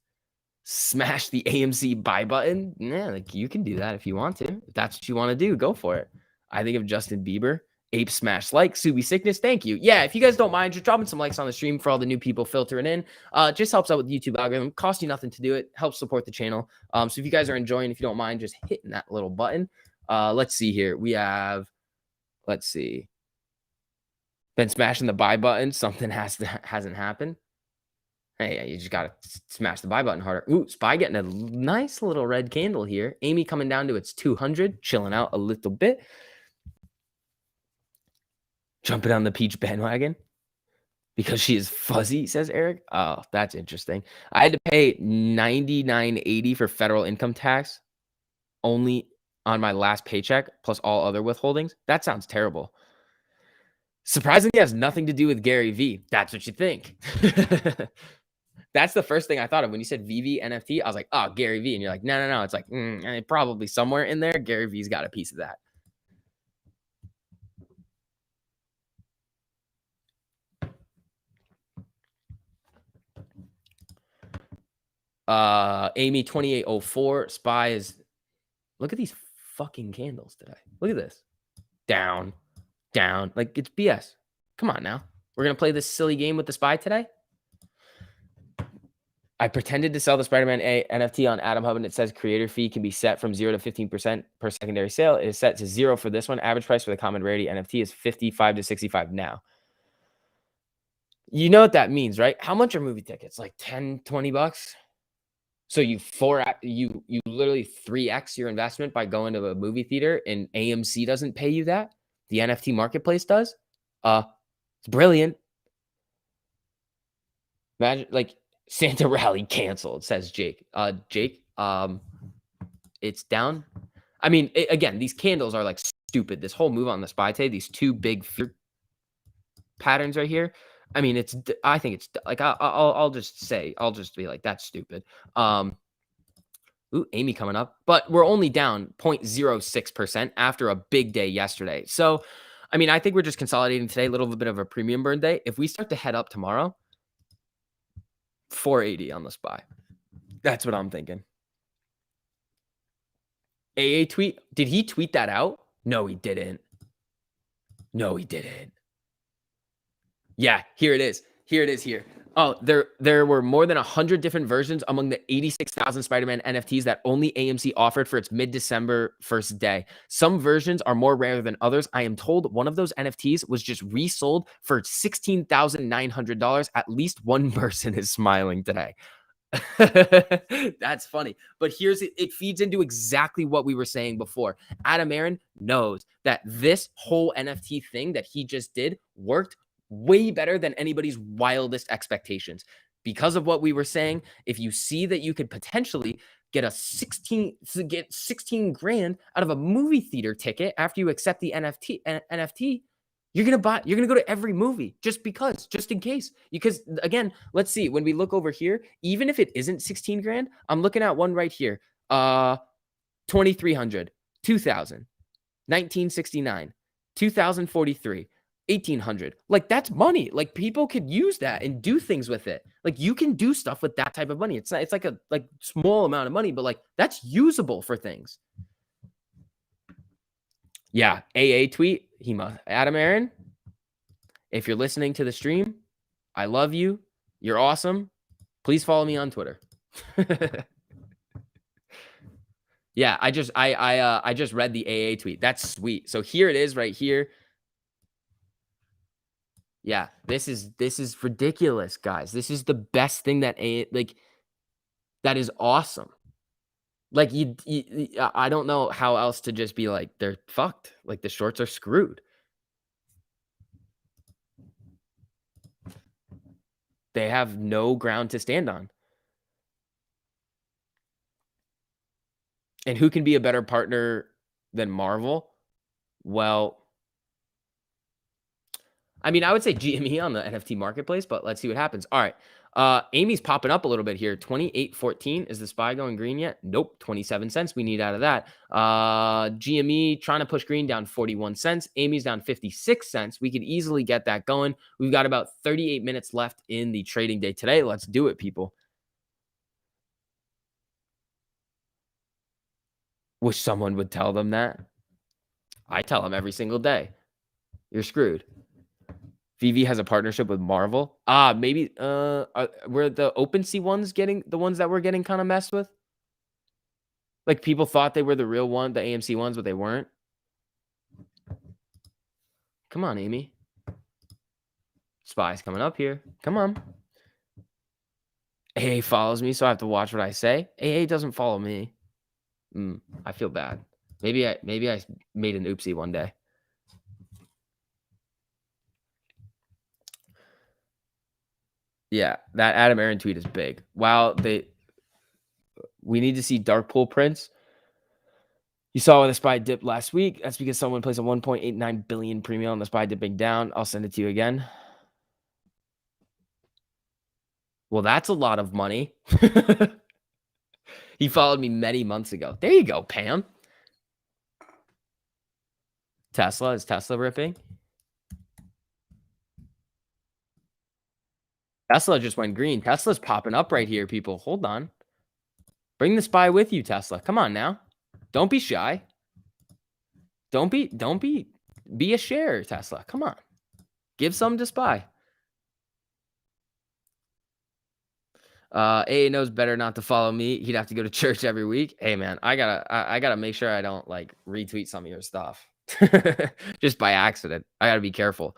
smash the AMC buy button. Yeah, like you can do that if you want to. If that's what you want to do, go for it. I think of Justin Bieber. Ape smash like Subi sickness. Thank you. Yeah, if you guys don't mind, just dropping some likes on the stream for all the new people filtering in. Just helps out with the YouTube algorithm. Costs you nothing to do it. Helps support the channel. So if you guys are enjoying, if you don't mind, just hitting that little button. Let's see here. We have, let's see. Been smashing the buy button. Something hasn't happened. Hey, you just got to smash the buy button harder. Ooh, SPY getting a nice little red candle here. Amy coming down to its 200, chilling out a little bit. Jumping on the peach bandwagon because she is fuzzy, says Eric. Oh, that's interesting. I had to pay $99.80 for federal income tax only on my last paycheck plus all other withholdings. That sounds terrible. Surprisingly, it has nothing to do with Gary V. That's what you think. That's the first thing I thought of when you said VV NFT. I was like, oh, Gary V. And you're like, no. It's like, probably somewhere in there, Gary V's got a piece of that. Amy 2804. SPY is, look at these fucking candles today. Look at this. Down. Like, it's BS. Come on now. We're going to play this silly game with the SPY today. I pretended to sell the Spider-Man A NFT on Atom Hub, and it says creator fee can be set from 0 to 15% per secondary sale. It is set to 0 for this one. Average price for the common rarity NFT is 55 to 65 now. You know what that means, right? How much are movie tickets? Like 10, 20 bucks? So you literally 3x your investment by going to a movie theater, and AMC doesn't pay you that. The NFT marketplace does. It's brilliant. Imagine like Santa Rally canceled, says Jake. Jake, it's down. I mean, again, these candles are like stupid. This whole move on the SPY today, these two big fear patterns right here. I mean, I think it's like I'll just be like, that's stupid. Ooh, Amy coming up, but we're only down 0.06% after a big day yesterday. So, I mean, I think we're just consolidating today, a little bit of a premium burn day. If we start to head up tomorrow, 480 on the SPY. That's what I'm thinking. AA tweet. Did he tweet that out? No, he didn't. No, he didn't. Yeah, here it is. Here it is here. Oh, there were more than 100 different versions among the 86,000 Spider-Man NFTs that only AMC offered for its mid-December first day. Some versions are more rare than others. I am told one of those NFTs was just resold for $16,900. At least one person is smiling today. That's funny. But it feeds into exactly what we were saying before. Adam Aaron knows that this whole NFT thing that he just did worked way better than anybody's wildest expectations. Because of what we were saying, if you see that you could potentially get 16 grand out of a movie theater ticket after you accept the NFT, you're going to go to every movie just in case. Because again, let's see, when we look over here, even if it isn't 16 grand, I'm looking at one right here. 2,300, 2,000, 1969, 2,043. 1,800. Like, that's money. Like, people could use that and do things with it. Like, you can do stuff with that type of money. It's like a small amount of money, but like that's usable for things. Yeah, AA tweet. Adam Aaron, if you're listening to the stream, I love you. You're awesome. Please follow me on Twitter. Yeah, I just read the AA tweet. That's sweet. So here it is right here. Yeah, this is ridiculous, guys. This is the best thing that is awesome. Like I don't know how else to just be like, they're fucked. Like, the shorts are screwed. They have no ground to stand on. And who can be a better partner than Marvel? Well, I mean, I would say GME on the NFT marketplace, but let's see what happens. All right. Amy's popping up a little bit here. 28.14. Is the SPY going green yet? Nope. 27 cents we need out of that. GME trying to push green down 41 cents. Amy's down 56 cents. We could easily get that going. We've got about 38 minutes left in the trading day today. Let's do it, people. Wish someone would tell them that. I tell them every single day. You're screwed. VV has a partnership with Marvel. Maybe were the OpenSea ones the ones that were getting kind of messed with? Like, people thought they were the real one, the AMC ones, but they weren't. Come on, Amy. SPY's coming up here. Come on. AA follows me, so I have to watch what I say. AA doesn't follow me. I feel bad. Maybe I made an oopsie one day. Yeah, that Adam Aaron tweet is big. Wow, we need to see dark pool prints. You saw when the SPY dipped last week. That's because someone placed a 1.89 billion premium on the SPY dipping down. I'll send it to you again. Well, that's a lot of money. He followed me many months ago. There you go, Pam. Tesla, is Tesla ripping? Tesla just went green. Tesla's popping up right here, people. Hold on. Bring the SPY with you, Tesla. Come on now. Don't be shy. Don't be a share, Tesla. Come on. Give some to SPY. AA knows better not to follow me. He'd have to go to church every week. Hey man, I gotta make sure I don't like retweet some of your stuff just by accident. I gotta be careful.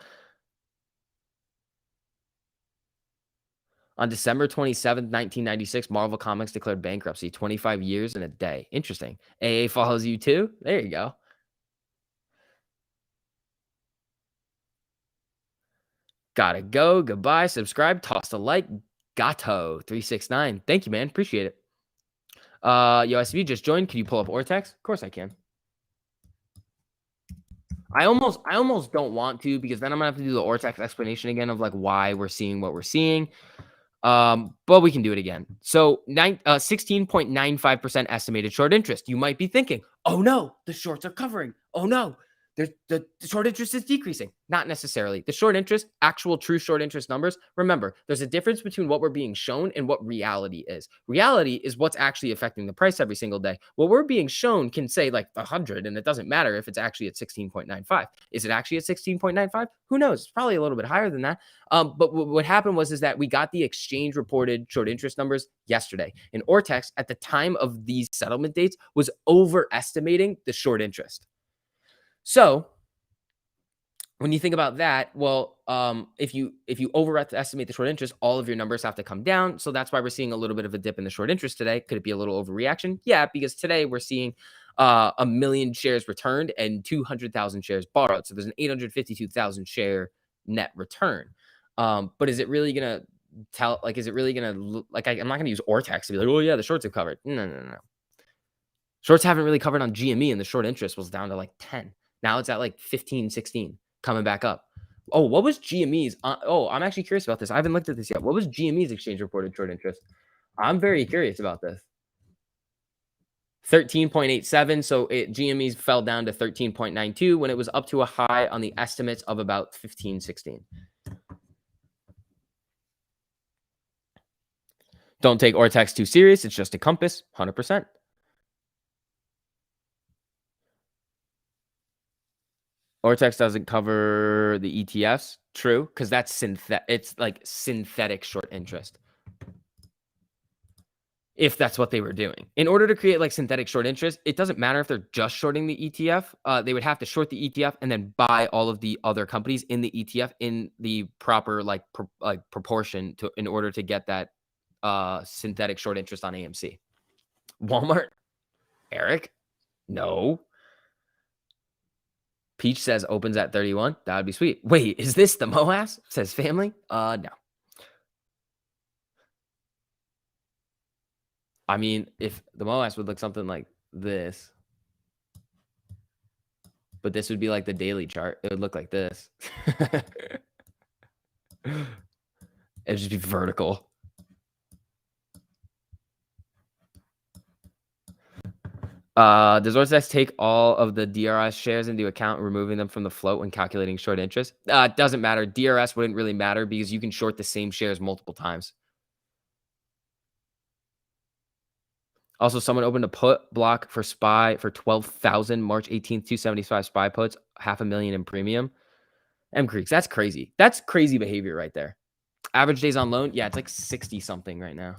On December 27th, 1996, Marvel Comics declared bankruptcy. 25 years and a day. Interesting. AA follows you too. There you go. Gotta go. Goodbye. Subscribe. Toss a like. Gato 369. Thank you, man. Appreciate it. Yo, SB just joined. Can you pull up Ortex? Of course I can. I almost don't want to because then I'm gonna have to do the Ortex explanation again of like why we're seeing what we're seeing. But we can do it again. So 16.95% estimated short interest. You might be thinking, oh no, the shorts are covering. Oh no, the short interest is decreasing. Not necessarily. The short interest, actual true short interest numbers. Remember, there's a difference between what we're being shown and what reality is. Reality is what's actually affecting the price every single day. What we're being shown can say like 100, and it doesn't matter if it's actually at 16.95. Is it actually at 16.95? Who knows? It's probably a little bit higher than that. But what happened was that we got the exchange reported short interest numbers yesterday. And Ortex at the time of these settlement dates was overestimating the short interest. So when you think about that, well, if you overestimate the short interest, all of your numbers have to come down. So that's why we're seeing a little bit of a dip in the short interest today. Could it be a little overreaction? Yeah, because today we're seeing 1 million shares returned and 200,000 shares borrowed. So there's an 852,000 share net return. But is it really gonna tell? Like, is it really gonna like? I'm not gonna use Ortex to be like, oh yeah, the shorts have covered. No. Shorts haven't really covered on GME, and the short interest was down to like 10. Now it's at like 15, 16, coming back up. Oh, what was GME's? I'm actually curious about this. I haven't looked at this yet. What was GME's exchange reported short interest? I'm very curious about this. 13.87. So GME's fell down to 13.92 when it was up to a high on the estimates of about 15, 16. Don't take Ortex too serious. It's just a compass, 100%. Ortex doesn't cover the ETFs. True, because that's synthetic. It's like synthetic short interest. If that's what they were doing. In order to create like synthetic short interest, it doesn't matter if they're just shorting the ETF. They would have to short the ETF and then buy all of the other companies in the ETF in the proper like proportion to in order to get that synthetic short interest on AMC. Walmart, Eric, no. Peach says opens at 31. That would be sweet. Wait, is this the MOAS? Says family. No. I mean, if the MOAS would look something like this, but this would be like the daily chart. It would look like this. It would just be vertical. Does Ortex take all of the DRS shares into account, removing them from the float when calculating short interest? It doesn't matter. DRS wouldn't really matter because you can short the same shares multiple times. Also, someone opened a put block for SPY for 12,000 March 18th, 275 SPY puts, $500,000 in premium. M Creeks, that's crazy. That's crazy behavior right there. Average days on loan, yeah, it's like 60 something right now.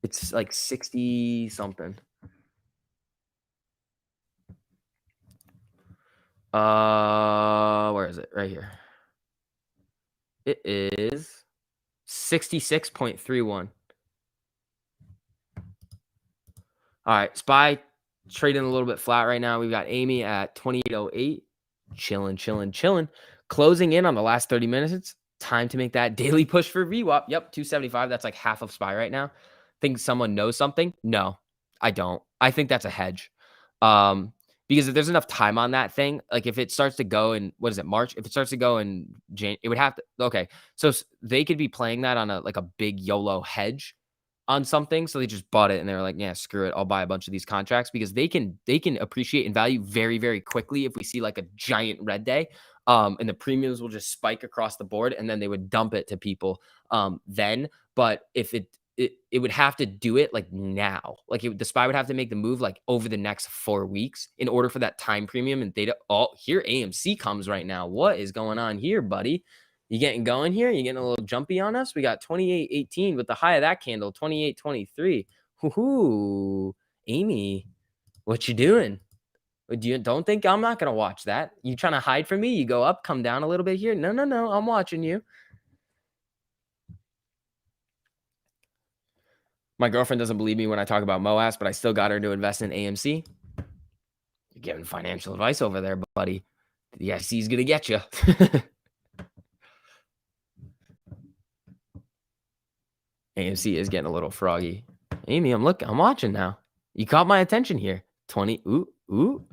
It's like 60 something. Where is it? Right here. It is 66.31. All right, SPY trading a little bit flat right now. We've got Amy at 2808. Chilling. Closing in on the last 30 minutes. It's time to make that daily push for VWAP. Yep, 275. That's like half of SPY right now. Think someone knows something? No, I don't. I think that's a hedge. Because if there's enough time on that thing, like if it starts to go in, what is it, March? If it starts to go in January, it would have to, okay. So they could be playing that on a big YOLO hedge on something. So they just bought it and they were like, yeah, screw it. I'll buy a bunch of these contracts because they can appreciate in value very, very quickly if we see like a giant red day. And the premiums will just spike across the board and then they would dump it to people then. But if it would have to do it like now, like the SPY would have to make the move like over the next 4 weeks in order for that time premium and data. Oh, here AMC comes right now. What is going on here, buddy? You getting going here? You getting a little jumpy on us? We got 28.18 with the high of that candle, 28.23. Whoo, Amy, what you doing? Don't think I'm not gonna watch that. You trying to hide from me? You go up, come down a little bit here. No, I'm watching you. My girlfriend doesn't believe me when I talk about MOAS, but I still got her to invest in AMC. You're giving financial advice over there, buddy. The SC's gonna get you. AMC is getting a little froggy. Amy, I'm watching now. You caught my attention here. 20. Ooh.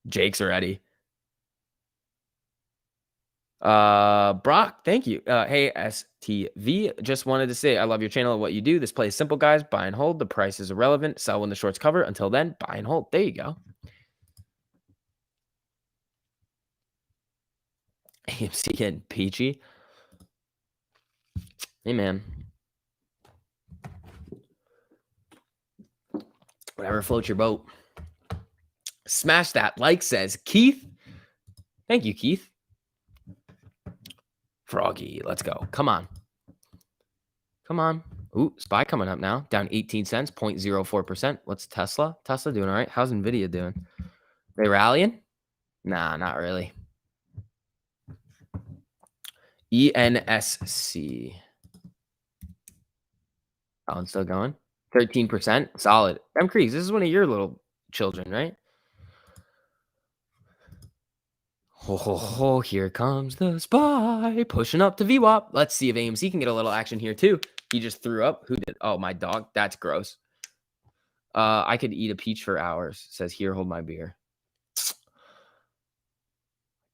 Jake's ready. Brock, thank you. Hey, STV, just wanted to say I love your channel and what you do. This play is simple, guys. Buy and hold. The price is irrelevant. Sell when the shorts cover. Until then, buy and hold. There you go. AMC getting peachy. Hey, man. Whatever floats your boat. Smash that like, says Keith. Thank you, Keith. Froggy, let's go. Come on. Ooh, SPY coming up now. Down 18 cents, 0.04%. What's Tesla? Tesla doing all right. How's NVIDIA doing? They rallying? Nah, not really. ENSC. That one's still going. 13%. Solid. M. Creeks, this is one of your little children, right? Oh, here comes the SPY pushing up to VWAP. Let's see if AMC can get a little action here too. He just threw up. Who did? Oh, my dog. That's gross. I could eat a peach for hours. Says here, hold my beer.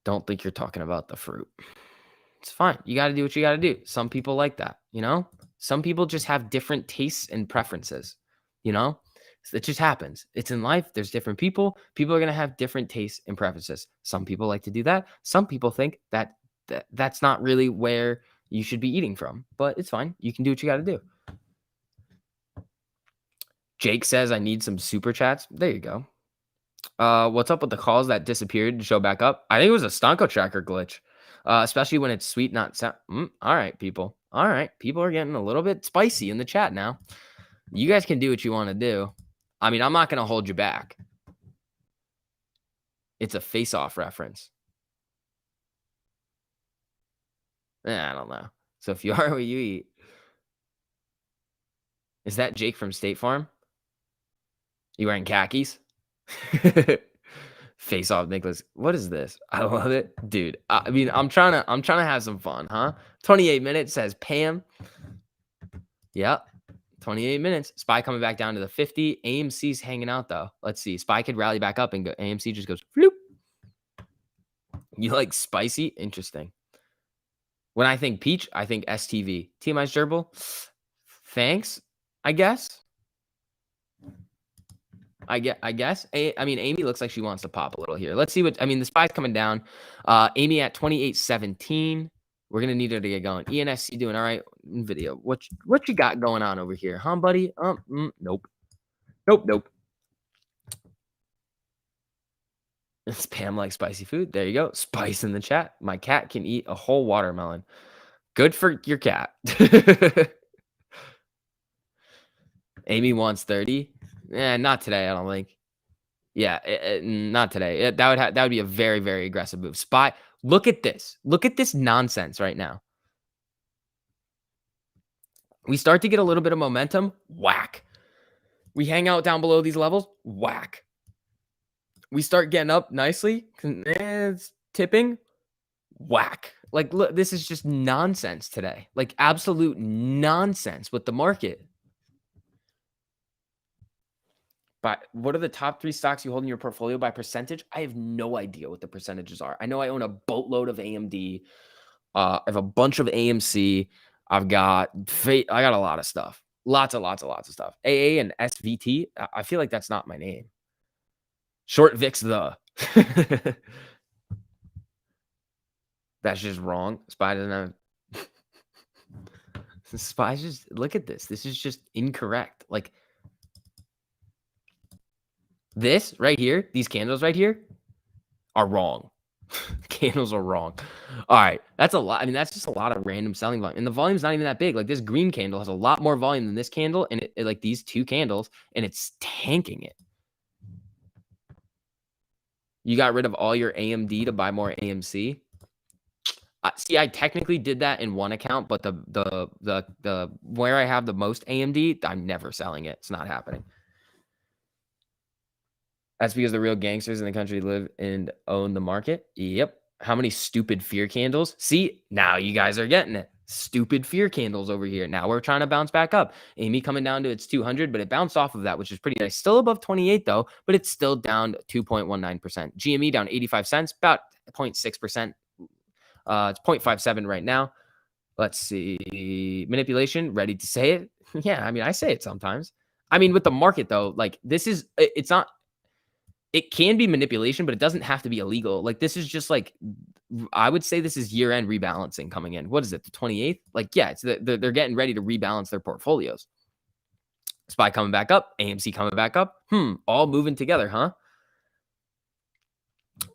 Don't think you're talking about the fruit. It's fine. You got to do what you got to do. Some people like that, you know? Some people just have different tastes and preferences, you know? It just happens. It's in life. There's different people. People are going to have different tastes and preferences. Some people like to do that. Some people think that that's not really where you should be eating from, but it's fine. You can do what you got to do. Jake says, I need some super chats. There you go. What's up with the calls that disappeared to show back up? I think it was a Stonko tracker glitch, especially when it's sweet, not sound. All right, people. All right. People are getting a little bit spicy in the chat now. You guys can do what you want to do. I mean, I'm not going to hold you back. It's a face-off reference. I don't know. So if you are what you eat. Is that Jake from State Farm? You wearing khakis? Face off, Nicholas. What is this? I love it, dude. I mean, I'm trying to have some fun, huh? 28 minutes says Pam. Yep. 28 minutes. SPY coming back down to the 50. AMC's hanging out though. Let's see. SPY could rally back up and go. AMC just goes floop. You like spicy? Interesting. When I think peach, I think STV. TMI's gerbil. Thanks, I guess. I guess. I mean, Amy looks like she wants to pop a little here. Let's see what, I mean, the SPY's coming down. Amy at 28.17. We're going to need her to get going. ENSC doing all right. NVIDIA. What you got going on over here, huh, buddy? Nope. Spam like spicy food. There you go. Spice in the chat. My cat can eat a whole watermelon. Good for your cat. Amy wants 30. Not today, I don't think. Yeah, not today. That would be a very, very aggressive move. SPY, look at this. Look at this nonsense right now. We start to get a little bit of momentum. Whack. We hang out down below these levels. Whack. We start getting up nicely. It's tipping. Whack. Like, look, this is just nonsense today. Like, absolute nonsense with the market. But what are the top 3 stocks you hold in your portfolio by percentage? I have no idea what the percentages are. I know I own a boatload of AMD. I have a bunch of AMC. I got a lot of stuff. Lots of stuff. AA and SVT. I feel like that's not my name. Short VIX the. That's just wrong. SPY doesn't have. SPY's just, look at this. This is just incorrect. Like, this right here, these candles right here are wrong. candles are wrong. All right, that's a lot. I mean, that's just a lot of random selling volume, and the volume's not even that big. Like this green candle has a lot more volume than this candle, and like these two candles, and it's tanking it. You got rid of all your AMD to buy more AMC. See, I technically did that in one account, but the where I have the most AMD, I'm never selling it. It's not happening. That's because the real gangsters in the country live and own the market. Yep. How many stupid fear candles? See, now you guys are getting it. Stupid fear candles over here. Now we're trying to bounce back up. Amy coming down to its 200, but it bounced off of that, which is pretty nice. Still above 28 though, but it's still down 2.19%. GME down 85 cents, about 0.6%. It's 0.57 right now. Let's see. Manipulation, ready to say it? Yeah, I mean, I say it sometimes. I mean, with the market though, like this is, it's not, it can be manipulation, but it doesn't have to be illegal. Like this is just like, I would say this is year-end rebalancing coming in. What is it, the 28th? Like, yeah, it's they're getting ready to rebalance their portfolios. SPY coming back up, AMC coming back up. All moving together, huh?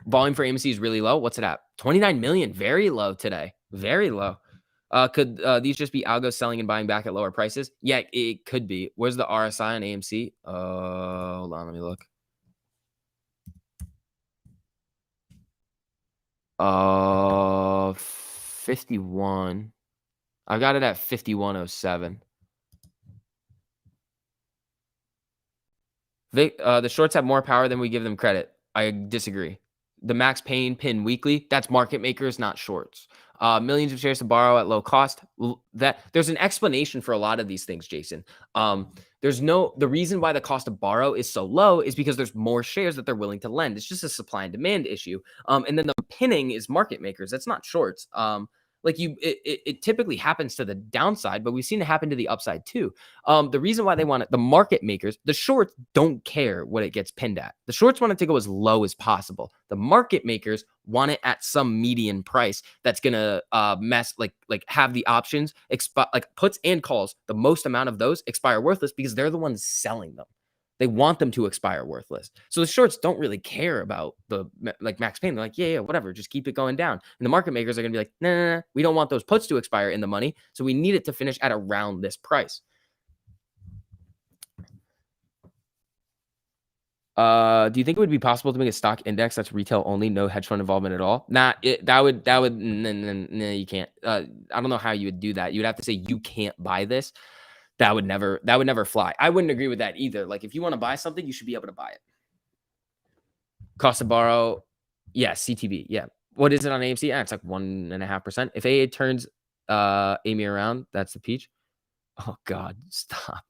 Volume for AMC is really low. What's it at? 29 million. Very low today. Very low. Could these just be algos selling and buying back at lower prices? Yeah, it could be. Where's the RSI on AMC? Hold on, let me look. 51. I've got it at 5107. The shorts have more power than we give them credit. I disagree. The Max Payne pin weekly, that's market makers, not shorts. Millions of shares to borrow at low cost. That there's an explanation for a lot of these things, Jason. The reason why the cost to borrow is so low is because there's more shares that they're willing to lend. It's just a supply and demand issue. And then the pinning is market makers. That's not shorts. It typically happens to the downside, but we've seen it happen to the upside too. The reason why they want it, the market makers, the shorts don't care what it gets pinned at. The shorts want it to go as low as possible. The market makers want it at some median price that's gonna have the options like puts and calls. The most amount of those expire worthless because they're the ones selling them. They want them to expire worthless. So the shorts don't really care about the like Max Payne. They're like, yeah, whatever, just keep it going down. And the market makers are going to be like, no, we don't want those puts to expire in the money. So we need it to finish at around this price. Do you think it would be possible to make a stock index that's retail only, no hedge fund involvement at all? No, you can't. I don't know how you would do that. You would have to say you can't buy this. That would never fly. I wouldn't agree with that either. Like if you want to buy something, you should be able to buy it. Cost to borrow, yeah, CTB, yeah. What is it on AMC? Yeah, it's like 1.5%. If AA turns Amy around, that's the peach. Oh God, stop.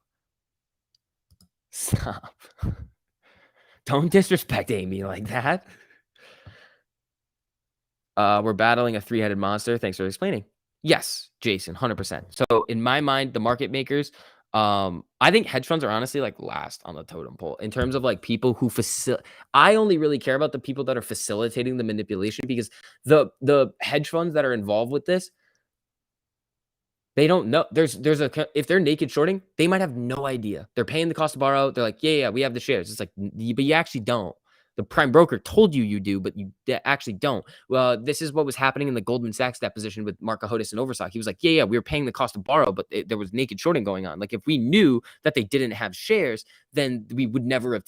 Don't disrespect Amy like that. We're battling a three-headed monster. Thanks for explaining. Yes, Jason, 100%. So in my mind, the market makers, I think hedge funds are honestly like last on the totem pole in terms of like people who I only really care about the people that are facilitating the manipulation because the hedge funds that are involved with this, they don't know. If they're naked shorting, they might have no idea. They're paying the cost to borrow. They're like, yeah, we have the shares. It's like, but you actually don't. The prime broker told you do, but you actually don't. Well, this is what was happening in the Goldman Sachs deposition with Mark Cahotis and Overstock. He was like, yeah, we were paying the cost to borrow, but there was naked shorting going on. Like if we knew that they didn't have shares, then we would never have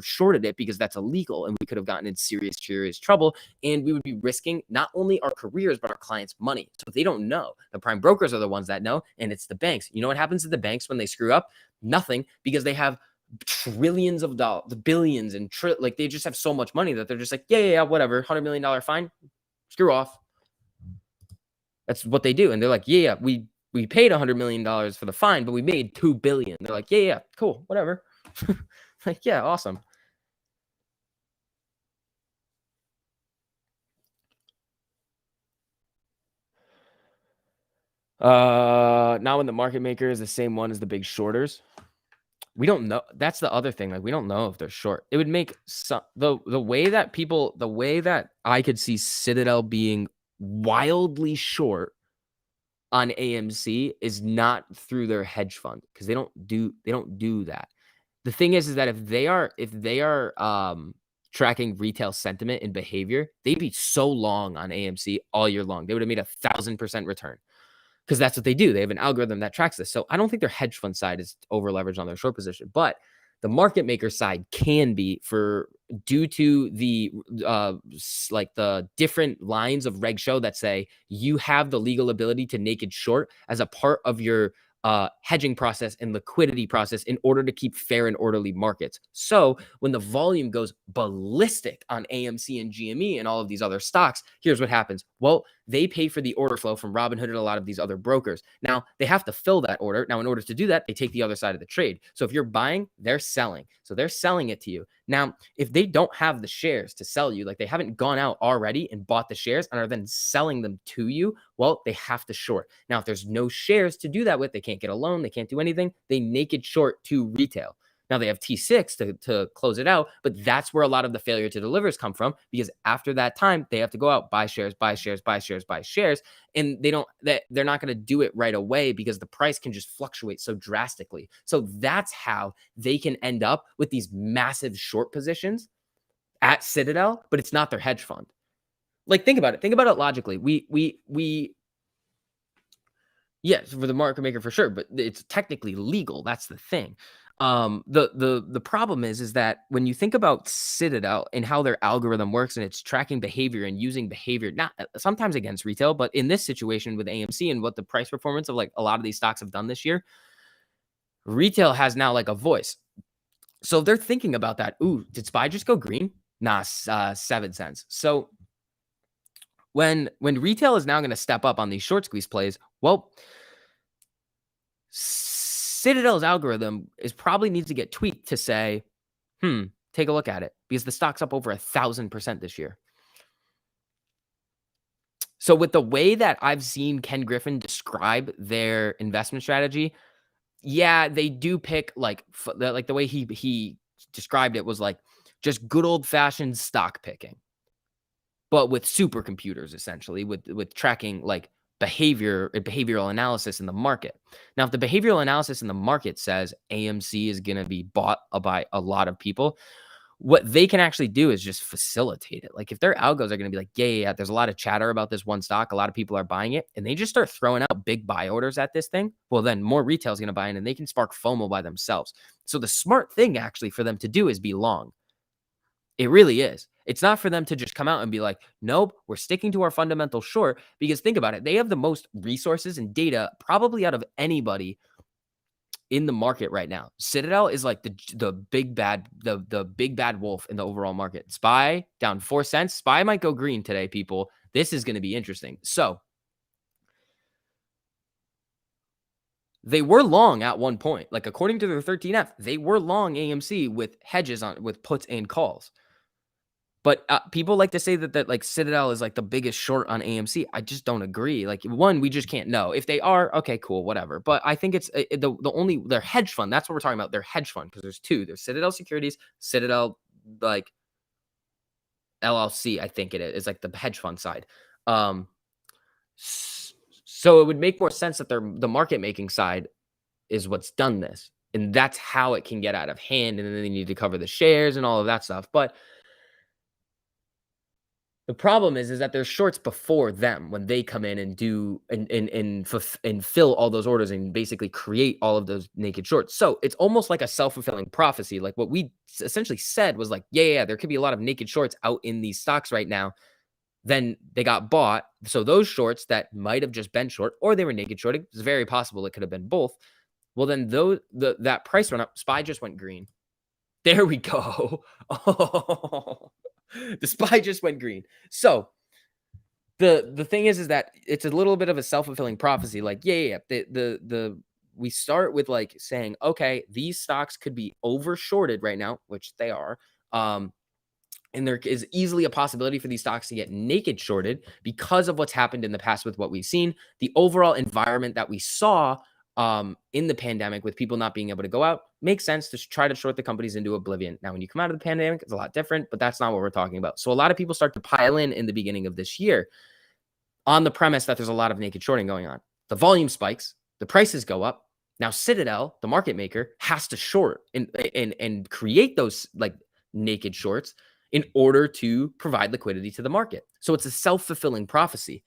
shorted it because that's illegal, and we could have gotten in serious trouble, and we would be risking not only our careers but our clients' money. So if they don't know, the prime brokers are the ones that know, and it's the banks. You know what happens to the banks when they screw up? Nothing, because they have trillions of dollars, the billions and like they just have so much money that they're just like, yeah, whatever, $100 million fine, screw off. That's what they do. And they're like, yeah, we paid $100 million for the fine, but we made $2 billion. They're like, yeah, cool, whatever. Like, yeah, awesome. Now when the market maker is the same one as the big shorters, we don't know. That's the other thing. Like, we don't know if they're short. It would make the way that I could see Citadel being wildly short on AMC is not through their hedge fund, because they don't do that. The thing is that if they are tracking retail sentiment and behavior, they'd be so long on AMC all year long. They would have made 1,000% return because that's what they do. They have an algorithm that tracks this. So I don't think their hedge fund side is over leveraged on their short position, but the market maker side can be due to the like the different lines of reg show that say you have the legal ability to naked short as a part of your hedging process and liquidity process in order to keep fair and orderly markets. So when the volume goes ballistic on AMC and GME and all of these other stocks, here's what happens. Well, they pay for the order flow from Robinhood and a lot of these other brokers. Now, they have to fill that order. Now, in order to do that, they take the other side of the trade. So if you're buying, they're selling. So they're selling it to you. Now, if they don't have the shares to sell you, like they haven't gone out already and bought the shares and are then selling them to you, well, they have to short. Now, if there's no shares to do that with, they can't get a loan, they can't do anything, they naked short to retail. Now they have T6 to close it out, but that's where a lot of the failure to delivers come from, because after that time, they have to go out, buy shares, buy shares, buy shares, buy shares. And they're not going to do it right away because the price can just fluctuate so drastically. So that's how they can end up with these massive short positions at Citadel, but it's not their hedge fund. Like, think about it. Think about it logically. Yes, for the market maker for sure, but it's technically legal. That's the thing. The problem is that when you think about Citadel and how their algorithm works and it's tracking behavior and using behavior, not sometimes against retail, but in this situation with AMC and what the price performance of like a lot of these stocks have done this year, retail has now like a voice. So they're thinking about that. Ooh, did SPY just go green? Nah, 7 cents. So when retail is now going to step up on these short squeeze plays, well, Citadel's algorithm probably needs to get tweaked to say, take a look at it, because the stock's up over 1,000% this year. So with the way that I've seen Ken Griffin describe their investment strategy, yeah, they do pick like the way he described it was like just good old fashioned stock picking, but with supercomputers, essentially with tracking like behavioral analysis in the market. Now, if the behavioral analysis in the market says AMC is going to be bought by a lot of people, what they can actually do is just facilitate it. Like if their algos are going to be like, yeah, there's a lot of chatter about this one stock, a lot of people are buying it, and they just start throwing out big buy orders at this thing, well, then more retail is going to buy in and they can spark FOMO by themselves. So the smart thing actually for them to do is be long. It really is. It's not for them to just come out and be like, nope, we're sticking to our fundamental short, because think about it. They have the most resources and data probably out of anybody in the market right now. Citadel is like the big bad wolf in the overall market. SPY down 4 cents. SPY might go green today, people. This is going to be interesting. So they were long at one point. Like according to their 13F, they were long AMC with hedges with puts and calls. But people like to say that like Citadel is like the biggest short on AMC. I just don't agree. Like one, we just can't know. If they are, okay, cool, whatever. But I think it's their hedge fund. That's what we're talking about. Their hedge fund, because there's two. There's Citadel Securities, Citadel like LLC. I think it is. It's like the hedge fund side. So it would make more sense that the market making side is what's done this, and that's how it can get out of hand. And then they need to cover the shares and all of that stuff. But the problem is that there's shorts before them when they come in and do and fill all those orders and basically create all of those naked shorts. So it's almost like a self-fulfilling prophecy. Like what we essentially said was like, yeah, there could be a lot of naked shorts out in these stocks right now. Then they got bought. So those shorts that might have just been short, or they were naked shorting, it's very possible it could have been both. Well, then that price run up, SPY just went green. There we go. Oh. The SPY just went green. So the thing is that it's a little bit of a self-fulfilling prophecy. Like, we start with like saying, okay, these stocks could be over shorted right now, which they are. And there is easily a possibility for these stocks to get naked shorted because of what's happened in the past with what we've seen. The overall environment that we saw in the pandemic with people not being able to go out makes sense to try to short the companies into oblivion. Now, when you come out of the pandemic, it's a lot different, but that's not what we're talking about. So a lot of people start to pile in the beginning of this year on the premise that there's a lot of naked shorting going on. The volume spikes, the prices go up. Now, Citadel, the market maker, has to short and create those like naked shorts in order to provide liquidity to the market. So it's a self-fulfilling prophecy.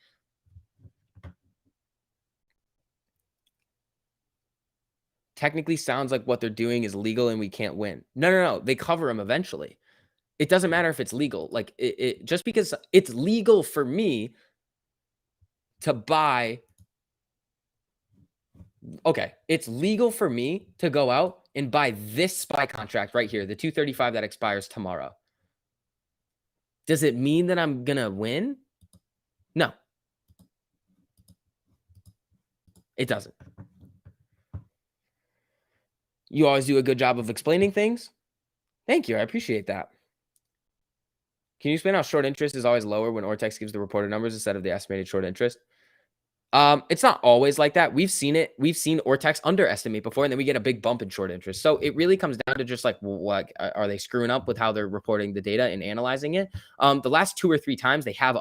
Technically sounds like what they're doing is legal and we can't win. No. They cover them eventually. It doesn't matter if it's legal. Like just because it's legal for me to buy. Okay, it's legal for me to go out and buy this SPY contract right here, the 235 that expires tomorrow. Does it mean that I'm going to win? No. It doesn't. You always do a good job of explaining things. Thank you. I appreciate that. Can you explain how short interest is always lower when Ortex gives the reported numbers instead of the estimated short interest? It's not always like that. We've seen it. We've seen Ortex underestimate before, and then we get a big bump in short interest. So it really comes down to just like, what are they screwing up with how they're reporting the data and analyzing it? The last 2 or 3 times they have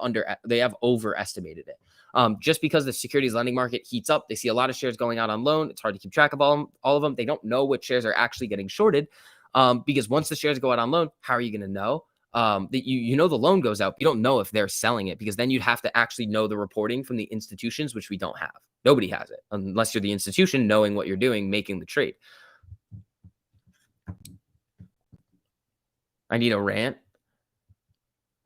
overestimated it. Just because the securities lending market heats up, they see a lot of shares going out on loan. It's hard to keep track of all of them. They don't know what shares are actually getting shorted, because once the shares go out on loan, how are you going to know? That you know the loan goes out. You don't know if they're selling it, because then you'd have to actually know the reporting from the institutions, which we don't have. Nobody has it unless you're the institution knowing what you're doing, making the trade. I need a rant.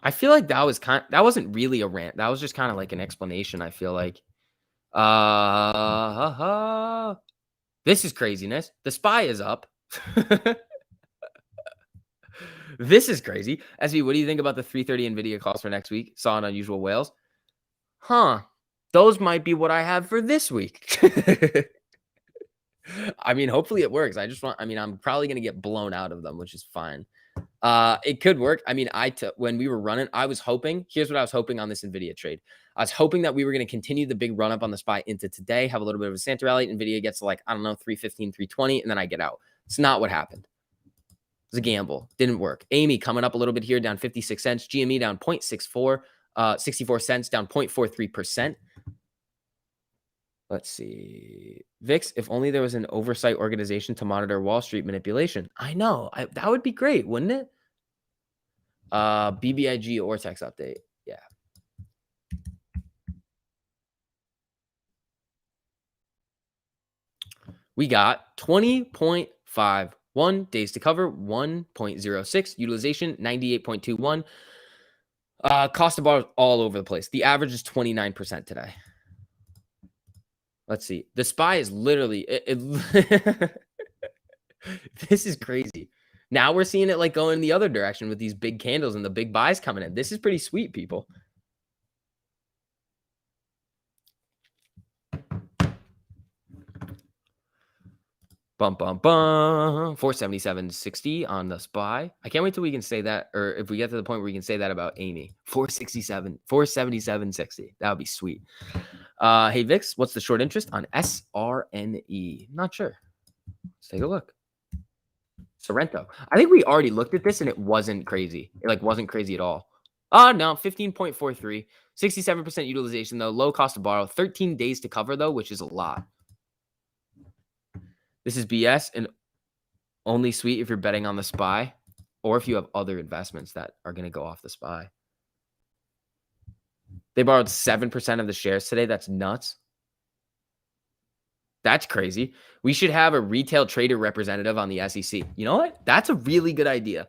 I feel like that wasn't really a rant. That was just kind of like an explanation. I feel like, this is craziness. The SPY is up. This is crazy. SB, what do you think about the 3:30 NVIDIA calls for next week? Saw an unusual whales. Huh. Those might be what I have for this week. I mean, hopefully it works. I'm probably going to get blown out of them, which is fine. It could work. I mean, when we were running, I was hoping, here's what I was hoping on this NVIDIA trade. I was hoping that we were going to continue the big run up on the SPY into today, have a little bit of a Santa rally. NVIDIA gets to, like, I don't know, 315, 320, and then I get out. It's not what happened. It was a gamble. Didn't work. Amy coming up a little bit here, down 56 cents. GME down 0.64, 64 cents, down 0.43%. Let's see. VIX, if only there was an oversight organization to monitor Wall Street manipulation. I know. That would be great, wouldn't it? BBIG Ortex update. Yeah. We got 20.51 days to cover, 1.06 utilization, 98.21. Cost of borrow all over the place. The average is 29% today. Let's see. The SPY is literally this is crazy. Now we're seeing it like going the other direction with these big candles and the big buys coming in. This is pretty sweet, people. Bum, bum, bum. 477.60 on the SPY. I can't wait till we can say that, or if we get to the point where we can say that about Amy. 477.60. That would be sweet. Hey, Vix, what's the short interest on SRNE? Not sure. Let's take a look. Sorrento. I think we already looked at this and it wasn't crazy. It wasn't crazy at all. Oh, no, 15.43. 67% utilization, though. Low cost to borrow. 13 days to cover, though, which is a lot. This is BS and only sweet if you're betting on the SPY or if you have other investments that are going to go off the SPY. They borrowed 7% of the shares today. That's nuts. That's crazy. We should have a retail trader representative on the SEC. You know what? That's a really good idea.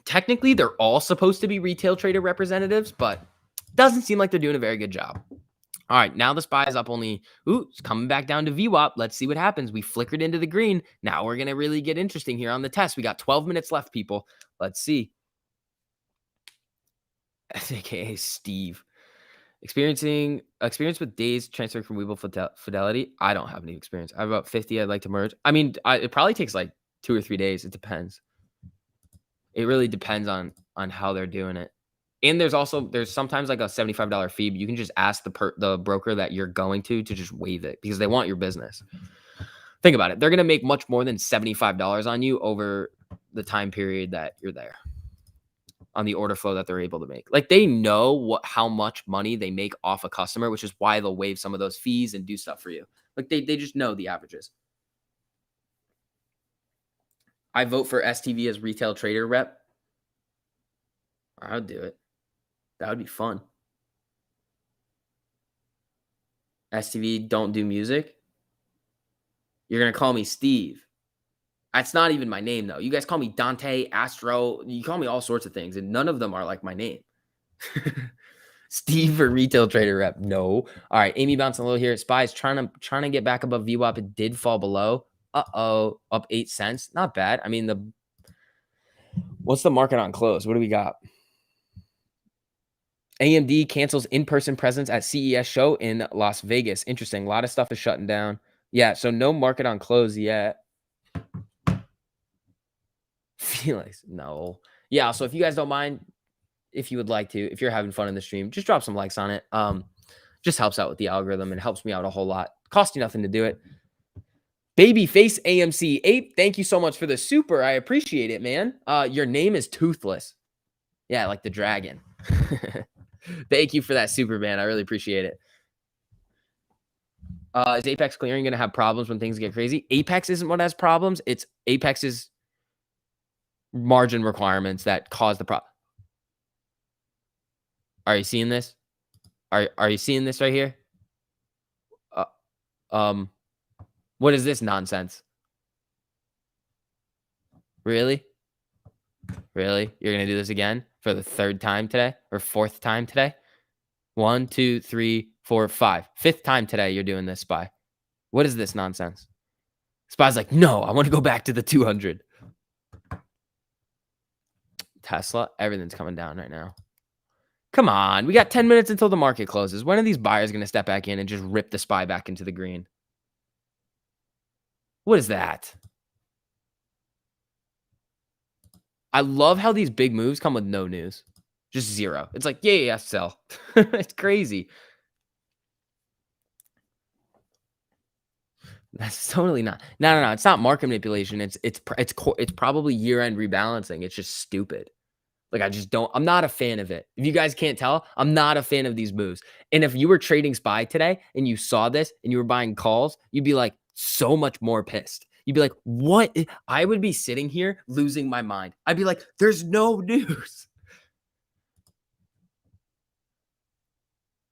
Technically, they're all supposed to be retail trader representatives, but doesn't seem like they're doing a very good job. All right, now the SPY is up only, it's coming back down to VWAP. Let's see what happens. We flickered into the green. Now we're going to really get interesting here on the test. We got 12 minutes left, people. Let's see. AKA Steve. Experience with days transferring from Webull Fidelity. I don't have any experience. I have about 50 I'd like to merge. I mean, it probably takes like 2 or 3 days. It depends. It really depends on how they're doing it. And there's sometimes like a $75 fee, but you can just ask the broker that you're going to just waive it because they want your business. Think about it. They're going to make much more than $75 on you over the time period that you're there on the order flow that they're able to make. Like they know how much money they make off a customer, which is why they'll waive some of those fees and do stuff for you. Like they just know the averages. I vote for STV as retail trader rep. I would do it. That would be fun. STV, don't do music. You're gonna call me Steve. That's not even my name though. You guys call me Dante, Astro. You call me all sorts of things, and none of them are like my name. Steve for retail trader rep. No. All right. Amy bouncing a little here. Spies trying to get back above VWAP. It did fall below. Uh-oh. Up 8 cents. Not bad. I mean, what's the market on close? What do we got? AMD cancels in-person presence at CES show in Las Vegas. Interesting. A lot of stuff is shutting down. Yeah, so no market on close yet. Felix, no. Yeah, so if you guys don't mind, if you would like to, if you're having fun in the stream, just drop some likes on it. Just helps out with the algorithm and helps me out a whole lot. Cost you nothing to do it. Babyface AMC Ape, thank you so much for the super. I appreciate it, man. Your name is Toothless. Yeah, like the dragon. Thank you for that super, man. I really appreciate it. Is Apex Clearing going to have problems when things get crazy? Apex isn't what has problems. It's Apex's margin requirements that cause the problem. Are you seeing this? Are you seeing this right here? What is this nonsense? Really? Really? You're going to do this again for the third time today or fourth time today? 1, 2, 3, 4, 5. Fifth time today you're doing this, Spy. What is this nonsense? Spy's like, no, I want to go back to the 200. Tesla, everything's coming down right now. Come on. We got 10 minutes until the market closes. When are these buyers going to step back in and just rip the Spy back into the green? What is that? I love how these big moves come with no news. Just zero. It's like, yeah, sell. It's crazy. That's totally not. No. It's not market manipulation. It's probably year-end rebalancing. It's just stupid. Like, I'm not a fan of it. If you guys can't tell, I'm not a fan of these moves. And if you were trading SPY today and you saw this and you were buying calls, you'd be like so much more pissed. You'd be like, what? I would be sitting here losing my mind. I'd be like, there's no news.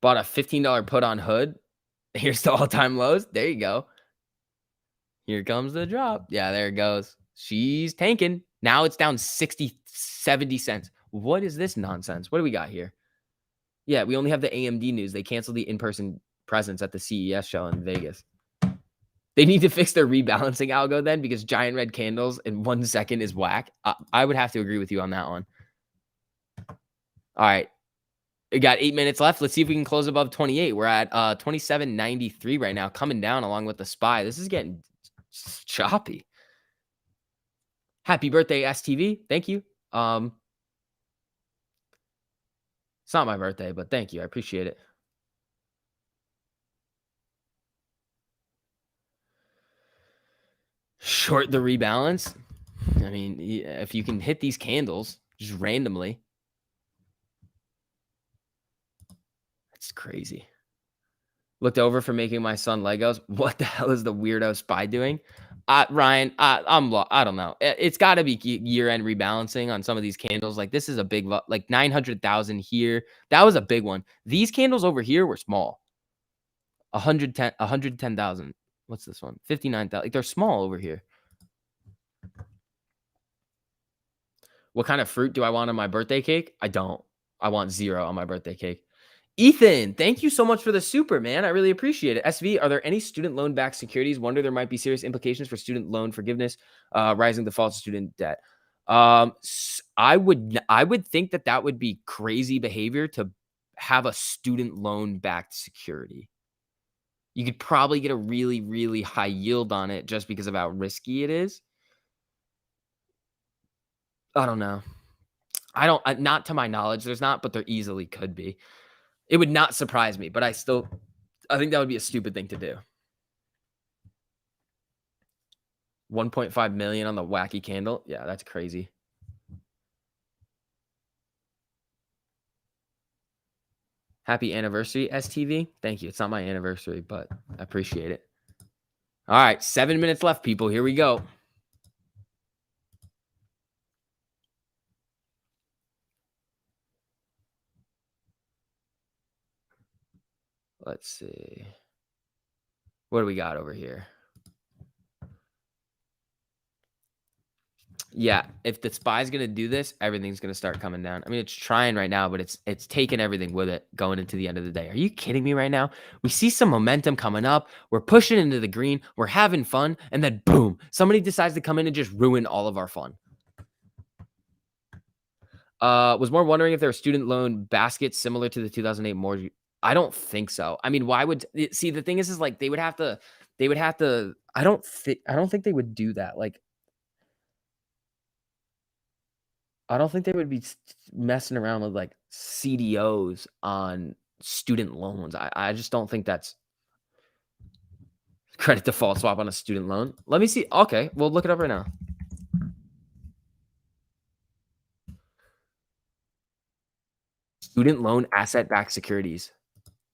Bought a $15 put on Hood. Here's the all-time lows. There you go. Here comes the drop. Yeah, there it goes. She's tanking. Now it's down 60, 70 cents. What is this nonsense? What do we got here? Yeah, we only have the AMD news. They canceled the in-person presence at the CES show in Vegas. They need to fix their rebalancing algo then, because giant red candles in 1 second is whack. I would have to agree with you on that one. All right. We got 8 minutes left. Let's see if we can close above 28. We're at 27.93 right now, coming down along with the SPY. This is getting choppy. Happy birthday, STV. Thank you. It's not my birthday, but thank you. I appreciate it. Short the rebalance. I mean, if you can hit these candles just randomly, that's crazy. Looked over for making my son Legos. What the hell is the weirdo SPY doing? Ryan, I don't know. It's got to be year-end rebalancing on some of these candles. Like, this is a big, like 900,000 here. That was a big one. These candles over here were small. 110,000. What's this one? 59,000. Like, they're small over here. What kind of fruit do I want on my birthday cake? I don't. I want 0 on my birthday cake. Ethan, thank you so much for the super, man. I really appreciate it. SV, are there any student loan backed securities? Wonder there might be serious implications for student loan forgiveness, rising defaults, student debt. I would think that would be crazy behavior to have a student loan backed security. You could probably get a really, really high yield on it just because of how risky it is. I don't know. Not to my knowledge, there's not, but there easily could be. It would not surprise me, but I think that would be a stupid thing to do. 1.5 million on the wacky candle. Yeah, that's crazy. Happy anniversary, STV. Thank you. It's not my anniversary, but I appreciate it. All right, 7 minutes left, people. Here we go. Let's see. What do we got over here? Yeah, if the SPY's gonna do this, everything's gonna start coming down. I mean, it's trying right now, but it's taking everything with it going into the end of the day. Are you kidding me right now? We see some momentum coming up. We're pushing into the green. We're having fun, and then boom, somebody decides to come in and just ruin all of our fun. Was more wondering if there are student loan baskets similar to the 2008 mortgage. I don't think so. I mean, why would see the thing is like they would have to. I don't think they would do that. Like I don't think they would be messing around with like CDOs on student loans. I just don't think that's credit default swap on a student loan. Let me see. Okay, we'll look it up right now. Student loan asset-backed securities.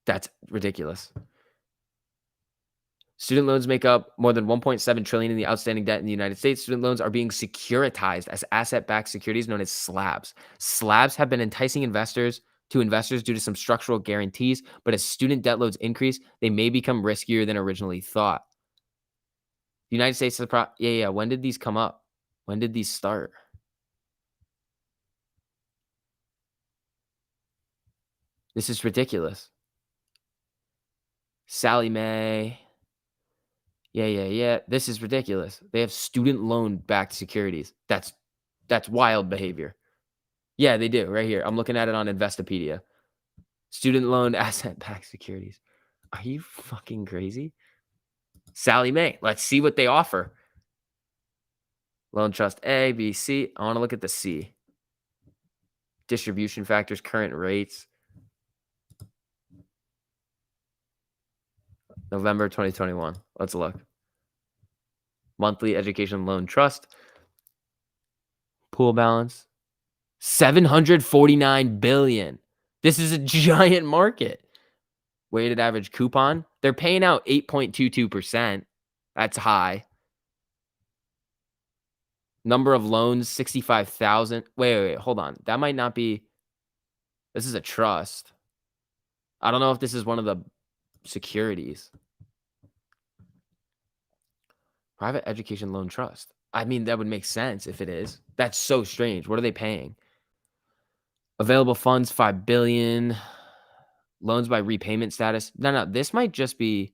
That's ridiculous. Student loans make up more than 1.7 trillion in the outstanding debt in the United States. Student loans are being securitized as asset-backed securities known as slabs. Slabs have been enticing investors due to some structural guarantees, but as student debt loads increase, they may become riskier than originally thought. The United States, yeah. When did these come up? When did these start? This is ridiculous. Sally Mae. Yeah. This is ridiculous. They have student loan backed securities. That's wild behavior. Yeah, they do right here. I'm looking at it on Investopedia. Student loan asset backed securities. Are you fucking crazy? Sally Mae. Let's see what they offer. Loan trust A, B, C. I want to look at the C. Distribution factors, current rates. November 2021. Let's look. Monthly education loan trust. Pool balance. 749 billion. This is a giant market. Weighted average coupon. They're paying out 8.22%. That's high. Number of loans, 65,000. Wait. Hold on. That might not be. This is a trust. I don't know if this is one of the securities. Private education loan trust. I mean, that would make sense if it is. That's so strange. What are they paying? Available funds, 5 billion. Loans by repayment status. No. This might just be.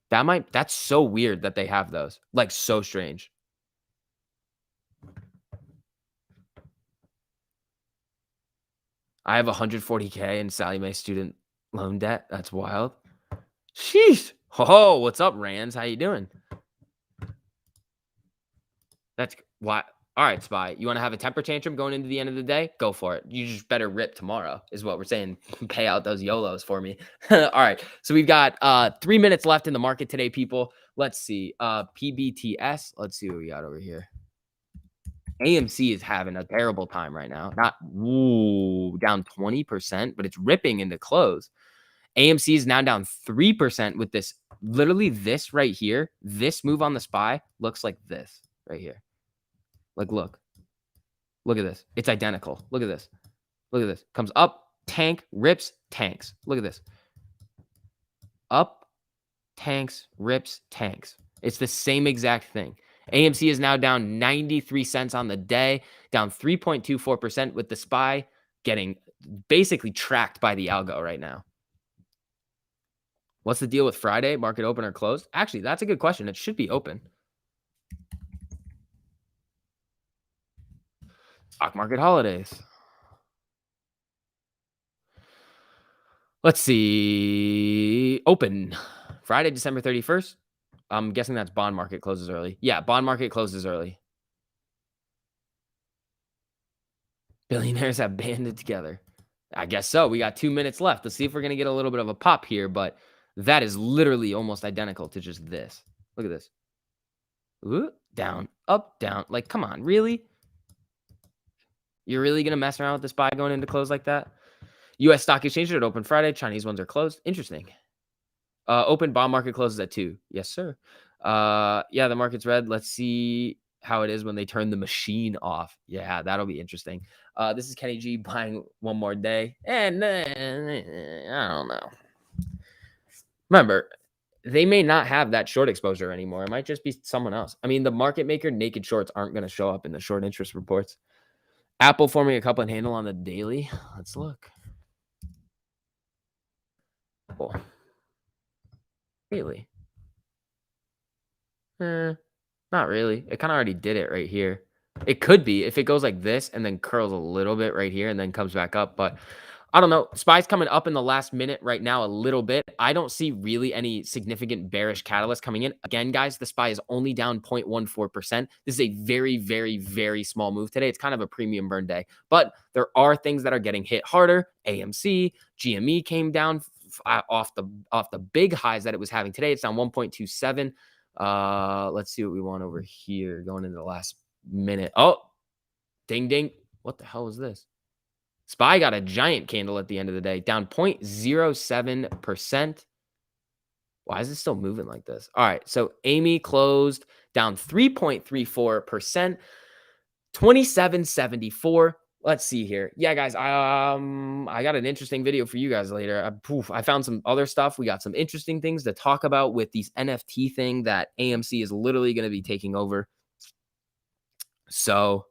That's so weird that they have those. Like, so strange. I have 140K in Sally Mae student loan debt. That's wild. Sheesh. Oh, what's up, Rands? How you doing? That's what. All right, Spy. You want to have a temper tantrum going into the end of the day? Go for it. You just better rip tomorrow, is what we're saying. Pay out those YOLOs for me. All right. So we've got 3 minutes left in the market today, people. Let's see. PBTS. Let's see what we got over here. AMC is having a terrible time right now. Not down 20%, but it's ripping into close. AMC is now down 3% with this. Literally, this right here, this move on the SPY looks like this right here. Like, look at this. It's identical. Look at this. Comes up, tank, rips, tanks. Look at this. Up, tanks, rips, tanks. It's the same exact thing. AMC is now down 93 cents on the day, down 3.24% with the SPY getting basically tracked by the algo right now. What's the deal with Friday? Market open or closed? Actually, that's a good question. It should be open. Stock market holidays. Let's see. Open. Friday, December 31st. I'm guessing that's bond market closes early. Yeah, bond market closes early. Billionaires have banded together. I guess so. We got 2 minutes left. Let's see if we're going to get a little bit of a pop here, but that is literally almost identical to just this. Look at this. Ooh, down, up, down. Like, come on, really? You're really going to mess around with the SPY going into close like that? U.S. stock exchange at open Friday. Chinese ones are closed. Interesting. Open bond market closes at 2. Yes, sir. Yeah, the market's red. Let's see how it is when they turn the machine off. Yeah, that'll be interesting. This is Kenny G buying one more day. And I don't know. Remember, they may not have that short exposure anymore. It might just be someone else. I mean, the market maker naked shorts aren't going to show up in the short interest reports. Apple forming a cup and handle on the daily. Let's look. Apple daily. Not really. It kind of already did it right here. It could be if it goes like this and then curls a little bit right here and then comes back up. But I don't know. SPY's coming up in the last minute right now a little bit. I don't see really any significant bearish catalyst coming in. Again, guys, the SPY is only down 0.14%. This is a very, very, very small move today. It's kind of a premium burn day. But there are things that are getting hit harder. AMC, GME came down off the big highs that it was having today. It's down 1.27. Let's see what we want over here going into the last minute. Oh, ding, ding. What the hell was this? SPY got a giant candle at the end of the day, down 0.07%. Why is it still moving like this? All right. So Amy closed down 3.34%, 2774. Let's see here. Yeah, guys. I got an interesting video for you guys later. I found some other stuff. We got some interesting things to talk about with these NFT thing that AMC is literally going to be taking over. So,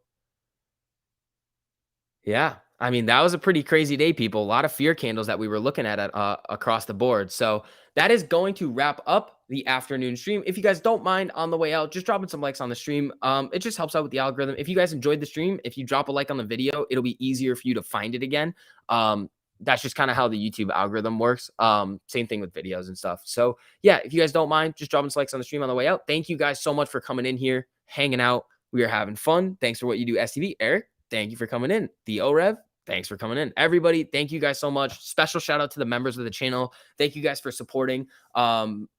yeah. I mean, that was a pretty crazy day, people. A lot of fear candles that we were looking at across the board. So that is going to wrap up the afternoon stream. If you guys don't mind on the way out, just dropping some likes on the stream. It just helps out with the algorithm. If you guys enjoyed the stream, if you drop a like on the video, it'll be easier for you to find it again. That's just kind of how the YouTube algorithm works. Same thing with videos and stuff. So yeah, if you guys don't mind, just dropping some likes on the stream on the way out. Thank you guys so much for coming in here, hanging out. We are having fun. Thanks for what you do, STV. Eric, thank you for coming in. The OREV, thanks for coming in. Everybody, thank you guys so much. Special shout out to the members of the channel. Thank you guys for supporting.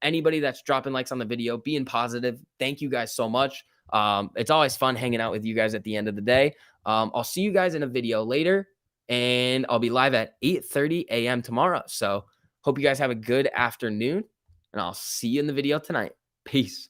Anybody that's dropping likes on the video, being positive, thank you guys so much. It's always fun hanging out with you guys at the end of the day. I'll see you guys in a video later, and I'll be live at 8:30 a.m. tomorrow. So hope you guys have a good afternoon, and I'll see you in the video tonight. Peace.